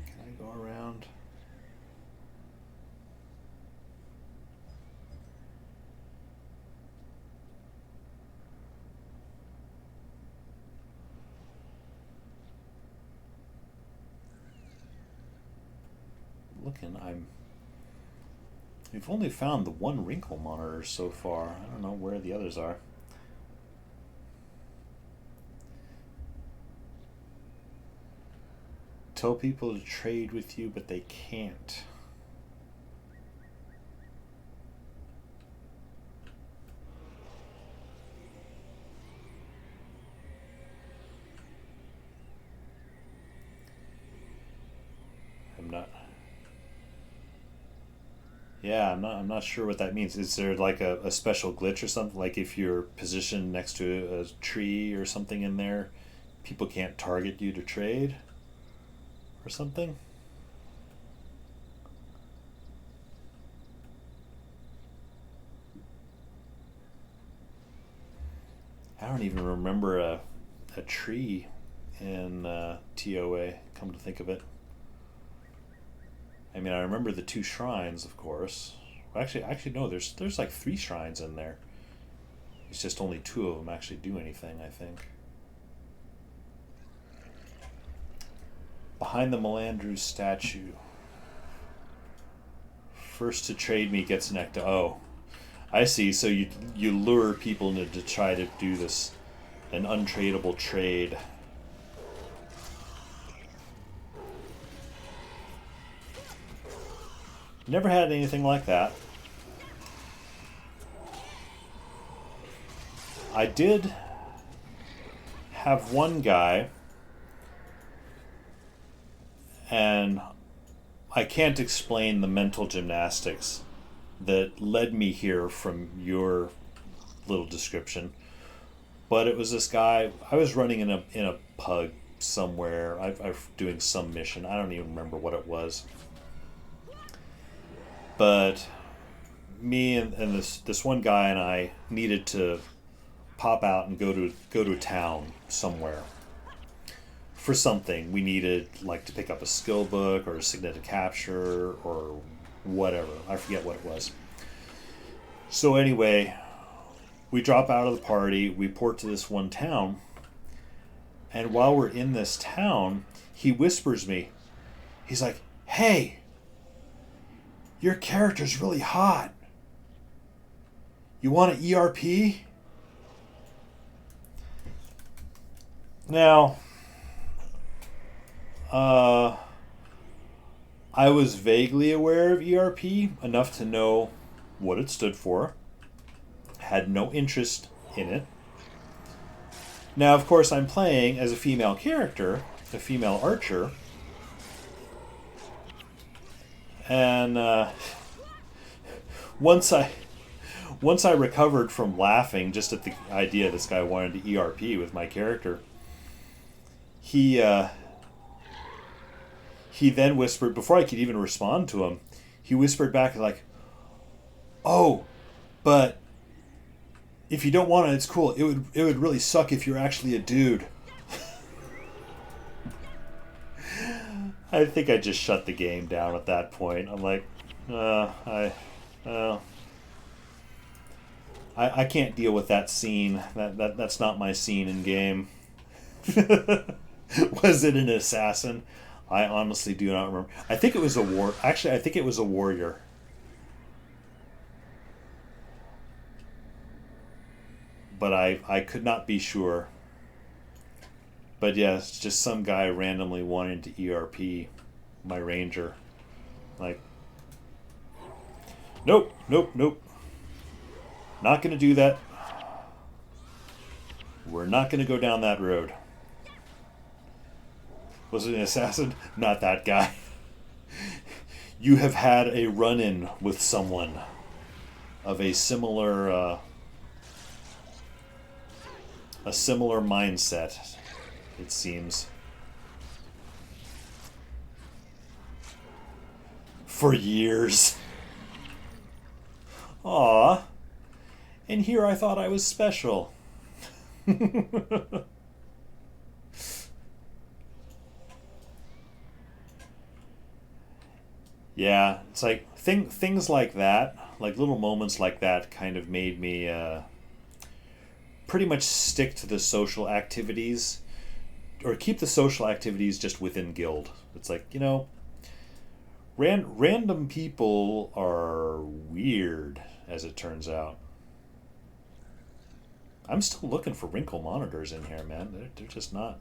Speaker 1: Can I go around? Looking, we've only found the one wrinkle monitor so far. I don't know where the others are. Tell people to trade with you, but they can't. I'm not. Yeah, I'm not sure what that means. Is there like a special glitch or something? Like if you're positioned next to a tree or something in there, people can't target you to trade or something? I don't even remember a tree in TOA, come to think of it. I mean, I remember the two shrines, of course. Well, actually, no. There's like 3 shrines in there. It's just only 2 of them actually do anything, I think. Behind the Melandru statue. First to trade me gets an ecto. Oh, I see. So you lure people to try to do this, an untradeable trade. Never had anything like that. I did have one guy, and I can't explain the mental gymnastics that led me here from your little description, but it was this guy. I was running in a pug somewhere. I'm doing some mission. I don't even remember what it was. But me and this one guy and I needed to pop out and go to a town somewhere for something. We needed like to pick up a skill book or a signet to capture or whatever. I forget what it was. So anyway, we drop out of the party. We port to this one town, and while we're in this town, he whispers me. He's like, "Hey, your character's really hot. You want an ERP?" Now, I was vaguely aware of ERP, enough to know what it stood for. Had no interest in it. Now, of course, I'm playing as a female character, a female archer. And once I recovered from laughing just at the idea this guy wanted to ERP with my character, he then whispered, before I could even respond to him, he whispered back like, "Oh, but if you don't want it, it's cool. It would really suck if you're actually a dude." I think I just shut the game down at that point. I'm like, I can't deal with that scene. That's not my scene in game. Was it an assassin? I honestly do not remember. I think it was a war. Actually, I think it was a warrior. But I could not be sure. But yeah, it's just some guy randomly wanting to ERP my ranger. Like, nope. Not going to do that. We're not going to go down that road. Was it an assassin? Not that guy. You have had a run-in with someone of a similar mindset, it seems. For years. Aw. And here I thought I was special. Yeah, it's like things like that, like little moments like that, kind of made me pretty much stick to the social activities, or keep the social activities just within guild. It's like, random people are weird, as it turns out. I'm still looking for wrinkle monitors in here, man. They're just not.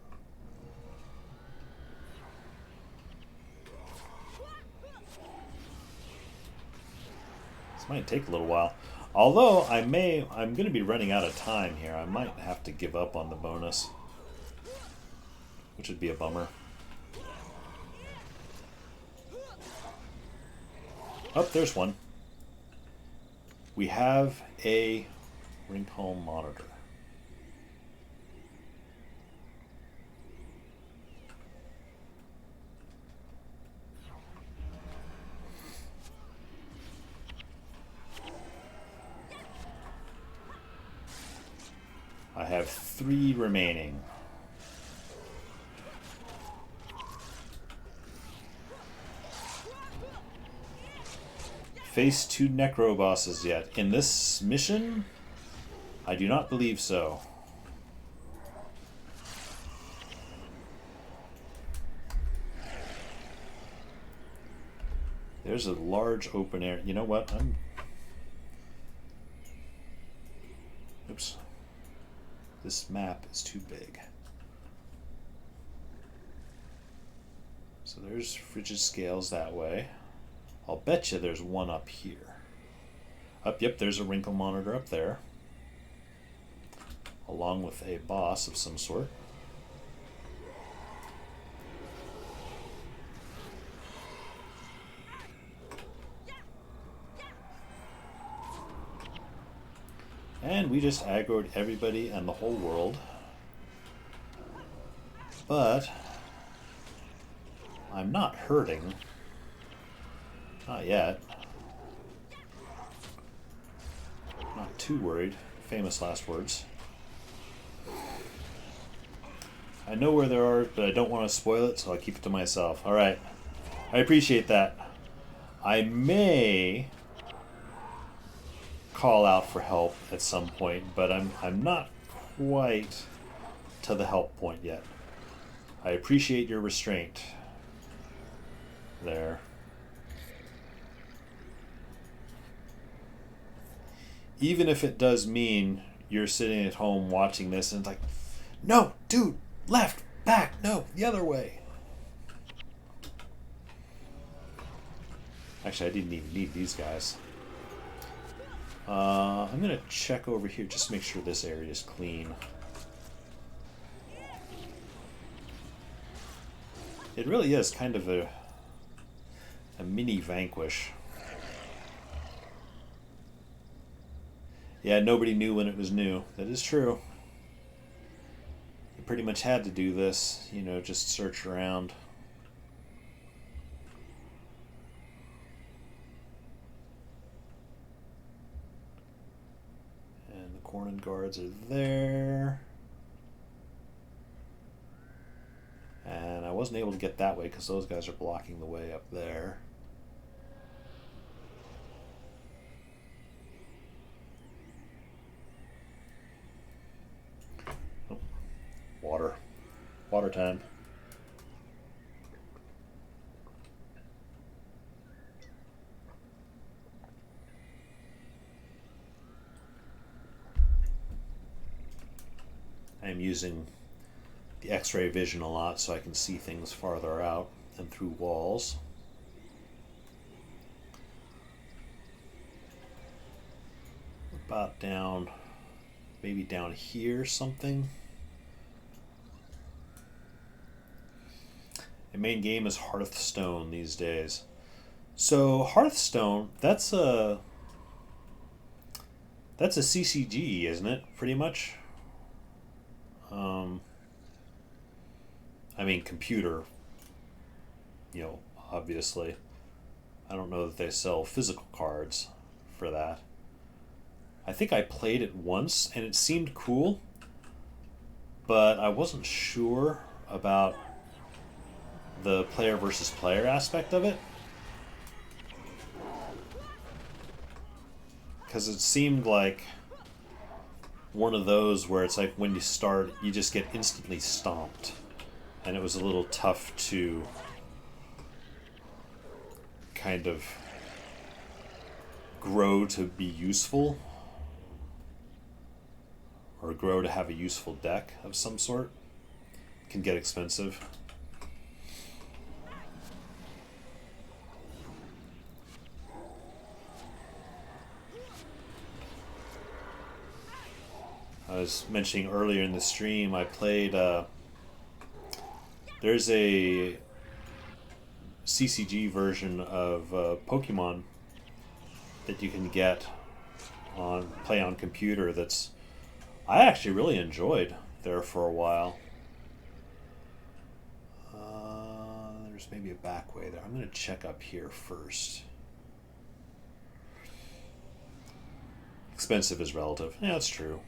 Speaker 1: This might take a little while. Although I'm going to be running out of time here. I might have to give up on the bonus, which would be a bummer. Oh, there's one. We have a wrinkle monitor. I have 3 remaining. Face 2 necro bosses yet. In this mission? I do not believe so. There's a large open area. You know what? Oops. This map is too big. So there's frigid scales that way. I'll bet you there's one up here. Yep, there's a wrinkle monitor up there. Along with a boss of some sort. And we just aggroed everybody and the whole world. But I'm not hurting. Not yet. Not too worried. Famous last words. I know where there are, but I don't want to spoil it, so I'll keep it to myself. Alright. I appreciate that. I may call out for help at some point, but I'm not quite to the help point yet. I appreciate your restraint there. Even if it does mean you're sitting at home watching this and it's like, no, dude, left, back, no, the other way. Actually, I didn't even need these guys. I'm going to check over here just to make sure this area is clean. It really is kind of a mini Vanquish. Yeah, nobody knew when it was new. That is true. You pretty much had to do this, just search around. And the Cornin guards are there. And I wasn't able to get that way because those guys are blocking the way up there. Oh, water. Water time. I'm using the X-ray vision a lot so I can see things farther out and through walls.
Speaker 3: about down, maybe down here something. The main game is Hearthstone these days. So Hearthstone, that's a CCG, isn't it? Pretty much. I mean, computer. Obviously. I don't know that they sell physical cards for that. I think I played it once and it seemed cool, but I wasn't sure about the player versus player aspect of it. Because it seemed like one of those where it's like when you start, you just get instantly stomped. And it was a little tough to kind of grow to be useful. Or grow to have a useful deck of some sort. It can get expensive. I was mentioning earlier in the stream, I played, there's a CCG version of Pokemon that you can get play on computer that's, I actually really enjoyed there for a while. There's maybe a back way there. I'm going to check up here first. Expensive is relative. Yeah, that's true.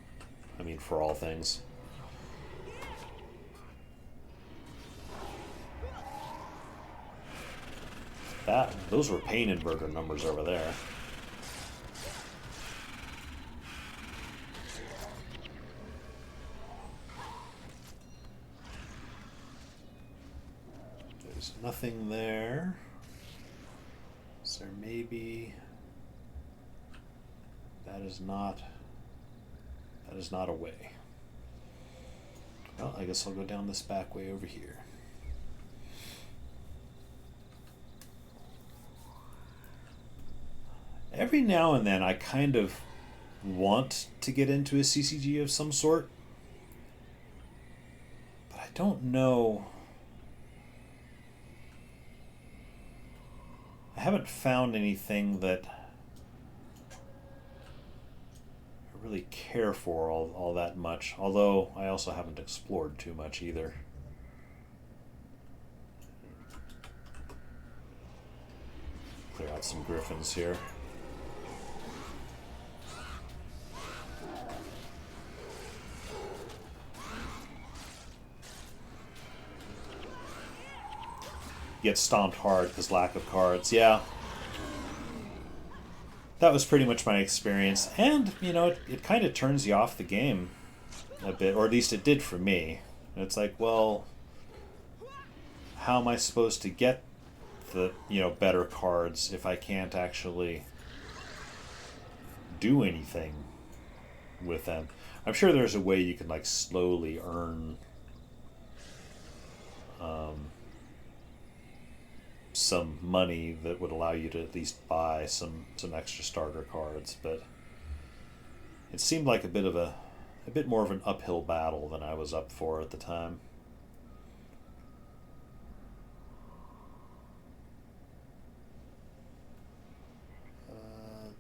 Speaker 3: I mean, for all things. Those were pain inverter numbers over there. There's nothing there. Is there maybe... That is not a way. Well, I guess I'll go down this back way over here. Every now and then I kind of want to get into a CCG of some sort, but I don't know. I haven't found anything that I really care for all that much, although I also haven't explored too much either. Clear out some griffins here. Get stomped hard because lack of cards. Yeah. That was pretty much my experience. And, it kind of turns you off the game a bit, or at least it did for me. It's like, well, how am I supposed to get the, better cards if I can't actually do anything with them? I'm sure there's a way you can, slowly earn some money that would allow you to at least buy some extra starter cards, but it seemed like a bit more of an uphill battle than I was up for at the time.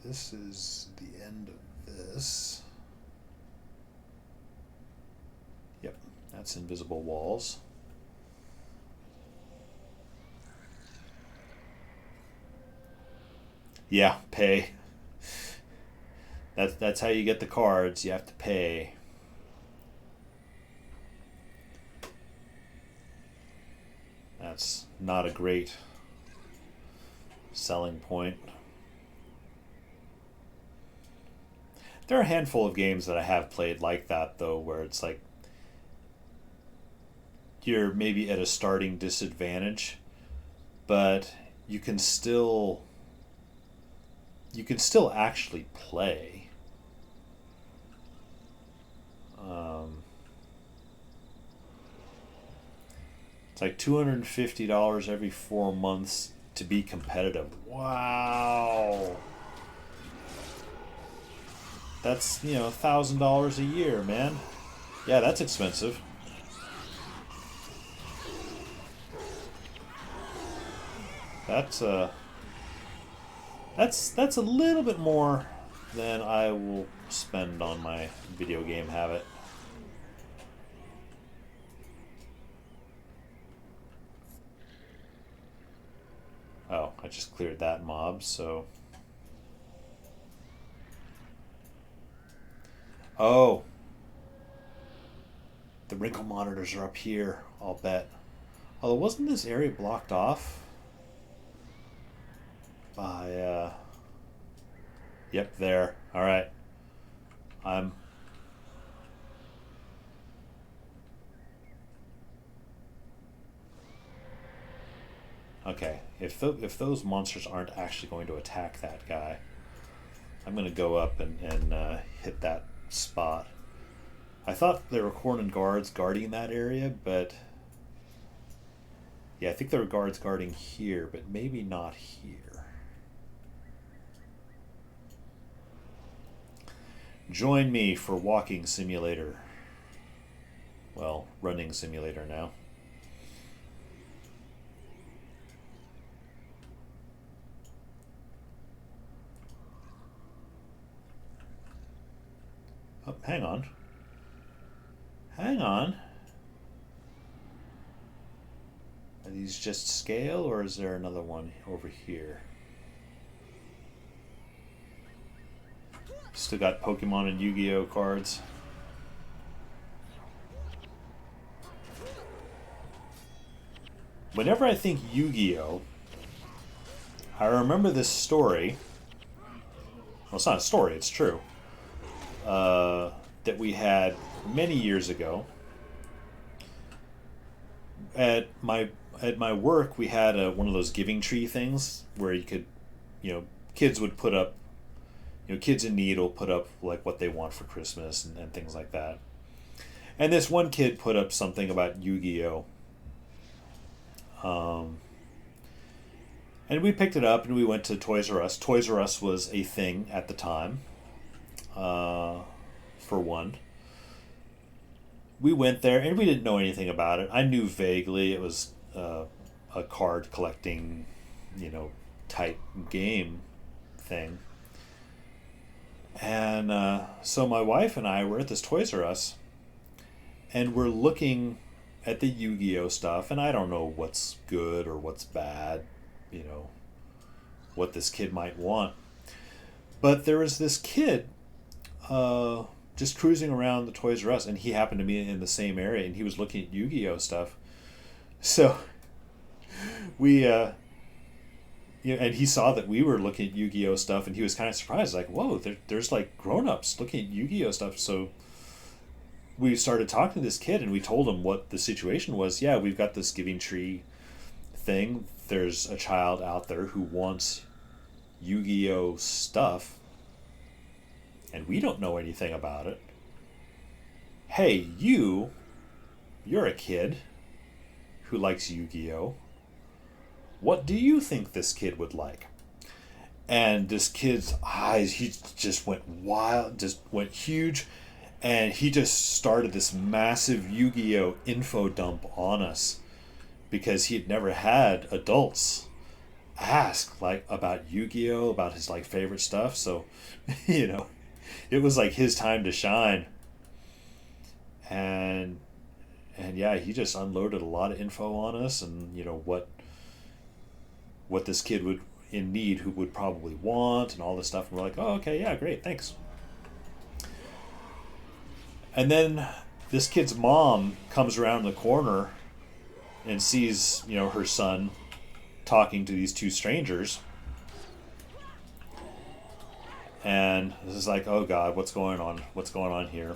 Speaker 3: This is the end of this. Yep, that's invisible walls. Yeah, pay. That's how you get the cards. You have to pay. That's not a great selling point. There are a handful of games that I have played like that, though, where it's like you're maybe at a starting disadvantage, but you can still actually play. It's like $250 every 4 months to be competitive. Wow. That's, you know, $1,000 a year, man. Yeah, that's expensive. That's that's a little bit more than I will spend on my video game habit. Oh, I just cleared that mob, so... Oh! The wrinkle monitors are up here, I'll bet. Although, wasn't this area blocked off? By, Yep, there. Alright. I'm... Okay, if those monsters aren't actually going to attack that guy, I'm going to go up and hit that spot. I thought there were cornered guards guarding that area, but... Yeah, I think there were guards guarding here, but maybe not here. Join me for walking simulator. Well, running simulator now. Oh, hang on. Hang on. Are these just scale, or is there another one over here? Still got Pokemon and Yu-Gi-Oh cards. Whenever I think Yu-Gi-Oh, I remember this story. Well, it's not a story, it's true. That we had many years ago. At my work, we had one of those giving tree things where you could, kids would put up, kids in need will put up like what they want for Christmas and things like that. And this one kid put up something about Yu-Gi-Oh. And we picked it up and we went to Toys R Us. Toys R Us was a thing at the time. For one. We went there and we didn't know anything about it. I knew vaguely it was a card collecting, type game thing. And so my wife and I were at this Toys R Us and we're looking at the Yu-Gi-Oh stuff, and I don't know what's good or what's bad, what this kid might want. But there was this kid just cruising around the Toys R Us, and he happened to be in the same area, and he was looking at Yu-Gi-Oh stuff. So we, and he saw that we were looking at Yu-Gi-Oh stuff, and he was kind of surprised, like, whoa, there's like grown-ups looking at Yu-Gi-Oh stuff. So we started talking to this kid, and we told him what the situation was. Yeah, we've got this giving tree thing. There's a child out there who wants Yu-Gi-Oh stuff, and we don't know anything about it. Hey, you're a kid who likes Yu-Gi-Oh. What do you think this kid would like? And this kid's eyes, he just went wild, just went huge, and he just started this massive Yu-Gi-Oh info dump on us because he had never had adults ask like about Yu-Gi-Oh, about his like favorite stuff. So, it was like his time to shine. And yeah, he just unloaded a lot of info on us, and what this kid would in need who would probably want and all this stuff. And we're like, oh, okay, yeah, great, thanks. And then this kid's mom comes around the corner and sees, her son talking to these two strangers. And this is like, oh God, what's going on? What's going on here?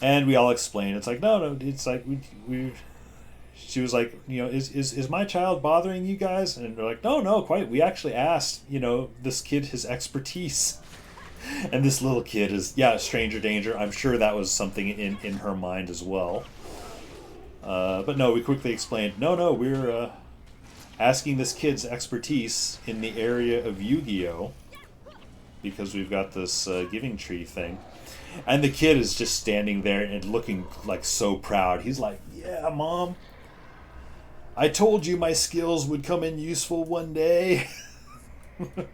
Speaker 3: And we all explain. It's like, no, it's like we she was like, is my child bothering you guys? And they're like, no, quite. We actually asked, this kid his expertise. And this little kid is, stranger danger. I'm sure that was something in her mind as well. But no, we quickly explained, no, we're asking this kid's expertise in the area of Yu-Gi-Oh. because we've got this giving tree thing. And the kid is just standing there and looking like so proud. He's like, yeah, Mom. I told you my skills would come in useful one day. It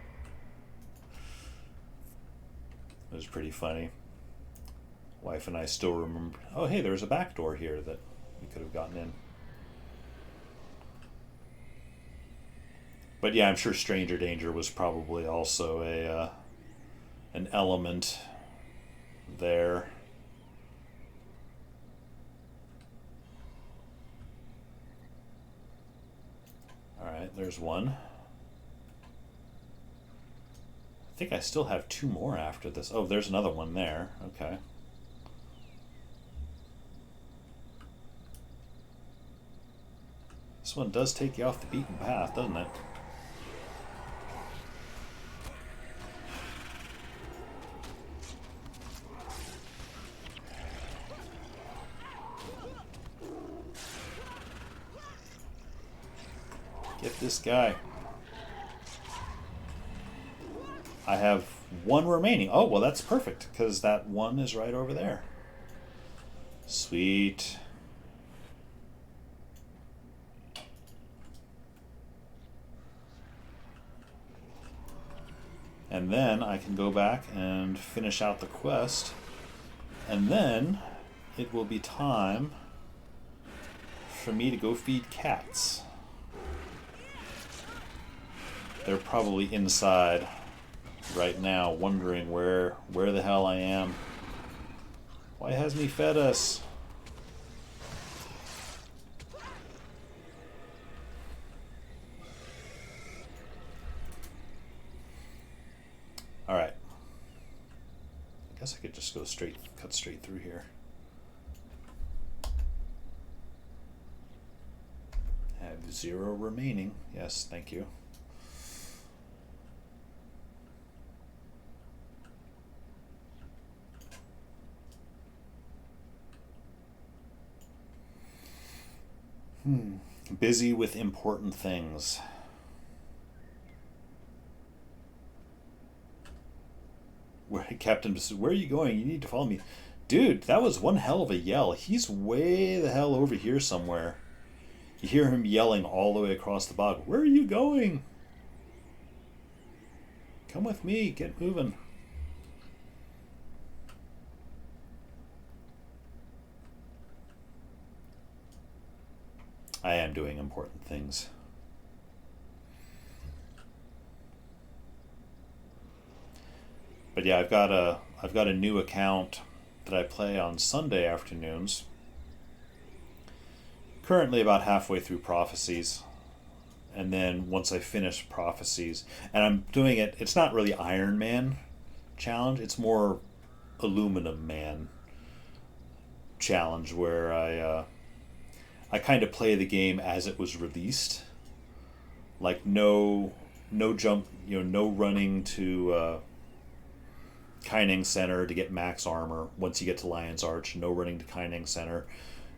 Speaker 3: was pretty funny. Wife and I still remember, oh, hey, there's a back door here that we could have gotten in. But yeah, I'm sure stranger danger was probably also an element there. Alright, there's one. I think I still have two more after this. Oh, there's another one there. Okay. This one does take you off the beaten path, doesn't it? Get this guy. I have one remaining. Oh, well, that's perfect, because that one is right over there. Sweet. And then I can go back and finish out the quest. And then it will be time for me to go feed cats. They're probably inside right now, wondering where the hell I am. Why hasn't he fed us? All right. I guess I could just go cut straight through here. Have 0 remaining. Yes, thank you. Busy with important things. Captain says, where are you going? You need to follow me. Dude, that was one hell of a yell. He's way the hell over here somewhere. You hear him yelling all the way across the bog. Where are you going? Come with me. Get moving. I am doing important things. But yeah, I've got a new account that I play on Sunday afternoons. Currently about halfway through Prophecies. And then once I finish Prophecies, and I'm doing it, it's not really Iron Man challenge, it's more Aluminum Man challenge, where I kind of play the game as it was released. Like no jump, no running to Kaining Center to get max armor once you get to Lion's Arch. No running to Kaining Center.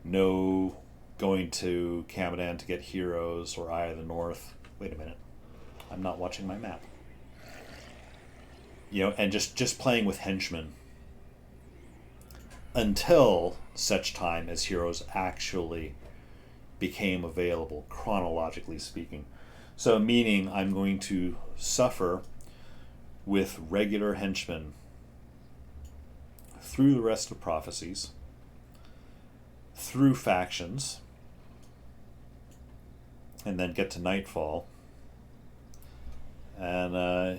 Speaker 3: No going to Kamadan to get heroes or Eye of the North. Wait a minute. I'm not watching my map. And just playing with henchmen. Until such time as heroes actually became available, chronologically speaking. So meaning I'm going to suffer with regular henchmen through the rest of Prophecies, through factions, and then get to Nightfall. And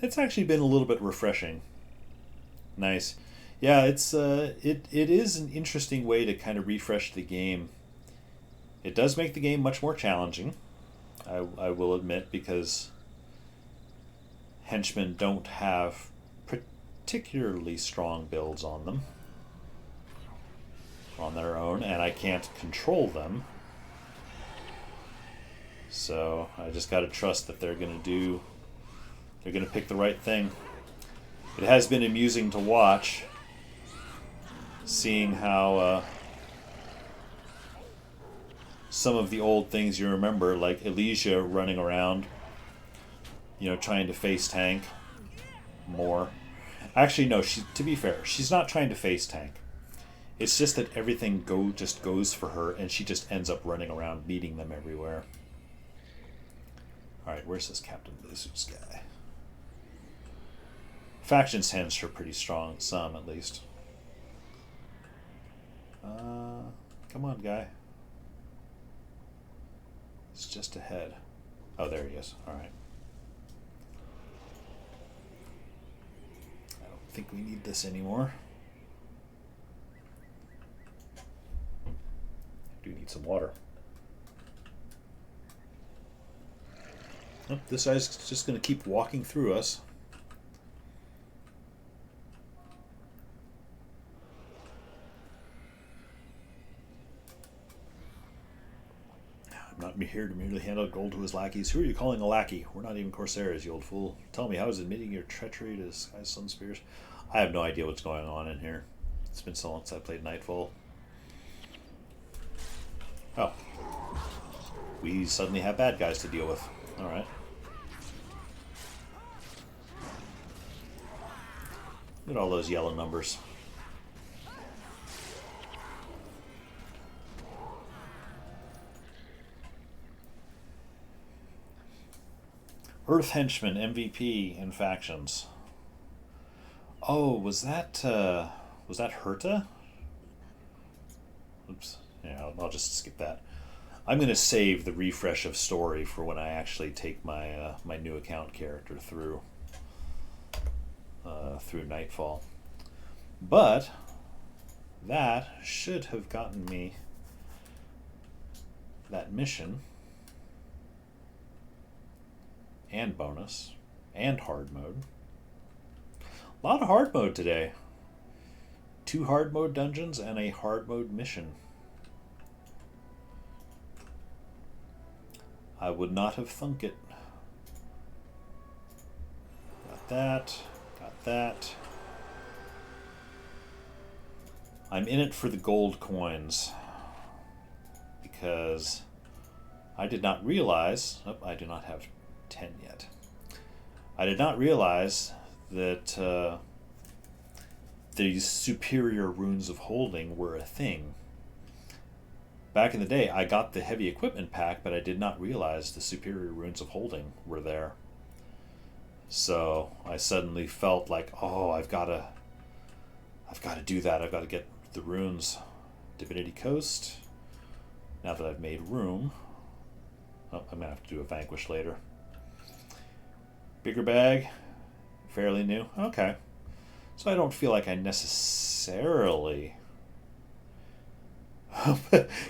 Speaker 3: it's actually been a little bit refreshing. Nice. Yeah, it is an interesting way to kind of refresh the game. It does make the game much more challenging, I will admit, because henchmen don't have particularly strong builds on them on their own, and I can't control them. So I just got to trust that they're going to pick the right thing. It has been amusing to watch, seeing how some of the old things you remember, like Elysia running around, trying to face tank more. Actually, no. To be fair, she's not trying to face tank. It's just that everything just goes for her, and she just ends up running around beating them everywhere. All right, where's this Captain Blizzard's guy? Faction tends are pretty strong, some at least. Come on, guy. It's just ahead. Oh, there he is. All right. I don't think we need this anymore. I do need some water. Oh, this guy's just going to keep walking through us. I'm not here to merely hand out gold to his lackeys. Who are you calling a lackey? We're not even corsairs, you old fool. Tell me, how is admitting your treachery to Sky Sun Spears? I have no idea what's going on in here. It's been so long since I played Nightfall. Oh. We suddenly have bad guys to deal with. Alright. Look at all those yellow numbers. Earth Henchman, MVP in factions. Oh, was that Herta? Oops. Yeah, I'll just skip that. I'm going to save the refresh of story for when I actually take my my new account character through Nightfall. But that should have gotten me that mission and bonus and hard mode. A lot of hard mode today. 2 hard mode dungeons and a hard mode mission. I would not have thunk it. Got that. Got that. I'm in it for the gold coins. Because I did not realize... Oh, I do not have 10 yet. I did not realize that these superior runes of holding were a thing. Back in the day, I got the heavy equipment pack, but I did not realize the superior runes of holding were there. So I suddenly felt like, oh, I've got to do that. I've got to get the runes. Divinity Coast. Now that I've made room. Oh, I'm going to have to do a Vanquish later. Bigger bag. Fairly new. Okay. So I don't feel like I necessarily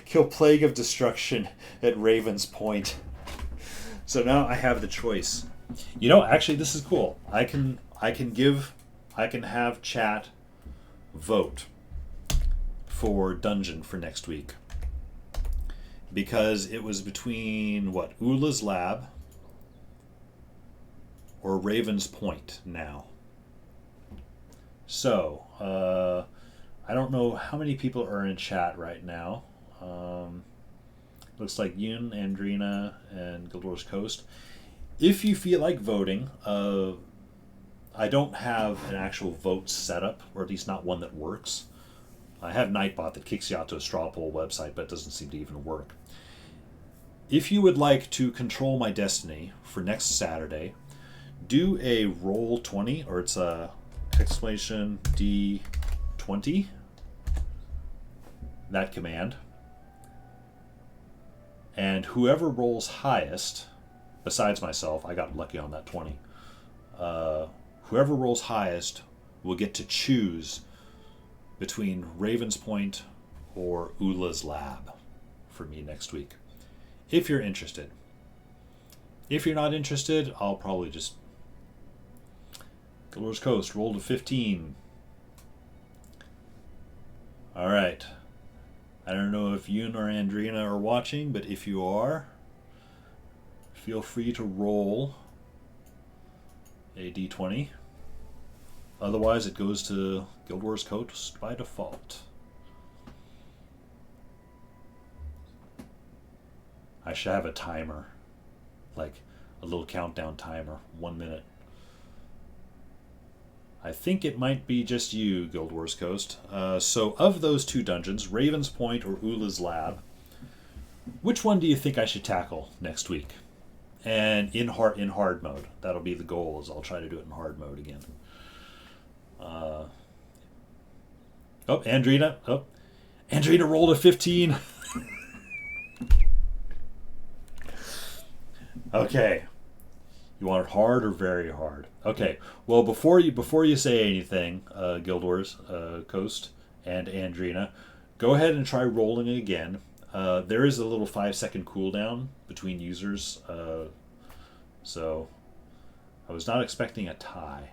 Speaker 3: kill Plague of Destruction at Raven's Point. So now I have the choice. You know, actually, this is cool. I can have chat vote for dungeon for next week, because it was between what, Ula's Lab or Raven's Point now. So I don't know how many people are in chat right now. Looks like Yoon, Andrina, and Guild Wars Coast. If you feel like voting, I don't have an actual vote setup, or at least not one that works. I have Nightbot that kicks you out to a straw poll website, but it doesn't seem to even work. If you would like to control my destiny for next Saturday, do a roll 20, or it's a exclamation D20, that command, and whoever rolls highest, besides myself, I got lucky on that 20, whoever rolls highest will get to choose between Raven's Point or Ula's Lab for me next week, if you're interested. If you're not interested, I'll probably just Guild Wars Coast, roll to 15. Alright. I don't know if Yoon or Andrina are watching, but if you are, feel free to roll a d20. Otherwise, it goes to Guild Wars Coast by default. I should have a timer, like a little countdown timer, 1 minute.
Speaker 1: I think it might be just you, Guild Wars Coast. So, of those two dungeons, Raven's Point or Ula's Lab, which one do you think I should tackle next week? And in hard mode. That'll be the goal. Is I'll try to do it in hard mode again. Andrina. Andrina rolled a 15. Okay. You want it hard or very hard? Okay. Well, before you say anything, Guild Wars Coast and Andrina, go ahead and try rolling again. There is a little 5-second cooldown between users, so I was not expecting a tie.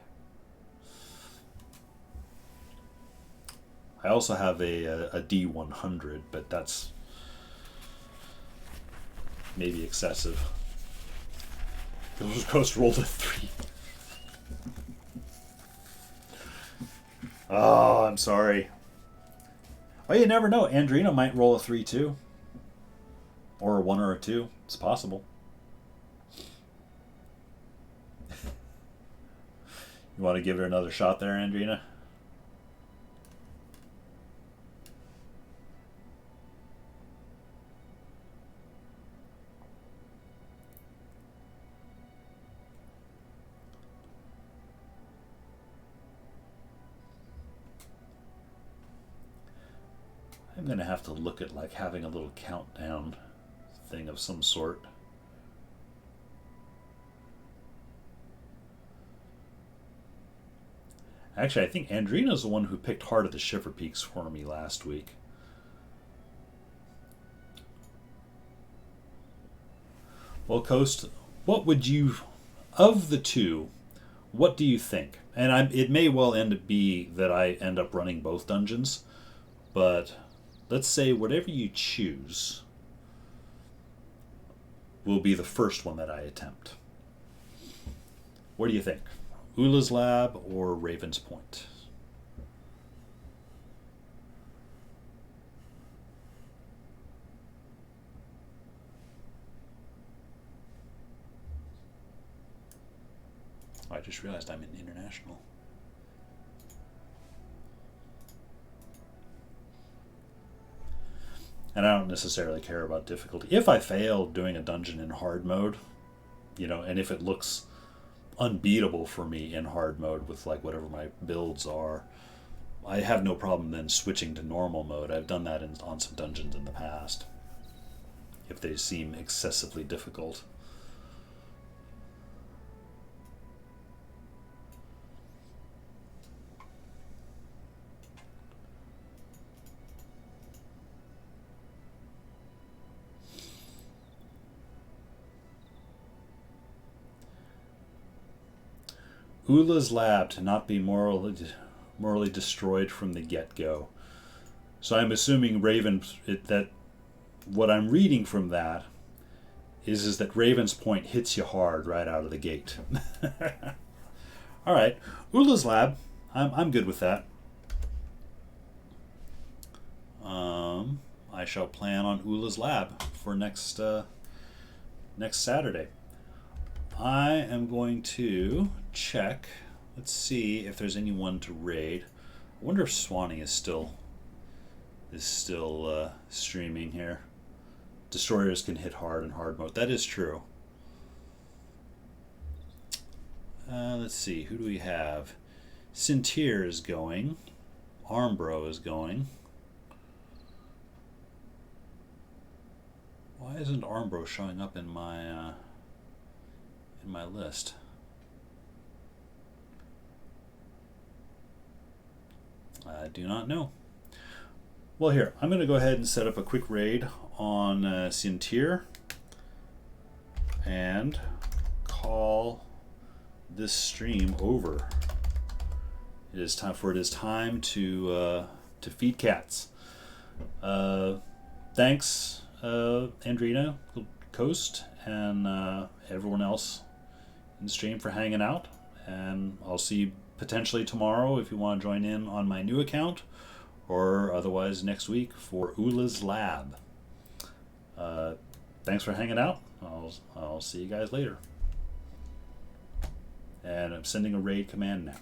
Speaker 1: I also have a D100, but that's maybe excessive. Ghost rolled a 3. Oh, I'm sorry. Oh, you never know. Andrina might roll a 3 too. Or a 1 or a 2. It's possible. You want to give her another shot there, Andrina? I'm going to have to look at like having a little countdown thing of some sort. Actually, I think Andrina's the one who picked Heart of the Shiverpeaks for me last week. Well, Coast, what would you, of the two, what do you think? And it may well end up be that I end up running both dungeons, but let's say whatever you choose will be the first one that I attempt. What do you think? Ula's Lab or Raven's Point? Oh, I just realized I'm in international. And I don't necessarily care about difficulty. If I fail doing a dungeon in hard mode, and if it looks unbeatable for me in hard mode with like whatever my builds are, I have no problem then switching to normal mode. I've done that on some dungeons in the past if they seem excessively difficult. Ula's Lab to not be morally destroyed from the get-go. So I'm assuming that what I'm reading from that is that Raven's Point hits you hard right out of the gate. All right, Ula's Lab. I'm good with that. I shall plan on Ula's Lab for next Saturday. I am going to check. Let's see if there's anyone to raid. I wonder if Swanee is still streaming here. Destroyers can hit hard in hard mode. That is true. Let's see. Who do we have? Sintier is going. Armbro is going. Why isn't Armbro showing up in my list? I do not know. Well, here, I'm going to go ahead and set up a quick raid on Sintier and call this stream over. It is time to feed cats. Thanks, Andrina, Coast, and everyone else in the stream for hanging out. And I'll see you potentially tomorrow if you want to join in on my new account, or otherwise next week for Ula's Lab. Thanks for hanging out. I'll see you guys later. And I'm sending a raid command now.